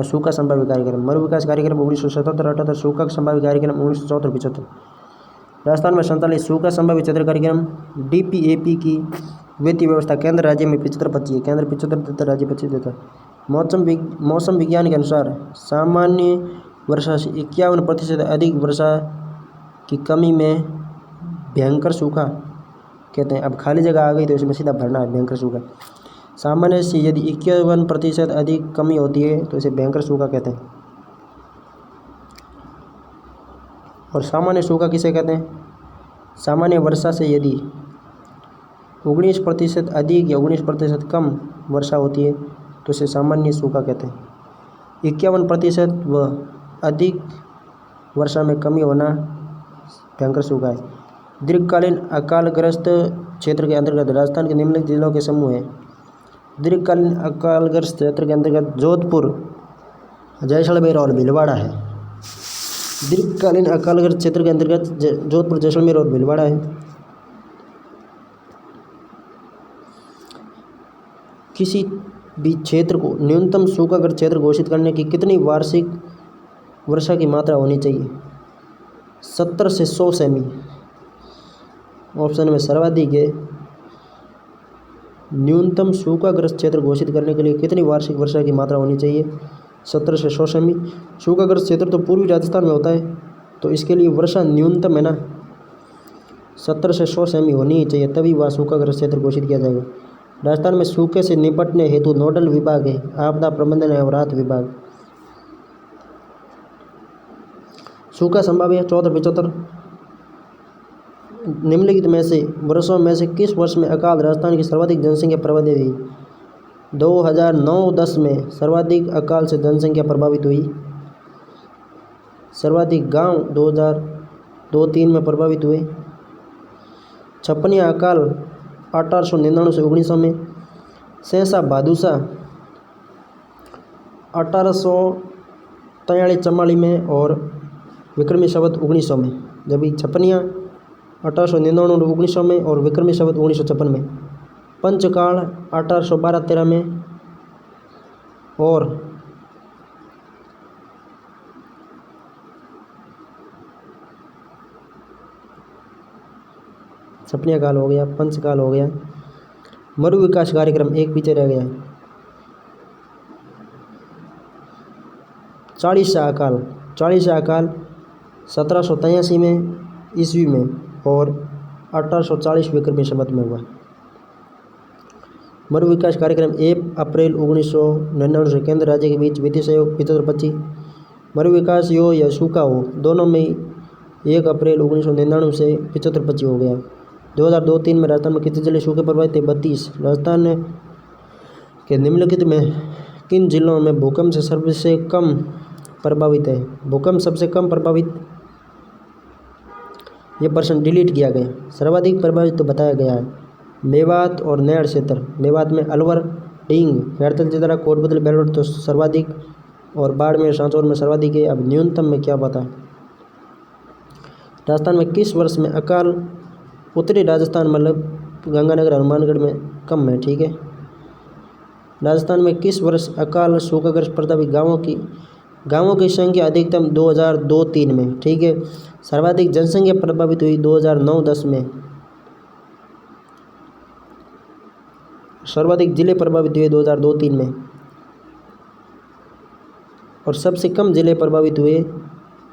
Speaker 1: सूखा संभाव्य कार्यक्रम। मरु विकास कार्यक्रम 1977-78, सूखा संभाव्य कार्यक्रम 1974-75। राजस्थान में 47 सूखा संभाव्य क्षेत्र कार्यक्रम। DPAP की वित्तीय व्यवस्था केंद्र राज्य में 75-25 है। केंद्र 75 देता, राज्य 25 देता है। मौसम विज्ञान के अनुसार सामान्य वर्षा से 51% अधिक वर्षा की कमी में भयंकर सूखा कहते हैं। अब खाली जगह आ गई तो इसमें सीधा भरना है, भयंकर सूखा। सामान्य से यदि 51% अधिक कमी होती है तो इसे भयंकर सूखा कहते हैं। और सामान्य सूखा किसे कहते हैं? सामान्य वर्षा से यदि 19% अधिक या 19% कम वर्षा होती है तो इसे सामान्य सूखा कहते हैं। 51% व अधिक वर्षा में कमी होना भयंकर सूखा है। दीर्घकालीन अकालग्रस्त क्षेत्र के अंतर्गत राजस्थान के निम्नलिखित जिलों के समूह हैं। दीर्घकालीन अकालग्रस्त क्षेत्र के अंतर्गत जोधपुर, जैसलमेर और भीलवाड़ा है। दीर्घकालीन अकालग्रस्त क्षेत्र के अंतर्गत जोधपुर, जैसलमेर और भीलवाड़ा है। किसी भी क्षेत्र को न्यूनतम सूखाग्रस्त क्षेत्र घोषित करने की कितनी वार्षिक वर्षा की मात्रा होनी चाहिए? 70 से 100 सेमी। ऑप्शन में सर्वाधिक है। न्यूनतम सूखाग्रस्त क्षेत्र घोषित करने के लिए कितनी वार्षिक वर्षा की मात्रा होनी चाहिए? 70 से 100 सेमी। सूखाग्रस्त क्षेत्र तो पूर्वी राजस्थान में होता है तो इसके लिए वर्षा न्यूनतम है ना 70 से 100 सेमी होनी ही चाहिए, तभी वह सूखाग्रस्त क्षेत्र घोषित किया जाएगा। राजस्थान में सूखे से निपटने हेतु नोडल विभाग है आपदा प्रबंधन एवं राहत विभाग। सूखा संभाव्य 74-75। निम्नलिखित में से वर्षों में से किस वर्ष में अकाल राजस्थान की सर्वाधिक जनसंख्या प्रभावित हुई? 2009-10 में सर्वाधिक अकाल से जनसंख्या प्रभावित हुई। सर्वाधिक गांव 2002-3 में प्रभावित हुए। छपनिया अकाल 1899 से 1900 में। सहसा भादुसा 1843-44 में और विक्रमी संवत 1900 में। जबकि छपनिया 1899 और 1900 में और विक्रमी संवत 1956 में। पंचकाल 1812-13 में और छपनिया काल हो गया, पंचकाल हो गया। मरु विकास कार्यक्रम एक पीछे रह गया है। 40 का अकाल 1783 में ईस्वी में और 1840 विक्रमी संवत में हुआ। मरु विकास कार्यक्रम 1 अप्रैल 1999 से केंद्र राज्य के बीच वित्तीय सहयोग 75-25। मरु विकास हो या सूखा हो, दोनों में 1 अप्रैल 1999 से 75-25 हो गया। 2002-3 में राजस्थान में कितने जिले सूखे प्रभावित थे? 32। राजस्थान के निम्नलिखित में किन जिलों में भूकंप से सबसे कम प्रभावित है? भूकंप सबसे कम प्रभावित, ये प्रश्न डिलीट किया गया। सर्वाधिक प्रभावित तो बताया गया है मेवात और नैड़ क्षेत्र। मेवात में अलवर, ढींग, हैरतल चित्रा, कोटबदल, बेलवट तो सर्वाधिक, और बाड़मेर, सांचौर में सर्वाधिक है। अब न्यूनतम में क्या पता है? राजस्थान में किस वर्ष में अकाल उत्तरी राजस्थान मतलब गंगानगर हनुमानगढ़ में कम है? ठीक है। राजस्थान में किस वर्ष अकाल सूखाग्रस्त प्रभावित गांवों की संख्या अधिकतम 2002-3 में? ठीक है। सर्वाधिक जनसंख्या प्रभावित हुई 2009-10 में। सर्वाधिक जिले प्रभावित हुए 2002-3 में, और सबसे कम जिले प्रभावित हुए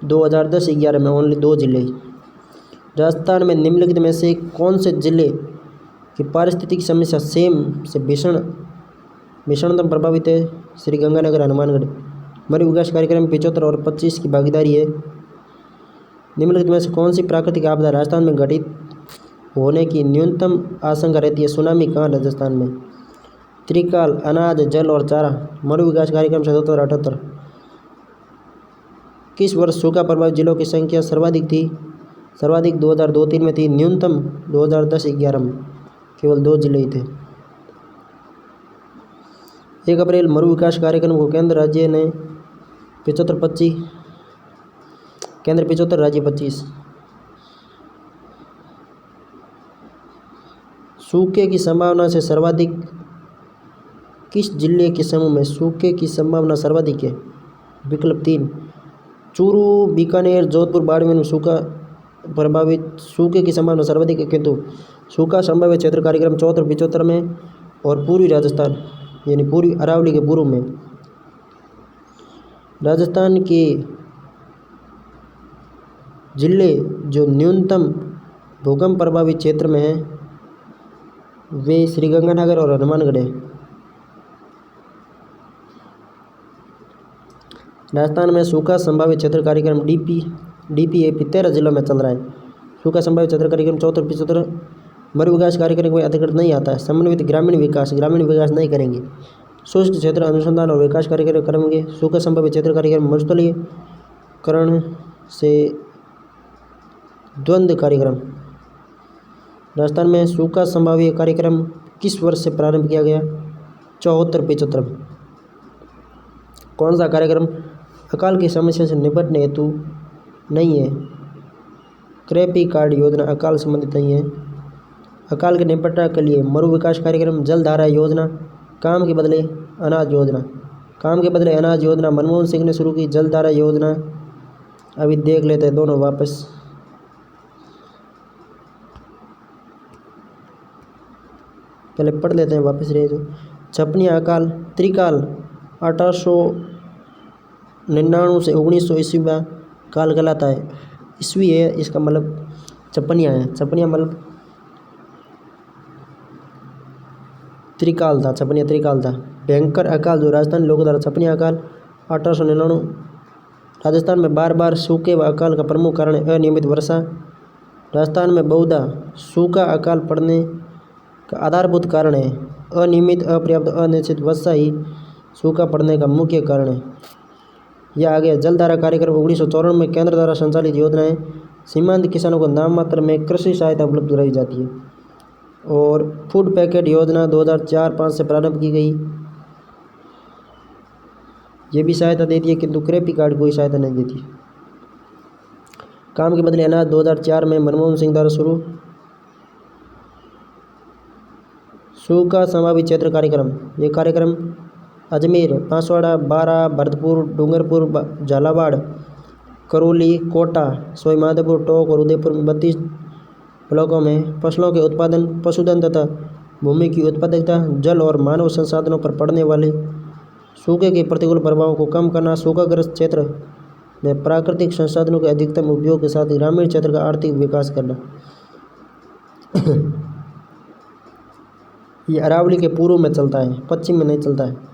Speaker 1: 2010-11 में, ओनली 2 जिले। राजस्थान में निम्नलिखित में से कौन से जिले की पारिस्थितिक समस्या सेम से भीषणतम प्रभावित है? श्री गंगानगर, हनुमानगढ़। मरु विकास कार्यक्रम 75 और 25 की भागीदारी है। निम्नलिखित में से कौन सी प्राकृतिक आपदा राजस्थान में घटित होने की न्यूनतम आशंका रहती है? सुनामी कहाँ? राजस्थान में। त्रिकाल, अनाज, जल और चारा। मरु विकास कार्यक्रम 77-78। किस वर्ष सूखा प्रभावित जिलों की संख्या सर्वाधिक थी? सर्वाधिक 2002-3 में थी, न्यूनतम 2010-11 में, केवल 2 जिले ही थे। 1 अप्रैल मरु विकास कार्यक्रम को केंद्र राज्य ने 75-25, केंद्र 75, राज्य 25। सूखे की संभावना से सर्वाधिक किस जिले के समूह में सूखे की संभावना सर्वाधिक है? विकल्प 3 चूरू, बीकानेर, जोधपुर, बाड़मेर में सूखे की संभावना सर्वाधिक है, किंतु सूखा संभावित क्षेत्र कार्यक्रम 74-75 में, और पूर्वी राजस्थान यानी पूर्वी अरावली के पूर्व में। राजस्थान के जिले जो न्यूनतम भूकंप प्रभावित क्षेत्र में हैं वे श्रीगंगानगर और हनुमानगढ़ है। राजस्थान में सूखा संभावित क्षेत्र कार्यक्रम डीपीएपी 13 जिलों में चल रहा है। सूखा संभावित क्षेत्र कार्यक्रम 74-75। मरु विकास कार्यक्रम कोई अधिकृत नहीं आता है। समन्वित ग्रामीण विकास नहीं करेंगे। शुष्क क्षेत्र अनुसंधान और विकास कार्यक्रम करेंगे। सूखा संभावित क्षेत्र कार्यक्रम मरुस्थलीकरण से द्वंद्व कार्यक्रम। राजस्थान में सूखा संभाव्य कार्यक्रम किस वर्ष से प्रारंभ किया गया? 74-75 में। कौन सा कार्यक्रम अकाल की समस्या से निपटने हेतु नहीं है? क्रेपी कार्ड योजना अकाल संबंधित नहीं है। अकाल के निपटने के लिए मरु विकास कार्यक्रम, जलधारा योजना, काम के बदले अनाज योजना मनमोहन सिंह ने शुरू की। जलधारा योजना अभी देख लेते हैं दोनों वापस। पहले पढ़ लेते हैं वापस रहे जो छपनिया अकाल। त्रिकाल 1899 से 1900 ईस्वी में काल कहलाता है। ईस्वी है, इसका मतलब छपनिया है। छपनिया मतलब त्रिकाल था, छपनिया त्रिकाल था। भयंकर अकाल जो राजस्थान लोगों द्वारा छपनिया अकाल 1899। राजस्थान में बार बार सूखे व अकाल का प्रमुख कारण है अनियमित वर्षा। राजस्थान में बहुधा सूखा अकाल पड़ने का आधारभूत कारण है अनियमित, अपर्याप्त, अनिश्चित वर्षा ही सूखा पड़ने का मुख्य कारण है। यह आ गया जलधारा कार्यक्रम 1954 में केंद्र द्वारा संचालित योजना है। सीमांत किसानों को नाम मात्र में कृषि सहायता उपलब्ध कराई जाती है। और फूड पैकेट योजना 2004-5 से प्रारंभ की गई, ये भी सहायता देती है, किंतु क्रेपी कार्ड कोई सहायता नहीं देती। काम के बदले अनाज 2004 में मनमोहन सिंह द्वारा शुरू। सूखा संभावित क्षेत्र कार्यक्रम, ये कार्यक्रम अजमेर, बांसवाड़ा, बारा, भरतपुर, डूंगरपुर, झालावाड़, करौली, कोटा, सवाई माधोपुर, टोंक और उदयपुर में 32 ब्लॉकों में फसलों के उत्पादन, पशुधन तथा भूमि की उत्पादकता, जल और मानव संसाधनों पर पड़ने वाले सूखे के प्रतिकूल प्रभावों को कम करना, सूखाग्रस्त क्षेत्र में प्राकृतिक संसाधनों के अधिकतम उपयोग के साथ ग्रामीण क्षेत्र का आर्थिक विकास करना। ये अरावली के पूर्व में चलता है, पश्चिम में नहीं चलता है।